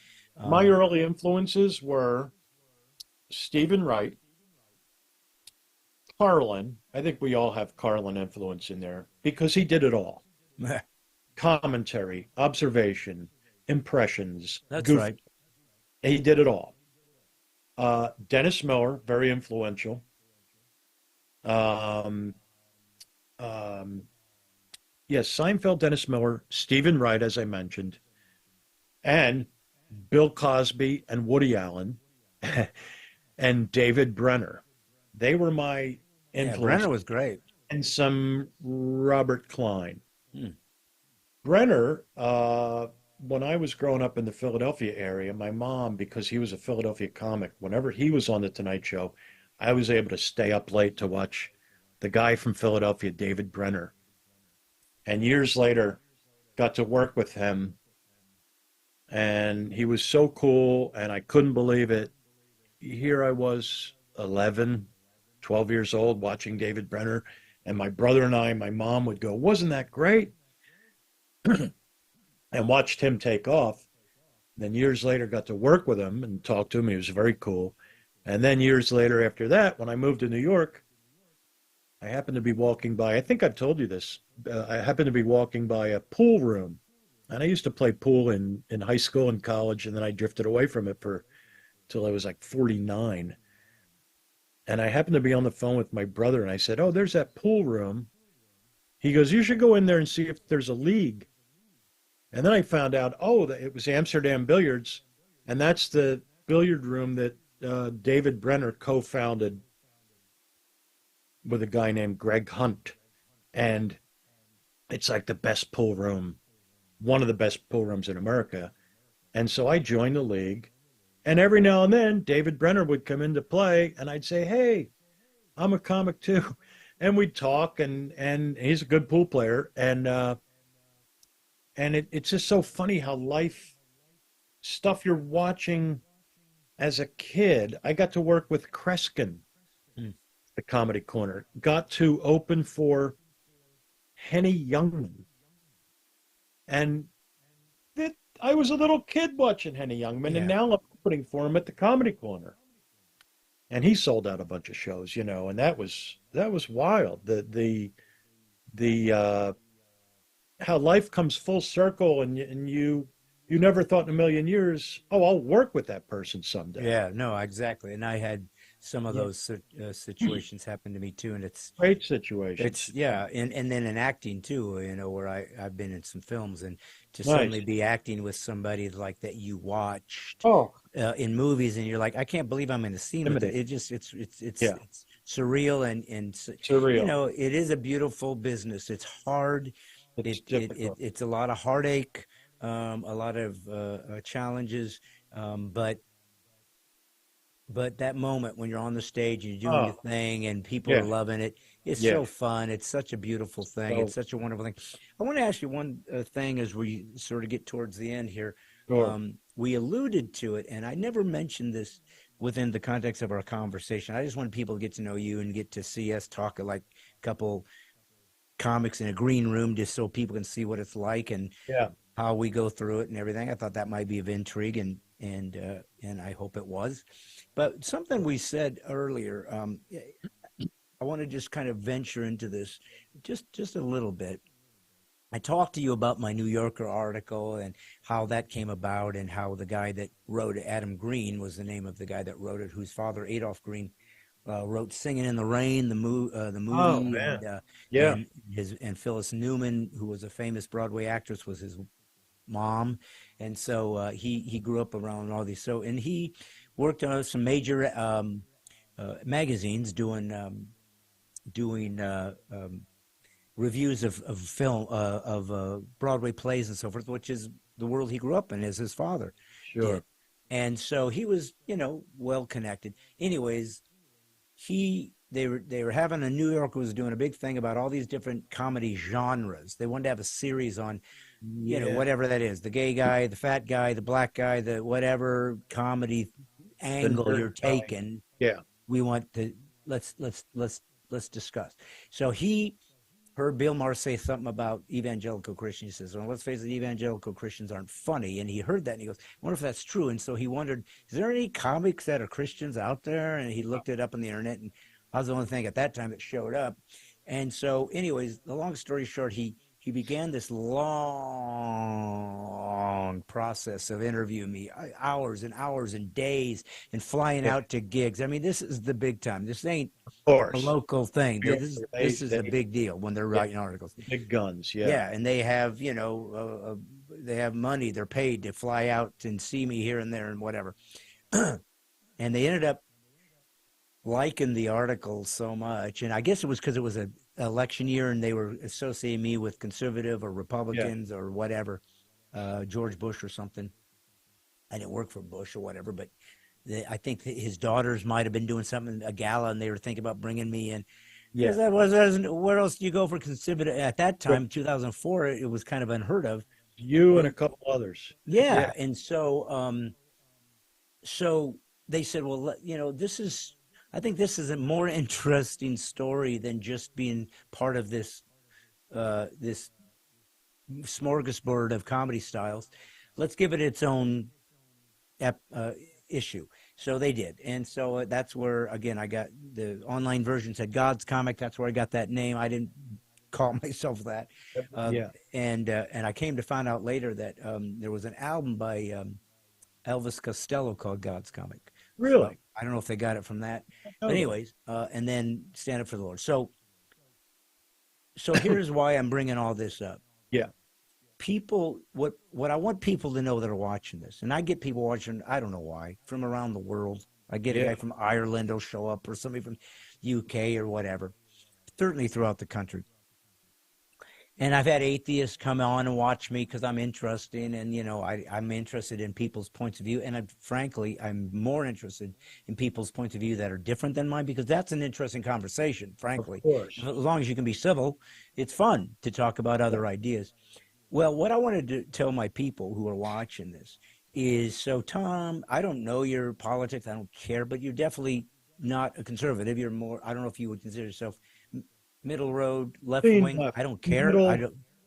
My early influences were Stephen Wright, Carlin. I think we all have Carlin influence in there because he did it all. Commentary, observation, impressions. That's right. He did it all. Dennis Miller, very influential. Yes, Seinfeld, Dennis Miller, Stephen Wright, as I mentioned, and Bill Cosby and Woody Allen and David Brenner. They were my influence. Yeah, Brenner was great. And some Robert Klein. Brenner, when I was growing up in the Philadelphia area, my mom, because he was a Philadelphia comic, whenever he was on the Tonight Show, I was able to stay up late to watch the guy from Philadelphia, David Brenner. And years later, got to work with him. And he was so cool, and I couldn't believe it. Here I was, 11, 12 years old, watching David Brenner. And my brother and I, my mom would go, wasn't that great? And watched him take off. Then years later, got to work with him and talk to him. He was very cool. And then years later after that, when I moved to New York, I happened to be walking by, I think I've told you this, I happened to be walking by a pool room. And I used to play pool in high school and college, and then I drifted away from it till I was like 49. And I happened to be on the phone with my brother, and I said, oh, there's that pool room. He goes, you should go in there and see if there's a league. And then I found out, it was Amsterdam Billiards, and that's the billiard room that David Brenner co-founded with a guy named Greg Hunt. And it's like the best pool room, one of the best pool rooms in America. And so I joined the league. And every now and then, David Brenner would come into play, and I'd say, hey, I'm a comic too. And we'd talk, and he's a good pool player. And it's just so funny how life, stuff you're watching as a kid. I got to work with Kreskin, the Comedy Corner. Got to open for Henny Youngman. And I was a little kid watching Henny Youngman, and now I'm opening for him at the Comedy Corner. And he sold out a bunch of shows, you know, and that was wild. The how life comes full circle, and you never thought in a million years, I'll work with that person someday. Yeah, no, exactly. And I had some of those situations happen to me too, and it's great situations. It's and then in acting too, you know, where I've been in some films, and to suddenly be acting with somebody like that you watched in movies, and you're like, I can't believe I'm in the scene with it. It just it's surreal and surreal. You know, it is a beautiful business. It's hard. It's a lot of heartache, a lot of challenges, but but that moment when you're on the stage, you're doing your Oh, thing, and people are yeah, loving it, it's yeah. so fun. It's such a beautiful thing. It's So, such a wonderful thing. I want to ask you one thing as we sort of get towards the end here. sure. We alluded to it, and I never mentioned this within the context of our conversation. I just want people to get to know you and get to see us talk like a couple comics in a green room, just so people can see what it's like and Yeah. how we go through it and everything. I thought that might be of intrigue, and I hope it was. But something we said earlier, I want to just kind of venture into this just a little bit. I talked to you about my New Yorker article and how that came about, and how the guy that wrote it, Adam Green was the name of the guy that wrote it, whose father, Adolph Green, wrote "Singing in the Rain," the Oh movie, man. Yeah. and Phyllis Newman, who was a famous Broadway actress, was his mom, and so he grew up around all these. So, and he worked on some major magazines doing reviews of film of Broadway plays and so forth, which is the world he grew up in, as his father Sure. did. And so he was, well connected. Anyways, they were having a New York was doing a big thing about all these different comedy genres. They wanted to have a series on, Yeah. whatever that is, the gay guy, the fat guy, the black guy, the whatever comedy The angle nerd you're guy. taking. Yeah. We want to let's discuss. So he heard Bill Maher say something about evangelical Christians. He says, well, let's face it, evangelical Christians aren't funny. And he heard that and he goes, I wonder if that's true. And so he wondered, is there any comics that are Christians out there? And he looked it up on the internet, and I was the only thing at that time that showed up. And so anyways, the long story short, he began this long process of interviewing me, hours and hours and days, and flying Yeah. out to gigs. I mean, this is the big time. This ain't Of a course. local thing. Yeah, This is a they big deal when they're yeah, writing articles. big guns. Yeah. Yeah, and they have, they have money. They're paid to fly out and see me here and there and whatever. And they ended up liking the article so much, and I guess it was because it was an election year, and they were associating me with conservative or Republicans or whatever, George Bush or something. I didn't work for Bush or whatever, but I think his daughters might have been doing something, a gala, and they were thinking about bringing me in. Yeah. Where else do you go for conservative? At that time, 2004, it was kind of unheard of. You and a couple others. Yeah, and so they said, well, I think this is a more interesting story than just being part of this this smorgasbord of comedy styles. Let's give it its own issue. So they did. And so that's where, again, I got the online version said God's Comic. That's where I got that name. I didn't call myself that. And I came to find out later that there was an album by Elvis Costello called God's Comic. Really? So I don't know if they got it from that. Oh. But anyways, and then Stand Up for the Lord. So here's why I'm bringing all this up. Yeah. People, what I want people to know that are watching this, and I get people watching, I don't know why, from around the world. I get a guy from Ireland will show up, or somebody from UK or whatever, certainly throughout the country. And I've had atheists come on and watch me because I'm interesting, and I'm interested in people's points of view, and frankly, I'm more interested in people's points of view that are different than mine, because that's an interesting conversation. Frankly, Of course. as long as you can be civil, it's fun to talk about other ideas. Well, what I wanted to tell my people who are watching this is, so Tom, I don't know your politics, I don't care, but you're definitely not a conservative. You're more, I don't know if you would consider yourself middle road, left wing. Left. I don't care.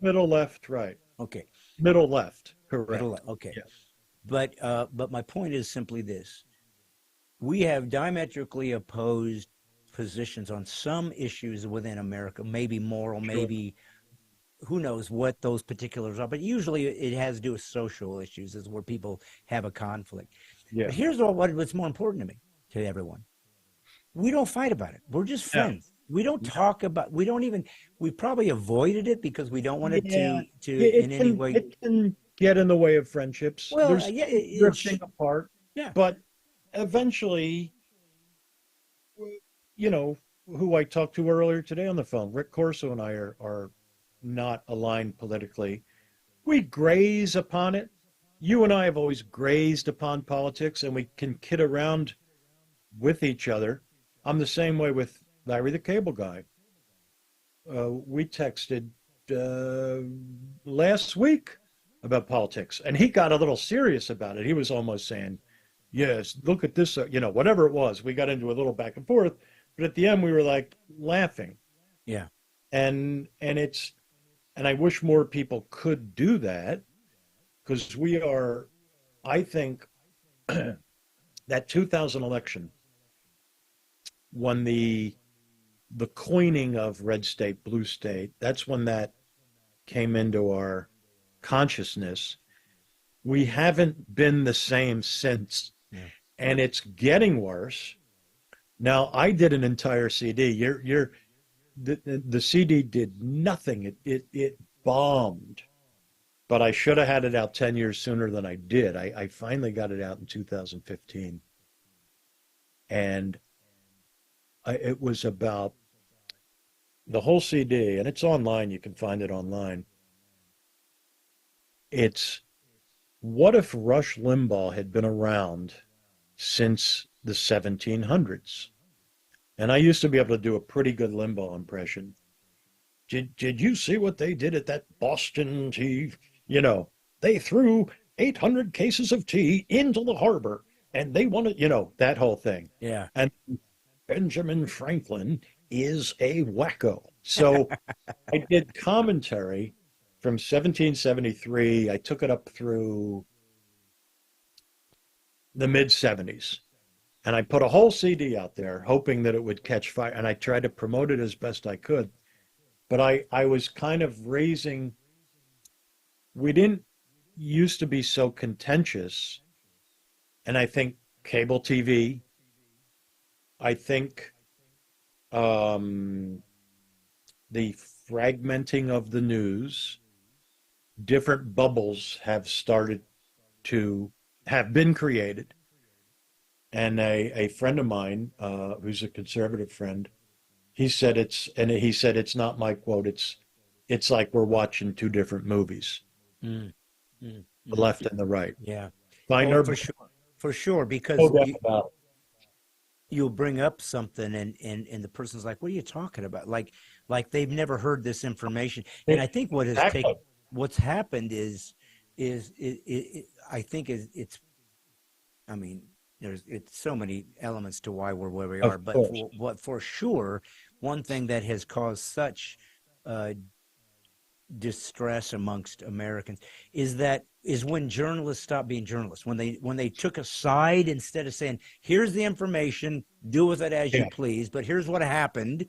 Middle left, right. Okay. Middle left, correct. Middle left, okay. Yes. But my point is simply this. We have diametrically opposed positions on some issues within America, maybe moral, maybe who knows what those particulars are, but usually it has to do with social issues, is where people have a conflict. Yeah. But here's what's more important to me, to everyone. We don't fight about it. We're just friends. We don't talk about, we probably avoided it because we don't want it any way. It can get in the way of friendships. Well, There's drifting apart. Yeah. But eventually, who I talked to earlier today on the phone, Rick Corso and I are not aligned politically. We graze upon it. You and I have always grazed upon politics, and we can kid around with each other. I'm the same way with Larry the Cable Guy. We texted last week about politics, and he got a little serious about it. He was almost saying, yes, look at this, whatever it was. We got into a little back and forth, but at the end we were like laughing. Yeah. And I wish more people could do that, because we are, I think, that 2000 election, when the coining of red state, blue state, that's when that came into our consciousness. We haven't been the same since. Yeah. And it's getting worse. Now, I did an entire CD. The CD did nothing. It bombed. But I should have had it out 10 years sooner than I did. I finally got it out in 2015. And it was about the whole CD, and it's online. You can find it online. It's, what if Rush Limbaugh had been around since the 1700s? And I used to be able to do a pretty good Limbaugh impression. Did you see what they did at that Boston tea? They threw 800 cases of tea into the harbor, and they wanted, that whole thing. Yeah. And Benjamin Franklin is a wacko. So I did commentary from 1773. I took it up through the mid-70s. And I put a whole CD out there hoping that it would catch fire. And I tried to promote it as best I could. But I was kind of raising, we didn't used to be so contentious. And I think cable TV, I think the fragmenting of the news, different bubbles have been created. And a friend of mine, who's a conservative friend, he said it's not my quote. It's like we're watching two different movies, the left and the right. Yeah, for sure. Because you'll bring up something, and the person's like, "What are you talking about?" Like they've never heard this information. And I think what's happened is I think it's. I mean, it's so many elements to why we're where we are, but for sure, one thing that has caused such distress amongst Americans is when journalists stopped being journalists, when they took a side instead of saying, here's the information, do with it as you please, but here's what happened,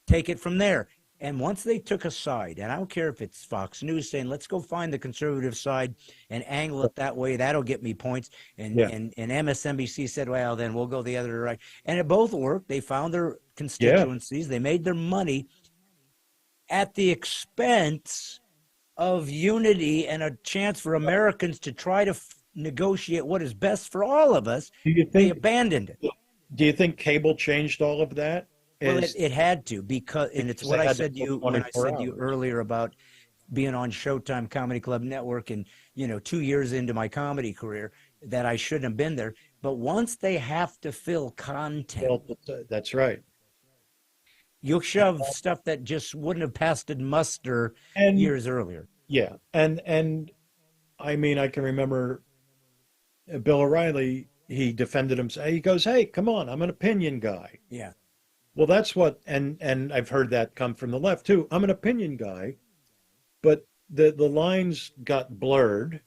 take it from there. And once they took a side, and I don't care if it's Fox News saying, let's go find the conservative side and angle it that way, that'll get me points. And MSNBC said, well, then we'll go the other direction. And it both worked. They found their constituencies. They made their money at the expense of unity and a chance for Americans to try to negotiate what is best for all of us. They abandoned it. Do you think cable changed all of that? Well, it had to, because it's what I said to you when I said to you earlier about being on Showtime Comedy Club Network and 2 years into my comedy career that I shouldn't have been there. But once they have to fill content, that's right. You'll shove stuff that just wouldn't have passed muster years earlier. Yeah, and I mean, I can remember Bill O'Reilly. He defended himself. He goes, "Hey, come on, I'm an opinion guy." Yeah. Well, that's what, and I've heard that come from the left too. I'm an opinion guy, but the lines got blurred.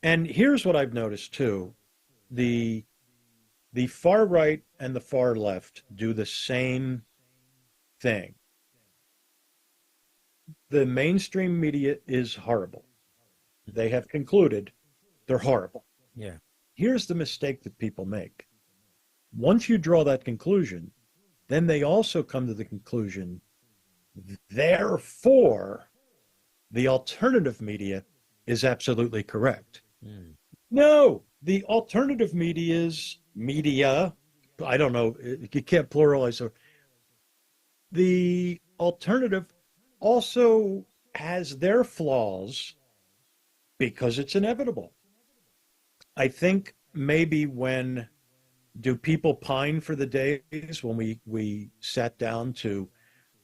And here's what I've noticed too: the far right and the far left do the same thing. The mainstream media is horrible. They have concluded they're horrible. Yeah. Here's the mistake that people make. Once you draw that conclusion, then they also come to the conclusion, therefore, the alternative media is absolutely correct. No, the alternative media, I don't know, you can't pluralize. The alternative also has their flaws because it's inevitable. I think maybe when do people pine for the days when we sat down to,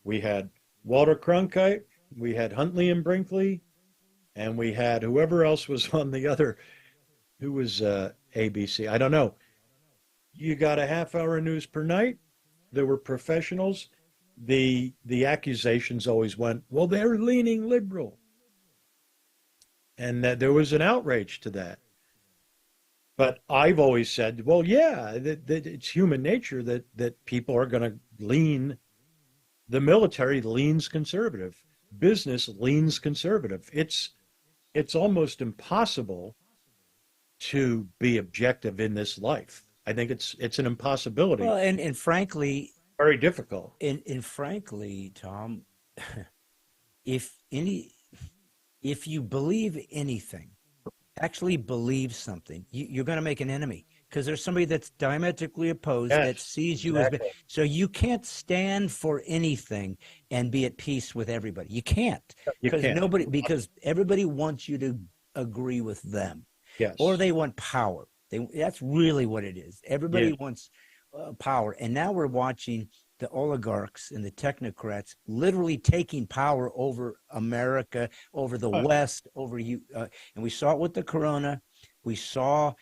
we had Walter Cronkite, we had Huntley and Brinkley, and we had whoever else was on the other, who was ABC. I don't know. You got a half hour news per night. There were professionals. The accusations always went, well, they're leaning liberal. And that there was an outrage to that. But I've always said, well, yeah, that it's human nature that people are going to lean. The military leans conservative. Business leans conservative. It's almost impossible to be objective in this life. I think it's an impossibility. Well, and frankly, very difficult. And frankly, Tom, if you believe anything, actually believe something, you're going to make an enemy, because there's somebody that's diametrically opposed, that sees you as. So you can't stand for anything and be at peace with everybody. You can't, because everybody wants you to agree with them. Yes. Or they want power. That's really what it is. Everybody wants power. And now we're watching the oligarchs and the technocrats literally taking power over America, over the West, over you. And we saw it with the corona. We saw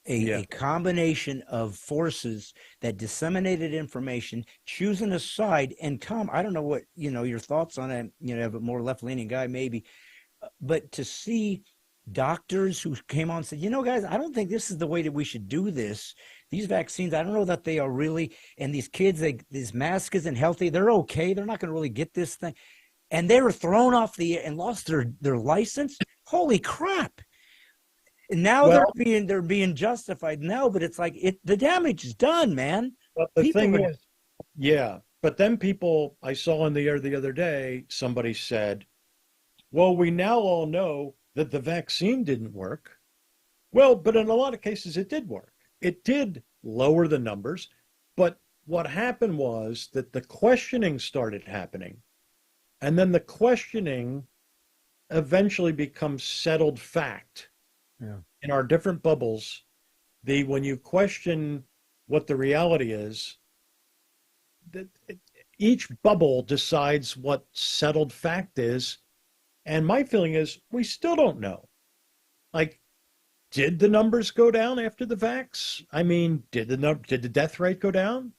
a combination of forces that disseminated information, choosing a side. And Tom, I don't know what, your thoughts on it, a more left-leaning guy maybe, but to see doctors who came on and said, guys, I don't think this is the way that we should do this. These vaccines, I don't know that they are really, and these kids, this mask isn't healthy. They're okay. They're not going to really get this thing. And they were thrown off and lost their license. Holy crap. And now they're being justified now, but it's like the damage is done, man. But the thing is, but then people, I saw on the air the other day, somebody said, well, we now all know that the vaccine didn't work. Well, but in a lot of cases, it did work. It did lower the numbers. But what happened was that the questioning started happening. And then the questioning eventually becomes settled fact. Yeah. In our different bubbles, when you question what the reality is, each bubble decides what settled fact is. And my feeling is we still don't know. Like, did the numbers go down after the vax? I mean, did the death rate go down?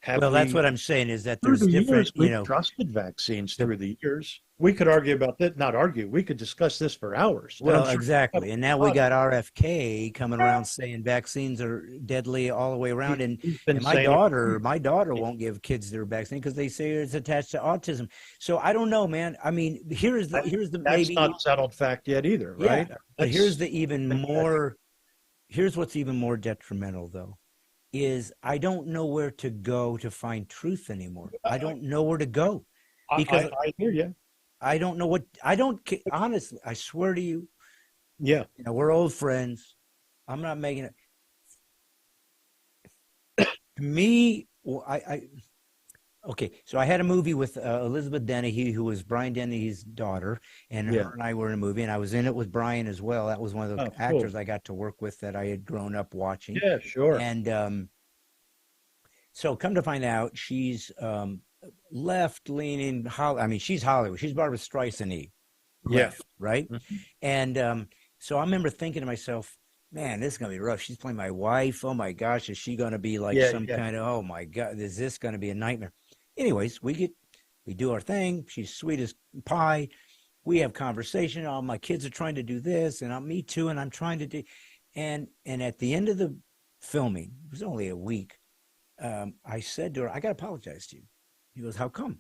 That's what I'm saying, is that there's different, we've trusted vaccines through the years. We could argue about that, not argue. We could discuss this for hours. Well, exactly. And now we got RFK coming around saying vaccines are deadly all the way around. And my daughter won't give kids their vaccine because they say it's attached to autism. So I don't know, man. I mean, here's that's not settled fact yet either, right? Yeah, but here's what's even more detrimental, though, is I don't know where to go to find truth anymore. I don't know where to go, because I hear you. I don't know honestly, I swear to you. Yeah. We're old friends. I'm not making it. Me, okay. So I had a movie with Elizabeth Dennehy, who was Brian Dennehy's daughter, and her and I were in a movie, and I was in it with Brian as well. That was one of those actors I got to work with that I had grown up watching. Yeah, sure. And so come to find out, she's left-leaning. I mean, she's Hollywood. She's Barbara Streisand-y. Left, right? Mm-hmm. And so I remember thinking to myself, man, this is going to be rough. She's playing my wife. Oh, my gosh. Is she going to be like kind of, oh, my God, is this going to be a nightmare? Anyways, we do our thing. She's sweet as pie. We have conversation. All my kids are trying to do this, and me too, and I'm trying to do. And at the end of the filming, it was only a week, I said to her, I got to apologize to you. He goes, how come?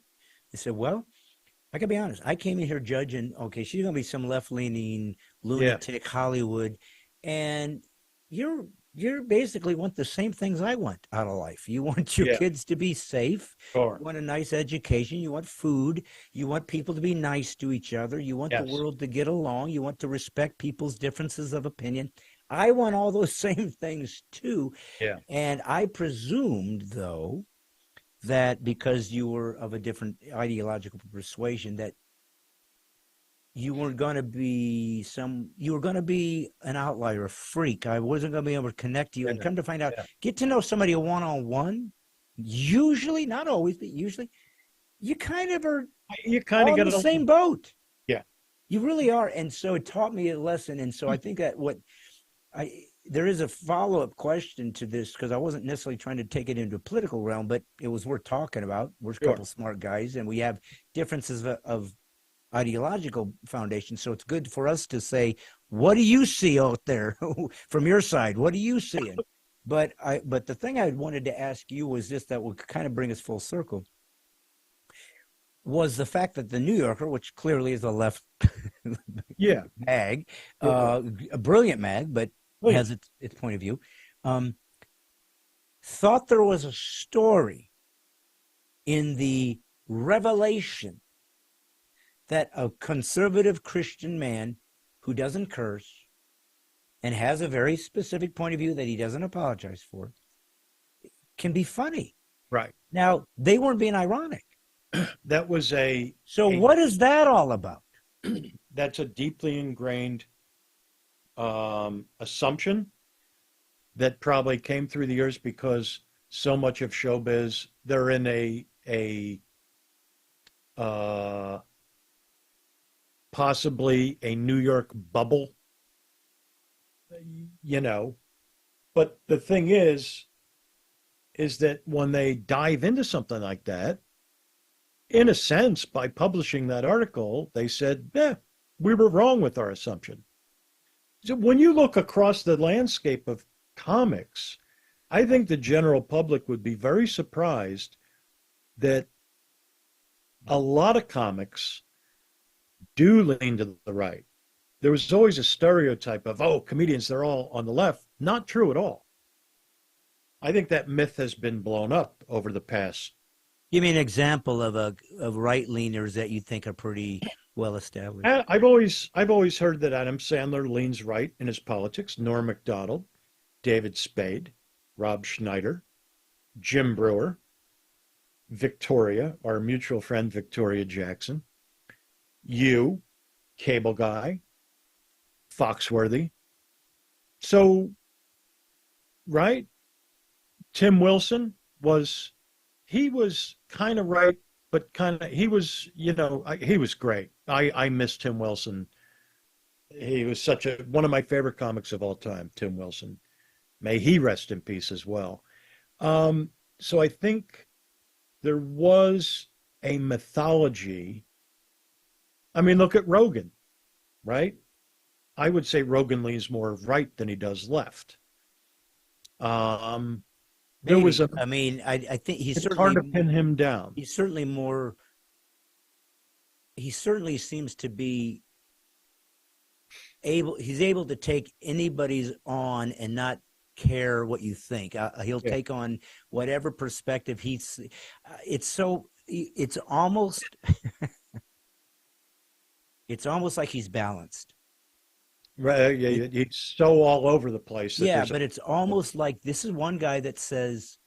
I said, well, I got to be honest. I came in here judging, okay, she's going to be some left-leaning lunatic Hollywood, and you basically want the same things I want out of life. You want your kids to be safe. Sure. You want a nice education. You want food. You want people to be nice to each other. You want the world to get along. You want to respect people's differences of opinion. I want all those same things too. Yeah. And I presumed, though, that because you were of a different ideological persuasion, that you were going to be an outlier, a freak. I wasn't going to be able to connect to you. And come to find out, get to know somebody one-on-one, usually, not always, but usually, you kind of are all in the same boat. Yeah. You really are. And so it taught me a lesson. And so I think that there is a follow-up question to this, because I wasn't necessarily trying to take it into a political realm, but it was worth talking about. We're a couple smart guys, and we have differences of ideological foundation. So it's good for us to say, what do you see out there from your side? What are you seeing? But the thing I wanted to ask you was this, that would kind of bring us full circle, was the fact that the New Yorker, which clearly is a left mag, a brilliant mag, but has its point of view, thought there was a story in the revelation that a conservative Christian man who doesn't curse and has a very specific point of view that he doesn't apologize for can be funny. Right. Now, they weren't being ironic. That was what is that all about? That's a deeply ingrained assumption that probably came through the years, because so much of showbiz, they're in a possibly a New York bubble, but the thing is that when they dive into something like that, in a sense, by publishing that article, they said, we were wrong with our assumption. So when you look across the landscape of comics, I think the general public would be very surprised that a lot of comics do lean to the right. There was always a stereotype of, comedians, they're all on the left. Not true at all. I think that myth has been blown up over the past. Give me an example of right-leaners that you think are pretty well established. I've always heard that Adam Sandler leans right in his politics. Norm Macdonald, David Spade, Rob Schneider, Jim Brewer, Victoria, our mutual friend Victoria Jackson, you, Cable Guy, Foxworthy. So, right? Tim Wilson was kind of right, but he was great. I miss Tim Wilson. He was one of my favorite comics of all time, Tim Wilson. May he rest in peace as well. So I think there was a mythology. I mean, look at Rogan, right? I would say Rogan leans more right than he does left. There was I think he's certainly hard to pin him down. He certainly seems to be he's able to take anybody's on and not care what you think. He'll take on whatever perspective it's almost it's almost like he's balanced. Right, it's so all over the place. But it's almost like this is one guy that says,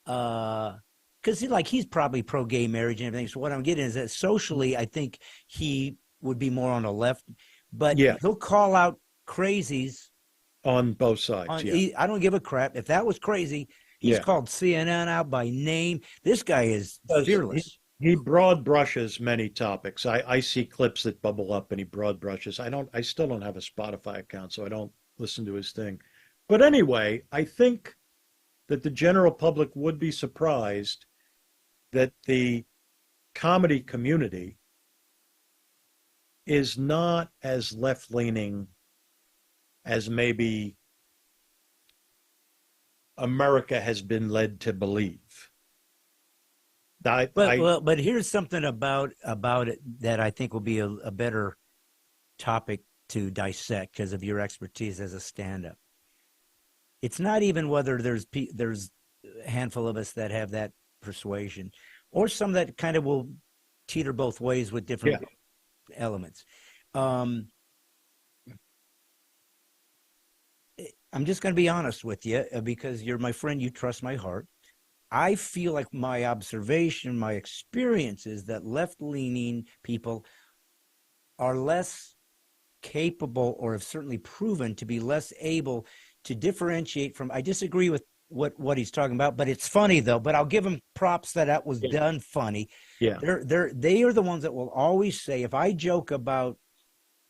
because he's probably pro-gay marriage and everything. So what I'm getting is that socially, I think he would be more on the left, but he'll call out crazies on both sides. I don't give a crap if that was crazy. He's called CNN out by name. This guy is fearless. He broad brushes many topics. I see clips that bubble up and he broad brushes. I still don't have a Spotify account, so I don't listen to his thing. But anyway, I think that the general public would be surprised that the comedy community is not as left-leaning as maybe America has been led to believe. But here's something about it that I think will be a better topic to dissect because of your expertise as a stand-up. It's not even whether there's a handful of us that have that persuasion, or some that kind of will teeter both ways with different elements. I'm just going to be honest with you because you're my friend. You trust my heart. I feel like my observation, my experience is that left-leaning people are less capable, or have certainly proven to be less able to differentiate from. I disagree with what he's talking about, but it's funny though. But I'll give him props that was done funny. Yeah. They are the ones that will always say, if I joke about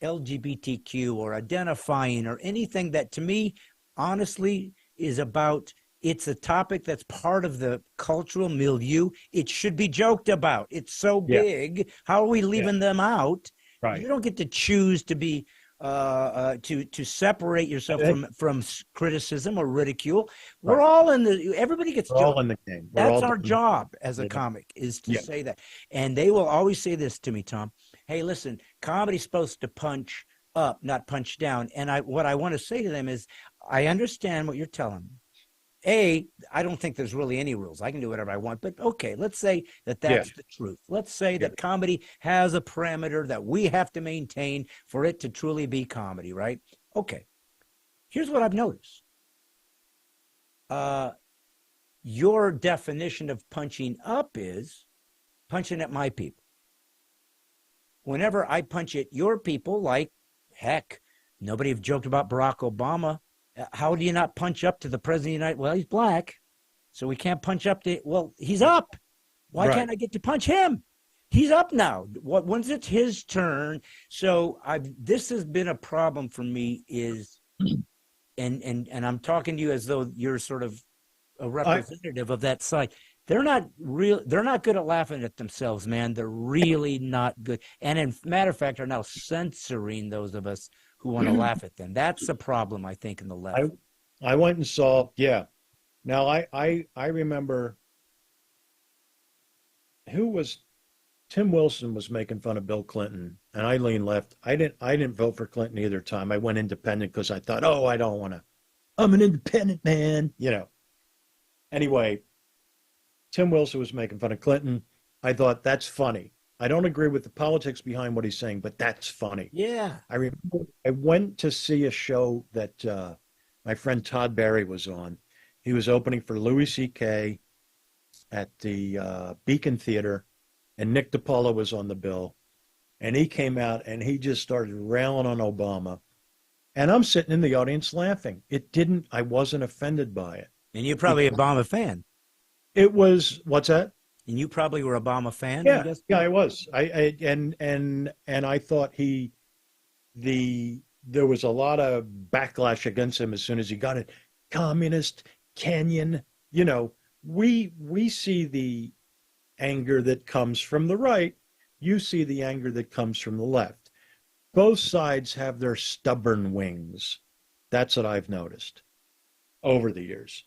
LGBTQ or identifying or anything that to me honestly is about, it's a topic that's part of the cultural milieu, it should be joked about. It's so big. How are we leaving them out? Right. You don't get to choose to be to separate yourself from criticism or ridicule. We're all in the. Everybody gets. We're all in the game. That's our job as a comic, is to say that. And they will always say this to me, Tom. Hey, listen, comedy's supposed to punch up, not punch down. And what I want to say to them is, I understand what you're telling me. I don't think there's really any rules. I can do whatever I want. But okay, let's say that that's the truth. Let's say that comedy has a parameter that we have to maintain for it to truly be comedy, right? Okay. Here's what I've noticed. Your definition of punching up is punching at my people. Whenever I punch at your people, like, heck, nobody have joked about Barack Obama. How do you not punch up to the president of the United States? Well, he's black, so we can't punch up to. Well, he's up. Why can't I get to punch him? He's up now. Once it's his turn. So this has been a problem for me. And I'm talking to you as though you're sort of a representative of that side. They're not real. They're not good at laughing at themselves, man. They're really not good. And in matter of fact, are now censoring those of us who want to laugh at them. That's the problem, I think, in the left. I went and saw, Now, I remember Tim Wilson was making fun of Bill Clinton, and I leaned left. I didn't vote for Clinton either time. I went independent because I thought, I don't want to. I'm an independent man, Anyway, Tim Wilson was making fun of Clinton. I thought, that's funny. I don't agree with the politics behind what he's saying, but that's funny. Yeah. I remember I went to see a show that my friend Todd Barry was on. He was opening for Louis C.K. at the Beacon Theater, and Nick DiPaolo was on the bill. And he came out and he just started railing on Obama. And I'm sitting in the audience laughing. I wasn't offended by it. And you're probably an Obama fan. It was, what's that? And you probably were Obama fan. Yeah, I was. And I thought there was a lot of backlash against him as soon as he got it. Communist, Kenyan, we see the anger that comes from the right. You see the anger that comes from the left. Both sides have their stubborn wings. That's what I've noticed over the years.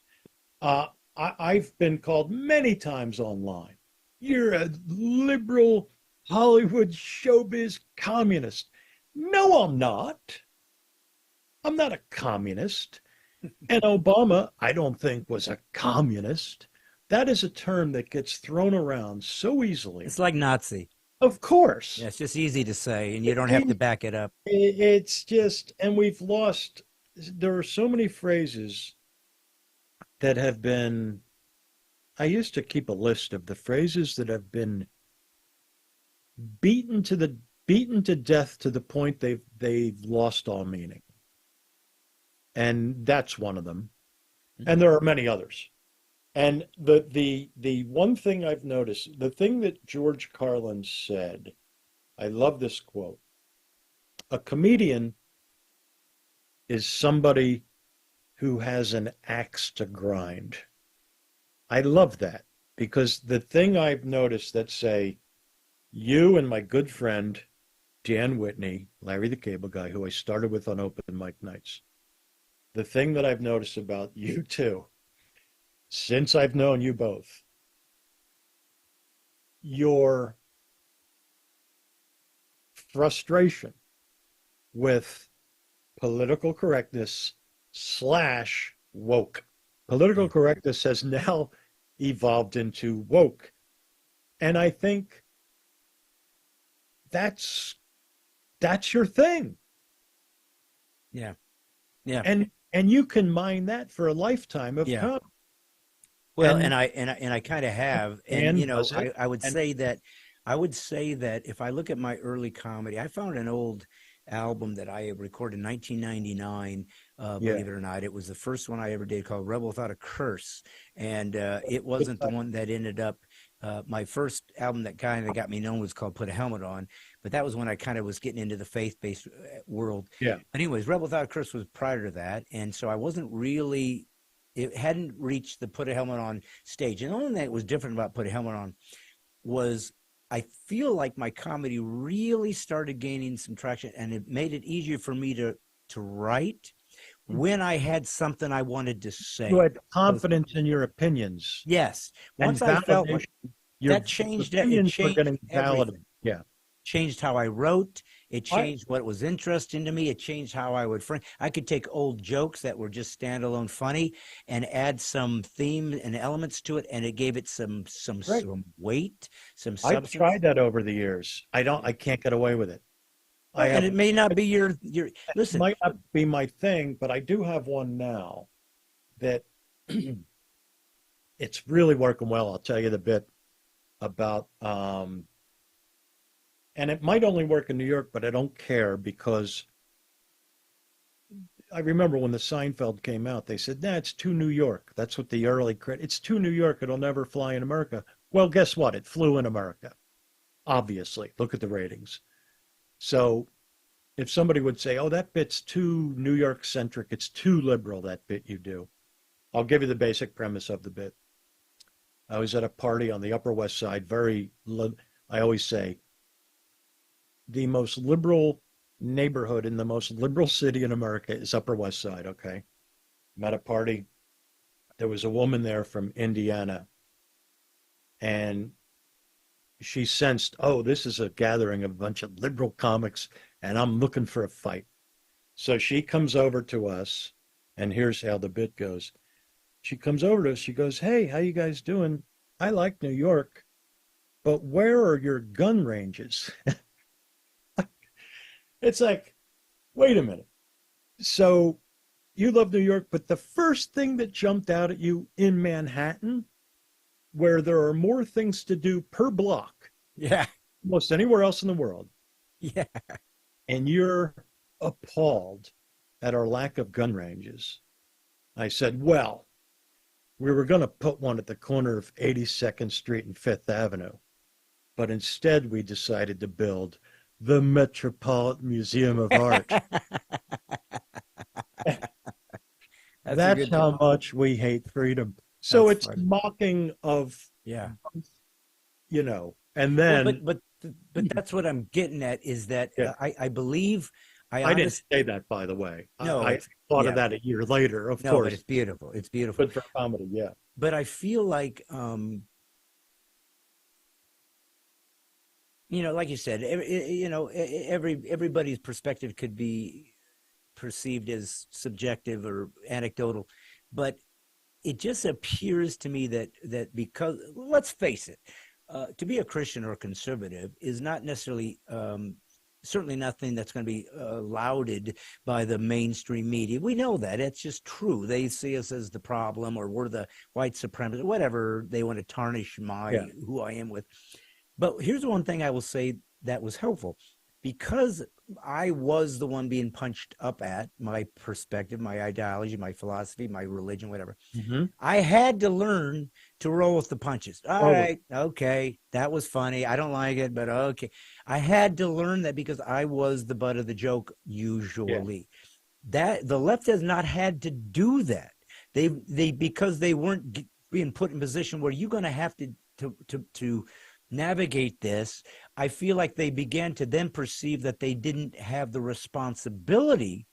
I've been called many times online, you're a liberal Hollywood showbiz communist. No, I'm not. I'm not a communist. And Obama, I don't think, was a communist. That is a term that gets thrown around so easily. It's like Nazi. Of course. Yeah, it's just easy to say, and you don't have to back it up. It's just, and we've lost, there are so many phrases that have been, I used to keep a list of the phrases that have been beaten to death to the point they've lost all meaning. And that's one of them. And there are many others. And the one thing I've noticed, the thing that George Carlin said, I love this quote. A comedian is somebody who has an axe to grind. I love that, because the thing I've noticed that say, you and my good friend, Dan Whitney, Larry the Cable Guy, who I started with on open mic nights, the thing that I've noticed about you two, since I've known you both, your frustration with political correctness / woke. Political correctness has now evolved into woke. And I think that's your thing. Yeah. Yeah. And you can mine that for a lifetime of comedy. Well, and I kind of have, and I would say that I would say that if I look at my early comedy, I found an old album that I recorded in 1999. Believe it or not, it was the first one I ever did, called Rebel Without a Curse. And it wasn't the one that ended up, my first album that kind of got me known was called Put a Helmet On. But that was when I kind of was getting into the faith-based world. Yeah. But anyways, Rebel Without a Curse was prior to that. And so I wasn't really, it hadn't reached the Put a Helmet On stage. And the only thing that was different about Put a Helmet On was, I feel like my comedy really started gaining some traction, and it made it easier for me to write when I had something I wanted to say. You had confidence in your opinions. Yes. Once And I felt like your that changed, it opinions were changed getting everything. validated. Yeah. Changed how I wrote. It changed what was interesting to me. It changed how I would frame. I could take old jokes that were just standalone funny and add some theme and elements to it, and it gave it some weight, some substance. I've tried that over the years. I can't get away with it. And it may not be your listen. It might not be my thing, but I do have one now that it's really working well. I'll tell you the bit about and it might only work in New York, but I don't care, because I remember when the Seinfeld came out, they said, nah, it's too New York. That's what the early it's too New York. It'll never fly in America. Well, guess what? It flew in America. Obviously. Look at the ratings. So if somebody would say, oh, that bit's too New York centric, it's too liberal, that bit you do, I'll give you the basic premise of the bit. I was at a party on the Upper West Side, I always say, the most liberal neighborhood in the most liberal city in America is Upper West Side, okay? I'm at a party. There was a woman there from Indiana, and she sensed, oh, this is a gathering of a bunch of liberal comics, and I'm looking for a fight. So she comes over to us, and here's how the bit goes. She comes over to us, she goes, hey, how you guys doing? I like New York, but where are your gun ranges? It's like, wait a minute. So you love New York, but the first thing that jumped out at you in Manhattan, where there are more things to do per block, almost anywhere else in the world, and you're appalled at our lack of gun ranges. I said, well, we were going to put one at the corner of 82nd Street and 5th Avenue, but instead we decided to build the Metropolitan Museum of Art. That's how much we hate freedom. So it's mocking of, you know, and then. But that's what I'm getting at, is that I believe. I didn't say that, by the way. No, I thought of that a year later, of course. But it's beautiful. It's beautiful. Good for comedy, yeah. But I feel like, you know, like you said, everybody's perspective could be perceived as subjective or anecdotal, but it just appears to me that because, let's face it, to be a Christian or a conservative is not necessarily, certainly nothing that's going to be lauded by the mainstream media. We know that. It's just true. They see us as the problem, or we're the white supremacists, whatever they want to tarnish who I am with. But here's one thing I will say that was helpful. Because I was the one being punched up at, my perspective, my ideology, my philosophy, my religion, whatever, I had to learn to roll with the punches. All right, okay, that was funny. I don't like it, but okay. I had to learn that because I was the butt of the joke usually. That the left has not had to do that. They because they weren't being put in a position where you're going to have to navigate this. I feel like they began to then perceive that they didn't have the responsibility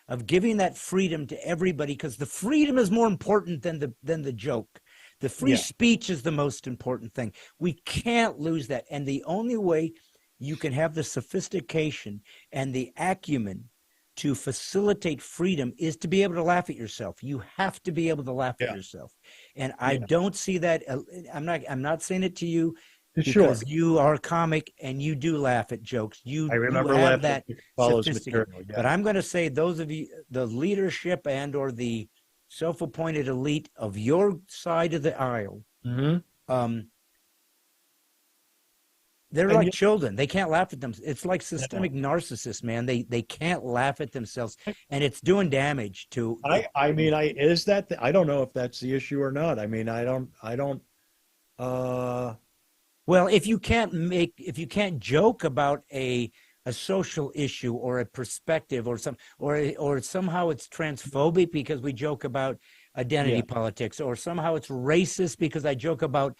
of giving that freedom to everybody, because the freedom is more important than the joke. The free speech is the most important thing. We can't lose that. And the only way you can have the sophistication and the acumen to facilitate freedom is to be able to laugh at yourself. You have to be able to laugh at yourself. And I don't see that. I'm not saying it to you, because you are a comic and you do laugh at jokes. I remember you have that sophistication. But I'm going to say, those of you, the leadership and or the self-appointed elite of your side of the aisle, They're And like children. They can't laugh at them. It's like systemic narcissists, man. They can't laugh at themselves, and it's doing damage to. I mean, is that I don't know if that's the issue or not. I mean, I don't. Well, if you can't joke about a social issue or a perspective or somehow it's transphobic because we joke about identity politics, or somehow it's racist because I joke about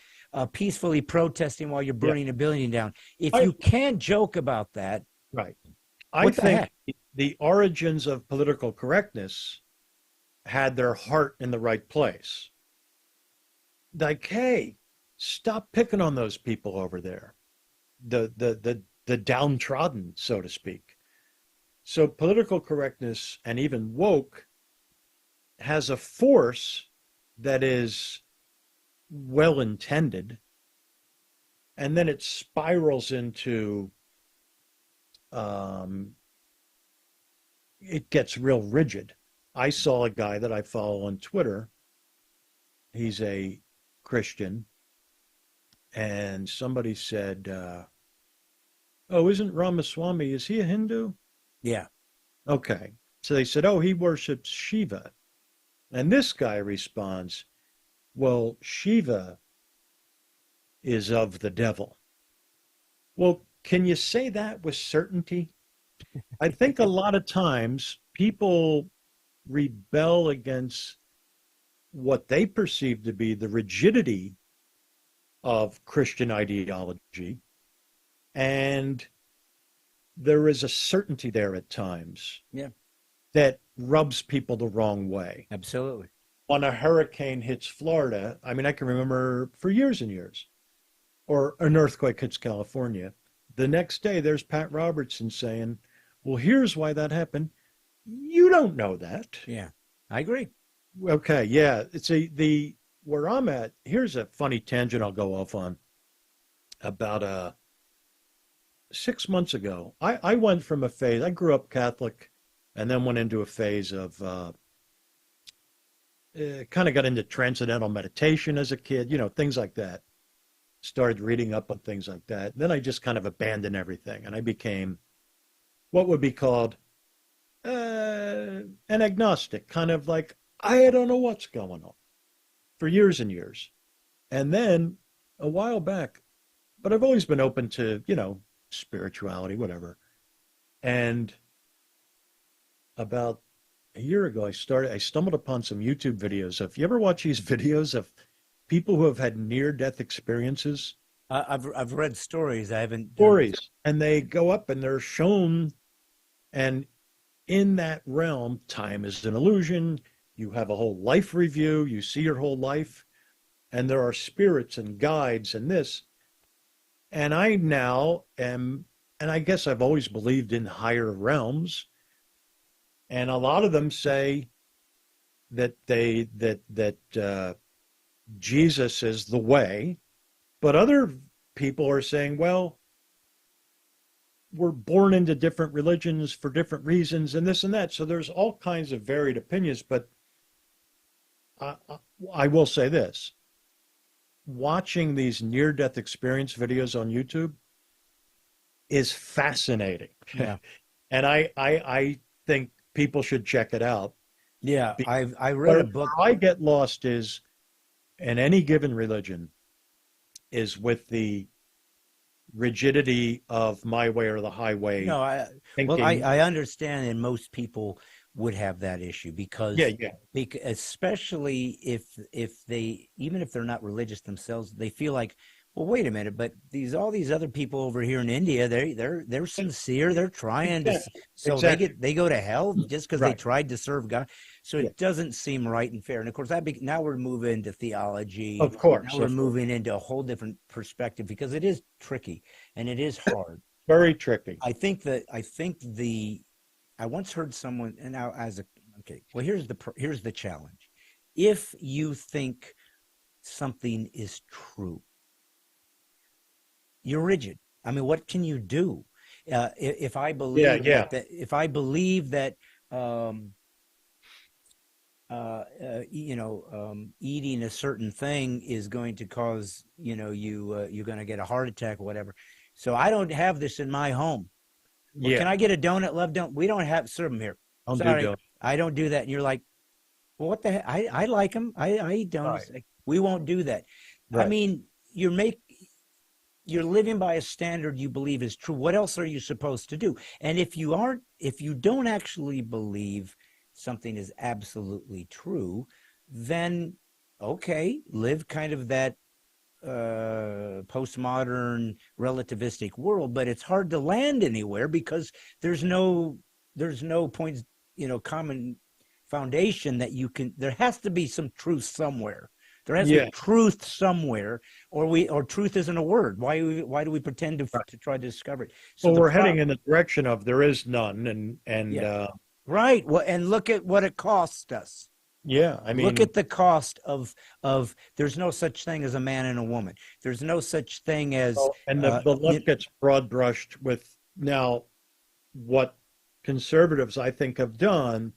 peacefully protesting while you're burning a building down. If you can't joke about that, right? I think the origins of political correctness had their heart in the right place. Like, hey, stop picking on those people over there, the downtrodden, so to speak. So political correctness and even woke has a force that is well intended, and then it spirals into it gets real rigid. I saw a guy that I follow on Twitter. He's a Christian, and somebody said, oh, isn't Ramaswamy, is he a Hindu? Yeah. Okay. So they said, oh, he worships Shiva. And this guy responds, well, Shiva is of the devil. Well, can you say that with certainty? I think a lot of times people rebel against what they perceive to be the rigidity of Christian ideology, and there is a certainty there at times that rubs people the wrong way. Absolutely. When a hurricane hits Florida, I mean, I can remember for years and years, or an earthquake hits California, the next day there's Pat Robertson saying, well, here's why that happened. You don't know that. Yeah, I agree. Okay, yeah. It's where I'm at, here's a funny tangent I'll go off on. About 6 months ago, I went from a phase, I grew up Catholic and then went into a phase of kind of got into transcendental meditation as a kid, things like that. Started reading up on things like that. Then I just kind of abandoned everything, and I became what would be called an agnostic, kind of like, I don't know what's going on, for years and years. And then a while back, but I've always been open to, spirituality, whatever. And about a year ago, I stumbled upon some YouTube videos of, you ever watch these videos of people who have had near-death experiences? I've read stories. I haven't. Stories. And they go up and they're shown, and in that realm, time is an illusion. You have a whole life review. You see your whole life. And there are spirits and guides and this. And I now am, and I guess I've always believed in higher realms. And a lot of them say that Jesus is the way. But other people are saying, well, we're born into different religions for different reasons and this and that. So there's all kinds of varied opinions. But I will say this. Watching these near-death experience videos on YouTube is fascinating. Yeah. And I think people should check it out. Yeah, I read a book. Where I get lost is, in any given religion, is with the rigidity of my way or the highway. No, I understand, and most people would have that issue because especially if they, even if they're not religious themselves, they feel like, well, wait a minute, but all these other people over here in India, they're sincere, they're trying to, so they go to hell just because they tried to serve God. So it doesn't seem right and fair. And of course, now we're moving into theology. Of course, now we're moving into a whole different perspective because it is tricky and it is hard. Very tricky. I once heard someone, and now well, here's the challenge. If you think something is true, you're rigid. I mean, what can you do? If I believe that eating a certain thing is going to cause, you're going to get a heart attack or whatever. So I don't have this in my home. Well, can I get a donut? Love donut. We don't serve them here. Sorry, I don't do that. And you're like, well, what the heck? I like them. I eat donuts. Right. We won't do that. Right. I mean, you're living by a standard you believe is true. What else are you supposed to do? And if you don't actually believe something is absolutely true, then okay, live kind of that postmodern relativistic world, but it's hard to land anywhere because there's no points, common foundation that you can. There has to be some truth somewhere. There has to be truth somewhere, or truth isn't a word. Why do we pretend to try to discover it? So we're heading in the direction of there is none, and right. Well, and look at what it cost us. Yeah, I mean, look at the cost of there's no such thing as a man and a woman. There's no such thing as and the left gets broad brushed with now. What conservatives I think have done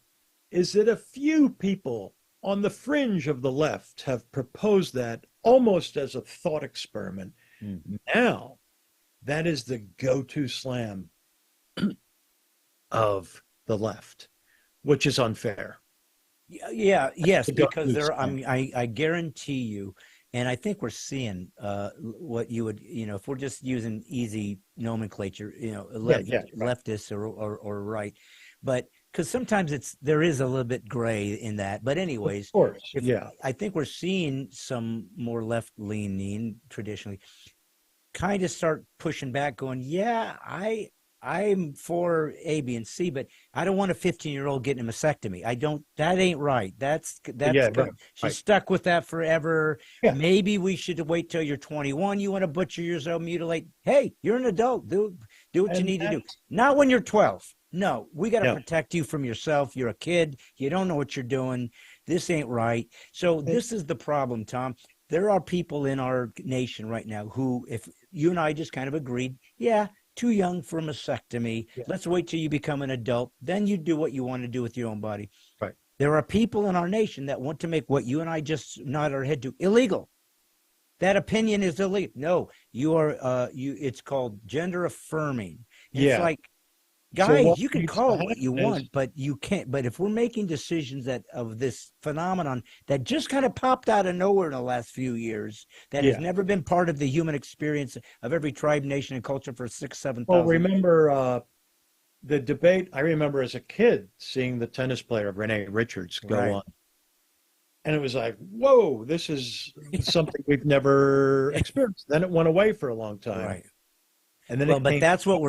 is that a few people on the fringe of the left have proposed that almost as a thought experiment. Mm-hmm. Now, that is the go-to slam of the left, which is unfair. Yes, because I guarantee you, and I think we're seeing what you would, if we're just using easy nomenclature, leftists or right, but because sometimes there is a little bit gray in that. But anyways, of course, I think we're seeing some more left-leaning traditionally kind of start pushing back, going, I'm for A, B, and C, but I don't want a 15-year-old getting a mastectomy. That ain't right. She's stuck with that forever. Yeah. Maybe we should wait till you're 21. You want to butcher yourself, mutilate. Hey, you're an adult. Do what you need to do. Not when you're 12. No, we got to protect you from yourself. You're a kid. You don't know what you're doing. This ain't right. So this is the problem, Tom. There are people in our nation right now who, if you and I just kind of agreed, too young for a mastectomy. Yeah. Let's wait till you become an adult. Then you do what you want to do with your own body. Right. There are people in our nation that want to make what you and I just nod our head to illegal. That opinion is illegal. No, you are. It's called gender affirming. It's like, guys, you can call it what you want, but you can't. But if we're making decisions of this phenomenon that just kind of popped out of nowhere in the last few years, that has never been part of the human experience of every tribe, nation, and culture for 6,000-7,000. Well, remember the debate? I remember as a kid seeing the tennis player Renee Richards go on, and it was like, whoa, this is something we've never experienced. Then it went away for a long time, right? And then, but that's what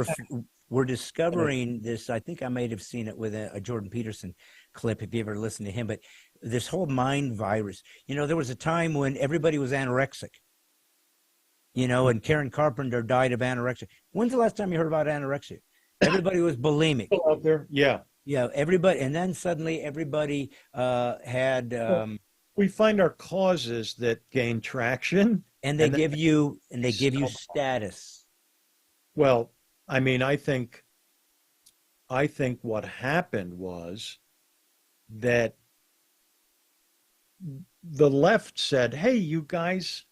we're discovering this. I think I might have seen it with a Jordan Peterson clip, if you ever listened to him, but this whole mind virus, there was a time when everybody was anorexic, and Karen Carpenter died of anorexia. When's the last time you heard about anorexia? Everybody was bulimic. Out there. Yeah, everybody. And then suddenly everybody had, we find our causes that gain traction. And they give you status. Well, I mean, I think what happened was that the left said, hey, you guys,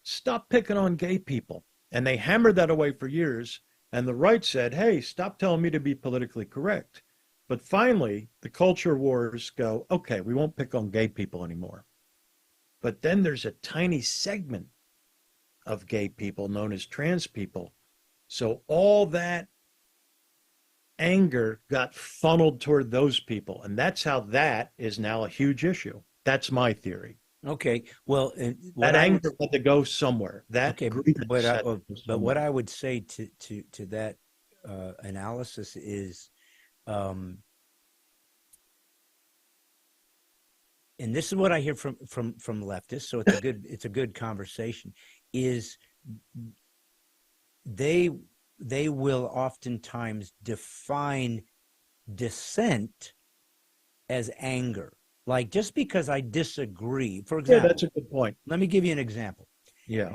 stop picking on gay people. And they hammered that away for years. And the right said, hey, stop telling me to be politically correct. But finally, the culture wars go, okay, we won't pick on gay people anymore. But then there's a tiny segment of gay people known as trans people. So all that anger got funneled toward those people. And that's how that is now a huge issue. That's my theory. Okay. Well, that anger had to go somewhere. But what I would say to that analysis is, and this is what I hear from leftists, so it's a good conversation, is they will oftentimes define dissent as anger. Like, just because I disagree, for example. Yeah, that's a good point. Let me give you an example. Yeah.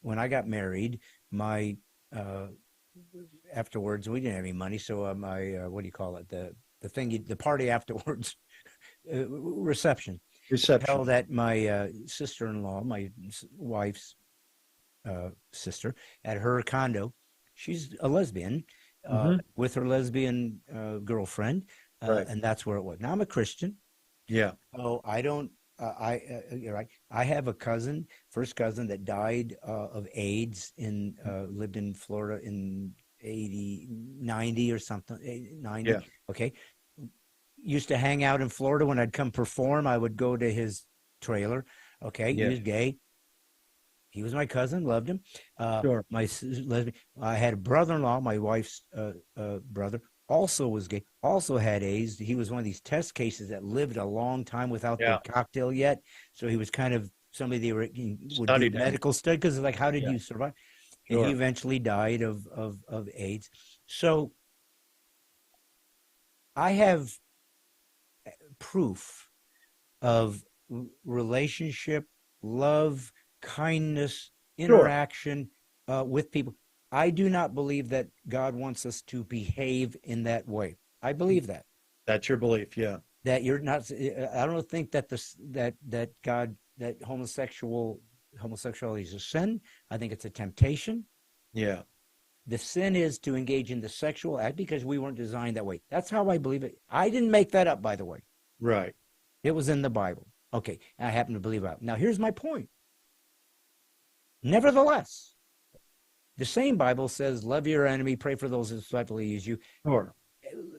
When I got married, afterwards, we didn't have any money, so what do you call it? The party afterwards, reception. Held at my sister-in-law, my wife's sister at her condo. She's a lesbian with her lesbian girlfriend, Right. and that's where it was. Now I'm a Christian. Yeah. Oh, I don't. You're right. I have a cousin, first cousin, that died of AIDS lived in Florida in 90 or something, 90. Yeah. Okay. Used to hang out in Florida when I'd come perform. I would go to his trailer. Okay. Yeah. He was gay. He was my cousin, loved him. Sure. My lesbian. I had a brother-in-law, my wife's brother, also was gay, also had AIDS. He was one of these test cases that lived a long time without the cocktail yet. So he was kind of somebody they would do medical study, because like, how did you survive? Sure. And he eventually died of AIDS. So I have proof of relationship, love, kindness, interaction with people. I do not believe that God wants us to behave in that way. I believe that. That's your belief, yeah. That you're not. I don't think that that homosexuality is a sin. I think it's a temptation. Yeah. The sin is to engage in the sexual act because we weren't designed that way. That's how I believe it. I didn't make that up, by the way. Right. It was in the Bible. Okay, I happen to believe it. Now, here's my point. Nevertheless, the same Bible says, love your enemy, pray for those who spitefully use you. Sure.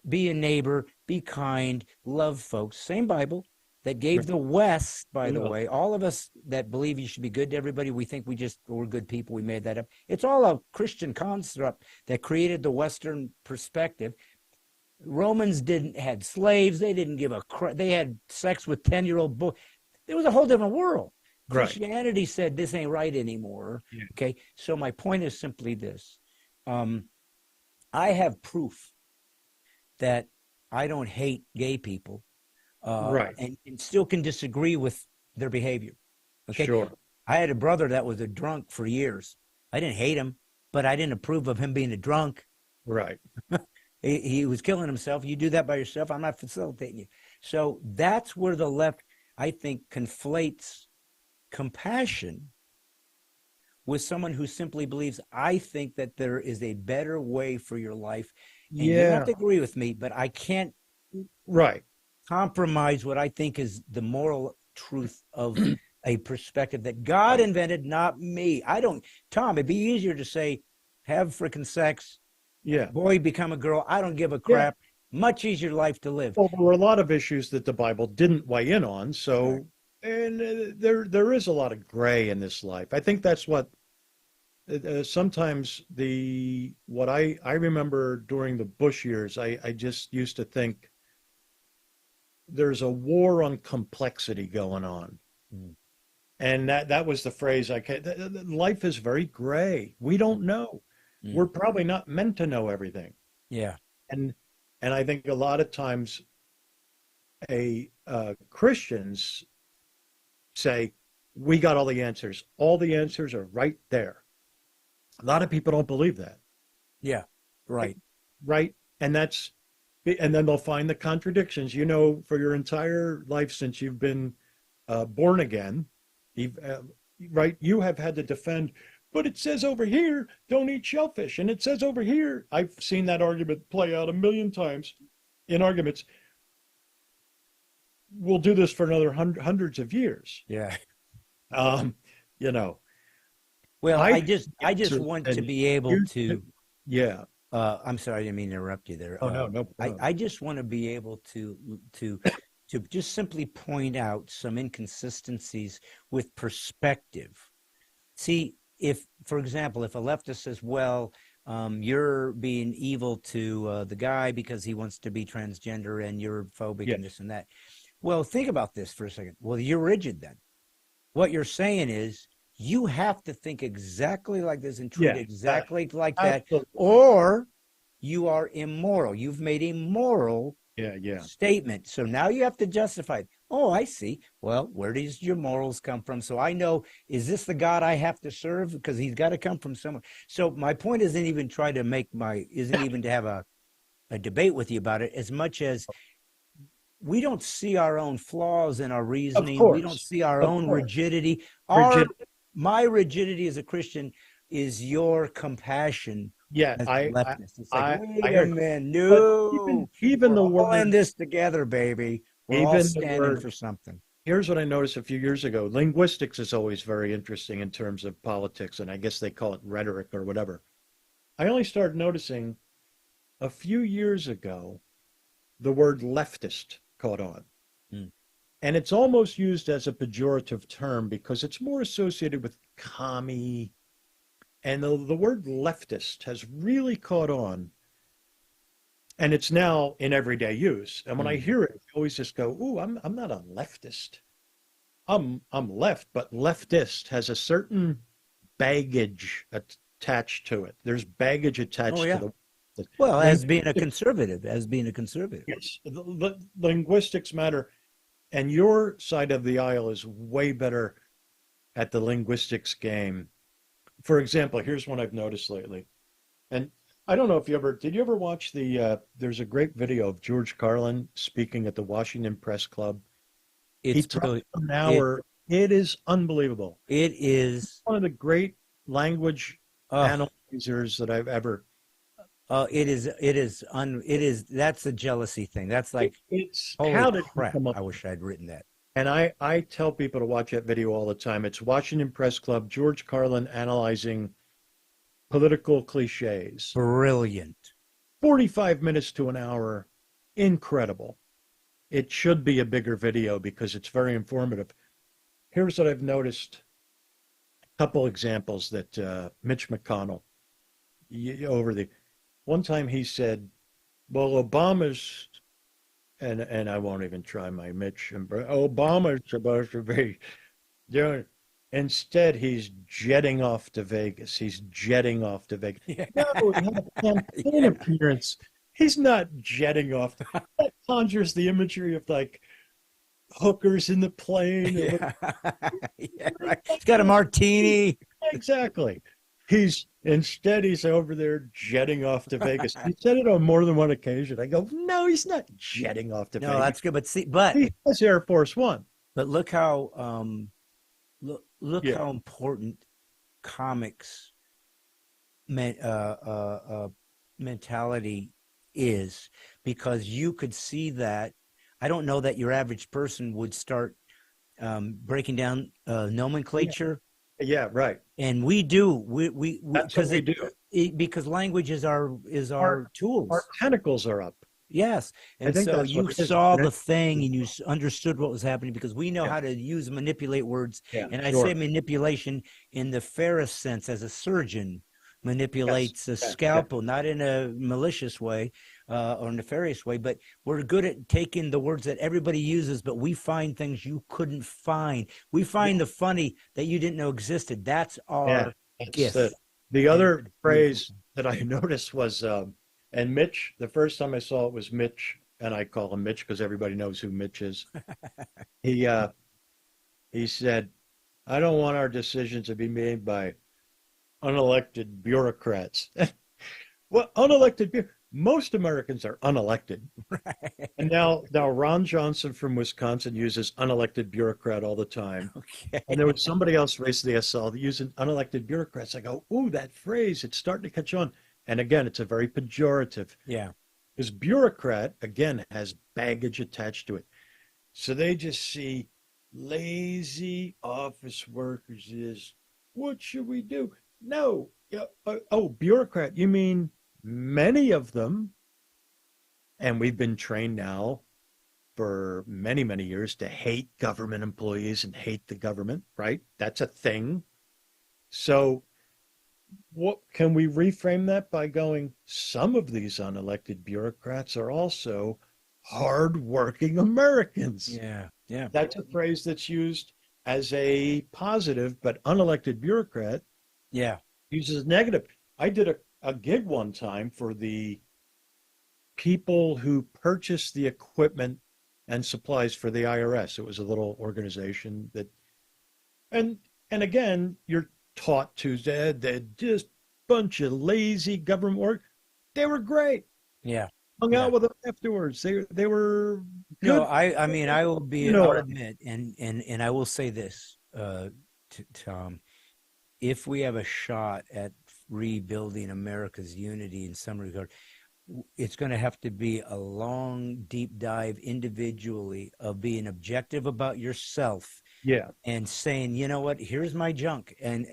Be a neighbor, be kind, love folks. Same Bible that gave the West, by the way, all of us that believe you should be good to everybody, we think we're good people, we made that up. It's all a Christian construct that created the Western perspective. Romans had slaves, they didn't give a crap, they had sex with 10-year-old boys. It was a whole different world. Right. Christianity said this ain't right anymore. Yeah. Okay, so my point is simply this. I have proof that I don't hate gay people, right, and still can disagree with their behavior. Okay, sure. I had a brother that was a drunk for years. I didn't hate him, but I didn't approve of him being a drunk. Right. He was killing himself. You do that by yourself, I'm not facilitating you. So that's where the left, I think, conflates compassion with someone who simply believes, I think that there is a better way for your life. And you don't have to agree with me, but I can't compromise what I think is the moral truth of a perspective that God invented, not me. Tom, it'd be easier to say, have freaking sex. Yeah. Boy, become a girl. I don't give a crap. Yeah. Much easier life to live. Well, there were a lot of issues that the Bible didn't weigh in on. So, and there is a lot of gray in this life. I think that's what sometimes what I remember during the Bush years, I just used to think there's a war on complexity going on. Mm. And that was the phrase life is very gray. We don't know. Mm. We're probably not meant to know everything. Yeah. And I think a lot of times Christians say, we got all the answers. All the answers are right there. A lot of people don't believe that. Yeah, right. Right. And then they'll find the contradictions, for your entire life since you've been born again, right? You have had to defend, but it says over here, don't eat shellfish. And it says over here, I've seen that argument play out a million times in arguments. We'll do this for another hundreds of years. Yeah. Well, I just want to be able to. Yeah. I'm sorry, I didn't mean to interrupt you there. Oh, no. I just want to be able to just simply point out some inconsistencies with perspective. See, for example, if a leftist says, well, you're being evil to the guy because he wants to be transgender and you're phobic and this and that. Well, think about this for a second. Well, you're rigid then. What you're saying is you have to think exactly like this and treat exactly like that, or you are immoral. You've made a moral statement. So now you have to justify it. Oh, I see. Well, where does your morals come from? So I know, is this the God I have to serve? Because he's got to come from somewhere. So my point isn't even to have a debate with you about it, as much as we don't see our own flaws in our reasoning. We don't see our own rigidity. my rigidity as a Christian is your compassion. Yeah, As a leftist. It's like, I wait a agree. minute, But no, even we're the all in word, this together, baby. We're all even the standing word, for something. here's what I noticed a few years ago. Linguistics is always very interesting in terms of politics, and I guess they call it rhetoric or whatever. I only started noticing a few years ago the word leftist caught on. Mm. And it's almost used as a pejorative term because it's more associated with commie. And the word leftist has really caught on. And it's now in everyday use. And when I hear it, I always just go, "Ooh, I'm not a leftist. I'm left, but leftist has a certain baggage attached to it. There's baggage attached to the Well, as being a linguistics. conservative. Yes, the linguistics matter, and your side of the aisle is way better at the linguistics game. For example, here's one I've noticed lately, and I don't know if did you ever watch there's a great video of George Carlin speaking at the Washington Press Club. He It's talked brilliant. for an hour. It is unbelievable. It is One of the great language analyzers that I've ever. That's a jealousy thing. That's like, It's holy how did he crap, come up? I wish I'd written that. And I tell people to watch that video all the time. It's Washington Press Club, George Carlin analyzing political cliches. Brilliant. 45 minutes to an hour. Incredible. It should be a bigger video because it's very informative. Here's what I've noticed. A couple examples that Mitch McConnell, one time he said, well, Obama's, and I won't even try my Mitch, Obama's supposed to be doing, instead he's jetting off to Vegas. He's jetting off to Vegas. Yeah. No, he had a campaign appearance. He's not jetting off. That conjures the imagery of like hookers in the plane. Yeah. Yeah, right. He's got a martini. Exactly. He's over there jetting off to Vegas. He said it on more than one occasion. I go, no, he's not jetting off to Vegas. No, that's good. But he has Air Force One. But look how look how important comics mentality is, because you could see that. I don't know that your average person would start breaking down nomenclature. Yeah, right. And we do. We That's what we do. Because language is our tools. Our tentacles are up. Yes. And so you saw the thing and you understood what was happening, because we know how to manipulate words. Yeah, and I say manipulation in the fairest sense, as a surgeon manipulates a scalpel, not in a malicious way or nefarious way, but we're good at taking the words that everybody uses, but we find things you couldn't find. We find the funny that you didn't know existed. That's our gift. The other phrase that I noticed was, and Mitch, the first time I saw it was Mitch, and I call him Mitch because everybody knows who Mitch is. He said, I don't want our decisions to be made by unelected bureaucrats. Well, most Americans are unelected. Right. And now Ron Johnson from Wisconsin uses unelected bureaucrat all the time. Okay. And there was somebody else raised the SL using unelected bureaucrats. I go, ooh, that phrase, it's starting to catch on. And again, it's a very pejorative. Yeah. Because bureaucrat, again, has baggage attached to it. So they just see lazy office workers is, what should we do? No. Bureaucrat, you mean many of them, and we've been trained now for many, many years to hate government employees and hate the government, right? That's a thing. So what can we reframe that by going, some of these unelected bureaucrats are also hardworking Americans. Yeah, yeah. That's a phrase that's used as a positive, but unelected bureaucrat uses negative. I did a gig one time for the people who purchased the equipment and supplies for the IRS. It was a little organization that, and again, you're taught to, they're just a bunch of lazy government work. They were great. Yeah. Hung out with them afterwards. They were good. No, I mean, I will be, I'll admit, and I will say this, Tom, if we have a shot at rebuilding America's unity in some regard, it's going to have to be a long, deep dive individually of being objective about yourself. Yeah. And saying, you know what, here's my junk. And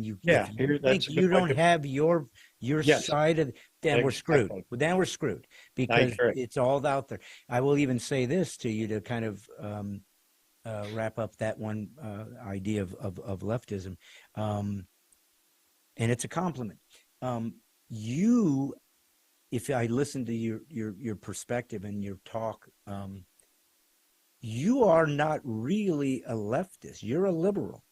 you, Yeah, if you here, think that's a you good way don't to- have your Yes. side of, then we're screwed. Exactly. Then we're screwed because agree. it's all out there. I will even say this to you to kind of wrap up that one idea of leftism. And it's a compliment. You, if I listen to your perspective and your talk, you are not really a leftist. You're a liberal.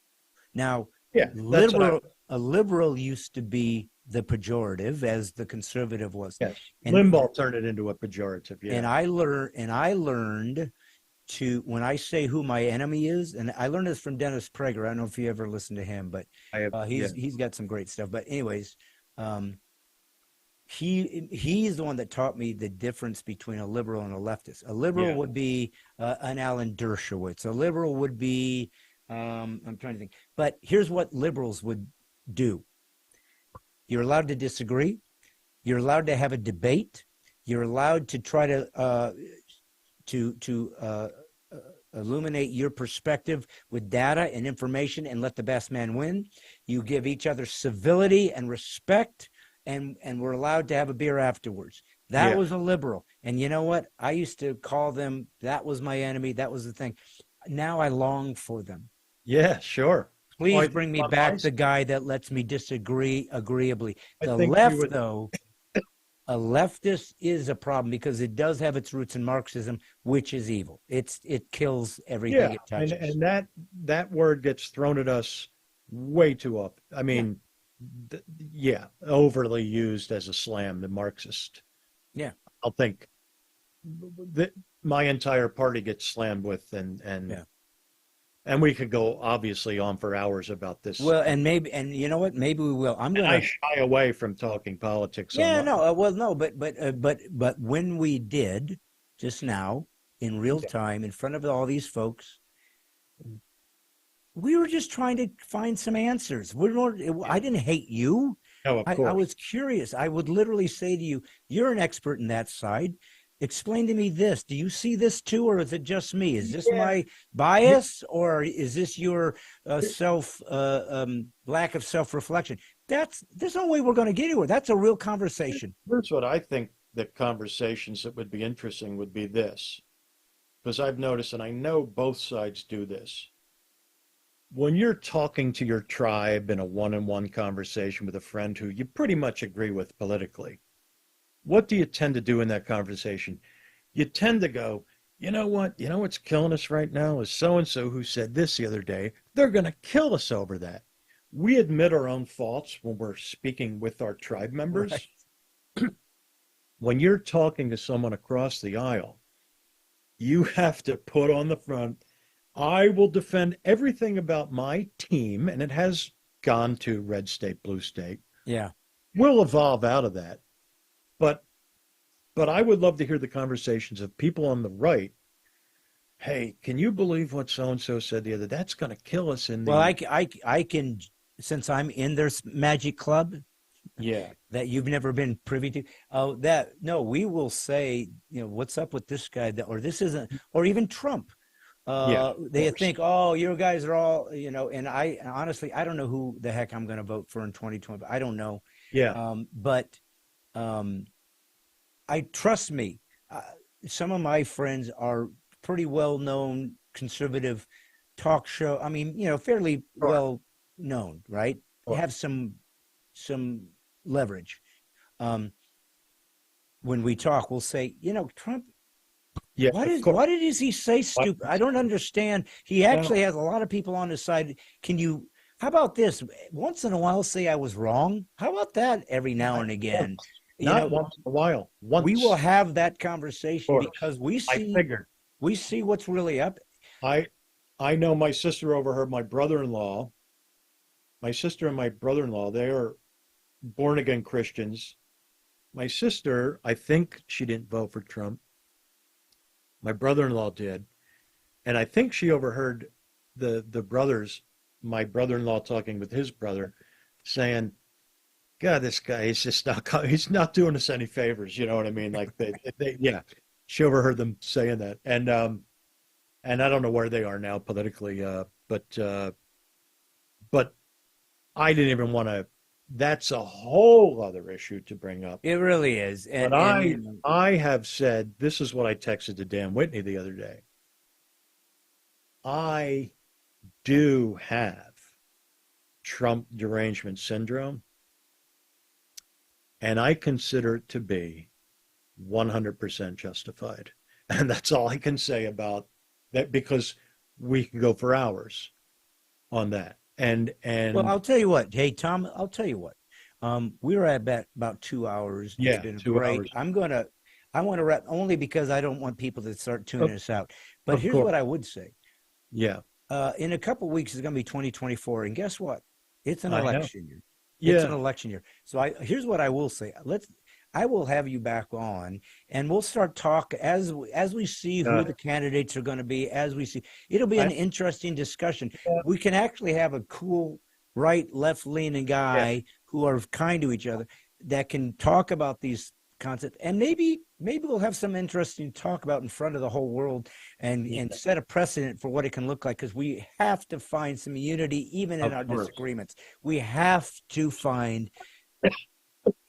Now, Yeah, that's what a liberal used to be the pejorative, as the conservative was. yes. And Limbaugh turned it into a pejorative. Yeah. and I learned to, when I say who my enemy is, and I learned this from Dennis Prager. I don't know if you ever listened to him, but I have, he's got some great stuff. But anyways, he's the one that taught me the difference between a liberal and a leftist. A liberal would be an Alan Dershowitz. A liberal would be I'm trying to think. But here's what liberals would do. You're allowed to disagree. You're allowed to have a debate. You're allowed to try to illuminate your perspective with data and information and let the best man win. You give each other civility and respect, and we're allowed to have a beer afterwards. That was a liberal. And you know what? I used to call them, that was my enemy. That was the thing. Now I long for them. Yeah, sure. Please bring me back the guy that lets me disagree agreeably. The think left, you would- though, a leftist is a problem because it does have its roots in Marxism, which is evil. It kills everything it touches. And that word gets thrown at us way too often. I mean, overly used as a slam, the Marxist. Yeah. I'll think that my entire party gets slammed with, and we could go obviously on for hours about this. Well, and you know what? Maybe we will. I shy away from talking politics. Yeah, but when we did just now in real time in front of all these folks, we were just trying to find some answers. I didn't hate you. No, of course. I was curious. I would literally say to you, you're an expert in that side. Explain to me this. Do you see this too, or is it just me? Is this my bias, or is this your lack of self-reflection? There's no way we're going to get anywhere. That's a real conversation. Here's what I think that conversations that would be interesting would be this, because I've noticed, and I know both sides do this. When you're talking to your tribe in a one-on-one conversation with a friend who you pretty much agree with politically, what do you tend to do in that conversation? You tend to go, you know what? You know what's killing us right now is so-and-so who said this the other day. They're going to kill us over that. We admit our own faults when we're speaking with our tribe members. Right. When you're talking to someone across the aisle, you have to put on the front, I will defend everything about my team, and it has gone to red state, blue state. Yeah. We'll evolve out of that. But I would love to hear the conversations of people on the right. Hey, can you believe what so-and-so said the other? That's going to kill us in the... Well, I can, since I'm in their magic club, that you've never been privy to. We will say, what's up with this guy, or this isn't, or even Trump. They think, you guys are all, and I honestly, I don't know who the heck I'm going to vote for in 2020. I don't know. Yeah. Trust me, some of my friends are pretty well-known conservative talk show. I mean, fairly well known, right? They have some leverage. When we talk, we'll say, Trump. Yeah. What did he say? Stupid. I don't understand. He actually has a lot of people on his side. How about this? Once in a while, say I was wrong. How about that every now and again? Not once in a while. Once. We will have that conversation because we see what's really up. I know my sister overheard my brother-in-law. My sister and my brother-in-law, they are born-again Christians. My sister, I think she didn't vote for Trump. My brother-in-law did. And I think she overheard the brothers my brother-in-law talking with his brother, saying, God, this guy is just he's not doing us any favors. You know what I mean? Like yeah, she overheard them saying that. And I don't know where they are now politically, but I didn't even want to, that's a whole other issue to bring up. It really is. But I have said, this is what I texted to Dan Whitney the other day. I do have Trump derangement syndrome, and I consider it to be 100% justified. And that's all I can say about that, because we can go for hours on that. And well, I'll tell you what. Hey, Tom, I'll tell you what. We were at about 2 hours. Yeah, it's been 2 great. hours. I want to wrap, only because I don't want people to start tuning us out. But here's what I would say. Yeah. In a couple of weeks, it's going to be 2024, and guess what? It's an election year. Yeah. It's an election year. So here's what I will say. I will have you back on, and we'll start talk as we see who the candidates are going to be. As we see, it'll be an interesting discussion. We can actually have a cool right, left-leaning guy who are kind to each other that can talk about these concepts, and maybe we'll have some interesting talk about in front of the whole world, and set a precedent for what it can look like, because we have to find some unity even in our disagreements. We have to find,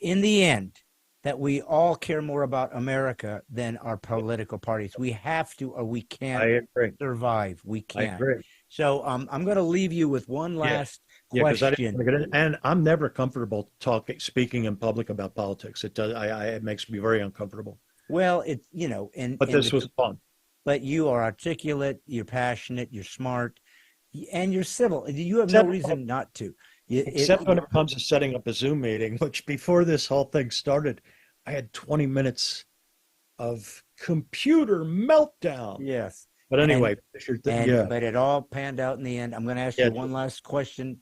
in the end, that we all care more about America than our political parties. We have to, or we can't survive. We can't. I agree. So I'm going to leave you with one last question. And I'm never comfortable speaking in public about politics. It makes me very uncomfortable. Well, but this was fun. But you are articulate, you're passionate, you're smart, and you're civil. You have no reason not to. Except when it comes to setting up a Zoom meeting, which before this whole thing started, I had 20 minutes of computer meltdown. Yes. But anyway, but it all panned out in the end. I'm going to ask you one last question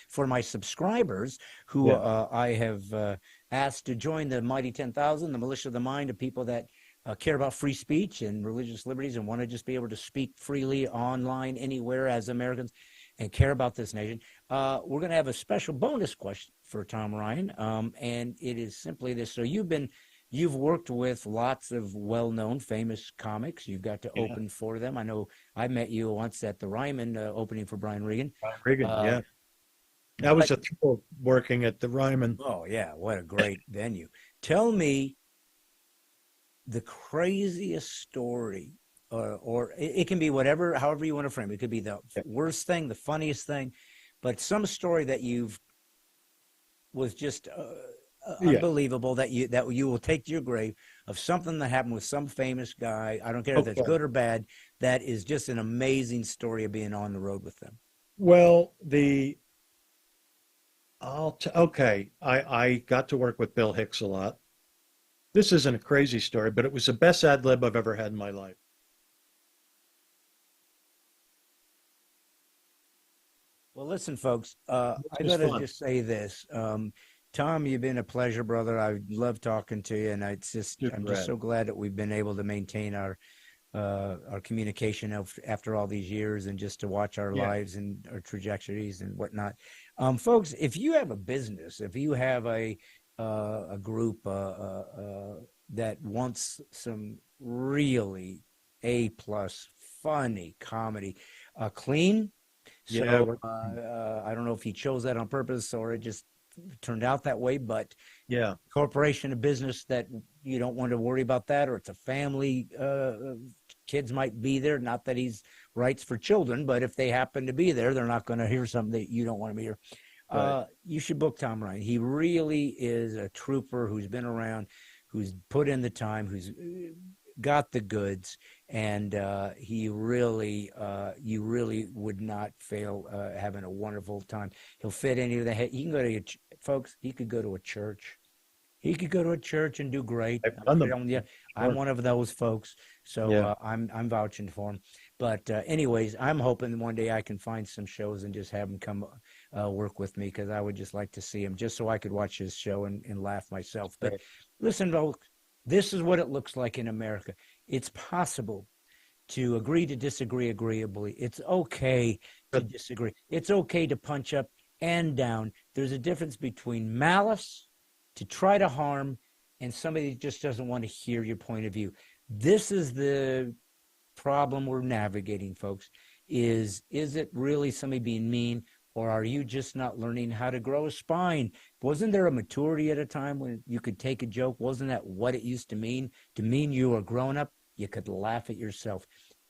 for my subscribers who I have asked to join the Mighty 10,000, the militia of the mind, of people that care about free speech and religious liberties and want to just be able to speak freely online anywhere as Americans and care about this nation. We're going to have a special bonus question for Tom Ryan, and it is simply this. So you've worked with lots of well-known, famous comics. You've got to open for them. I know I met you once at the Ryman opening for Brian Regan. That was a thrill working at the Ryman. Oh, yeah. What a great venue. Tell me the craziest story, or it can be however you want to frame it. It could be the worst thing, the funniest thing, but some story that was just unbelievable, that you will take to your grave, of something that happened with some famous guy. I don't care if that's good or bad. That is just an amazing story of being on the road with them. Well, I got to work with Bill Hicks a lot. This isn't a crazy story, but it was the best ad lib I've ever had in my life. Well, listen, folks, I got to just say this. Tom, you've been a pleasure, brother. I love talking to you, and I'm just so glad that we've been able to maintain our communication after all these years, and just to watch our lives and our trajectories and whatnot. Folks, if you have a business, if you have a group that wants some really A+ funny comedy, clean. So I don't know if he chose that on purpose or it just turned out that way, but corporation, a business that you don't want to worry about that, or it's a family, kids might be there. Not that he's writes for children, but if they happen to be there, they're not going to hear something that you don't want to hear. You should book Tom Ryan. He really is a trooper who's been around, who's put in the time, who's got the goods, and you really would not fail having a wonderful time. He'll fit any of the head. He can go to folks. He could go to a church. He could go to a church and do great. I'm one of those folks, so I'm vouching for him. But anyways, I'm hoping one day I can find some shows and just have him come work with me, because I would just like to see him, just so I could watch his show and laugh myself. But listen, folks, this is what it looks like in America. It's possible to agree to disagree agreeably. It's okay to disagree. It's okay to punch up and down. There's a difference between malice, to try to harm, and somebody that just doesn't want to hear your point of view. This is the problem we're navigating, folks. Is it really somebody being mean, or are you just not learning how to grow a spine? Wasn't there a maturity at a time when you could take a joke? Wasn't that what it used to mean? To mean you were grown up, you could laugh at yourself.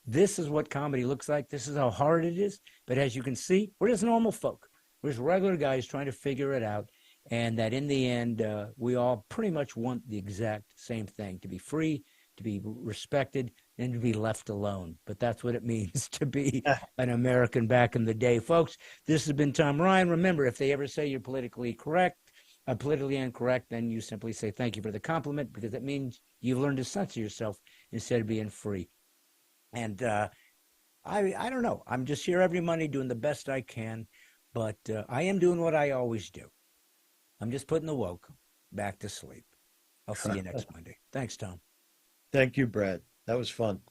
This is what comedy looks like. This is how hard it is. But as you can see, we're just normal folk. We're just regular guys trying to figure it out. And that in the end, we all pretty much want the exact same thing: to be free, to be respected, and to be left alone. But that's what it means to be an American back in the day. Folks, this has been Tom Ryan. Remember, if they ever say you're politically incorrect, then you simply say thank you for the compliment, because it means you've learned to censor yourself instead of being free. And I don't know. I'm just here every Monday doing the best I can, but I am doing what I always do. I'm just putting the woke back to sleep. I'll see you next Monday. Thanks, Tom. Thank you, Brad. That was fun.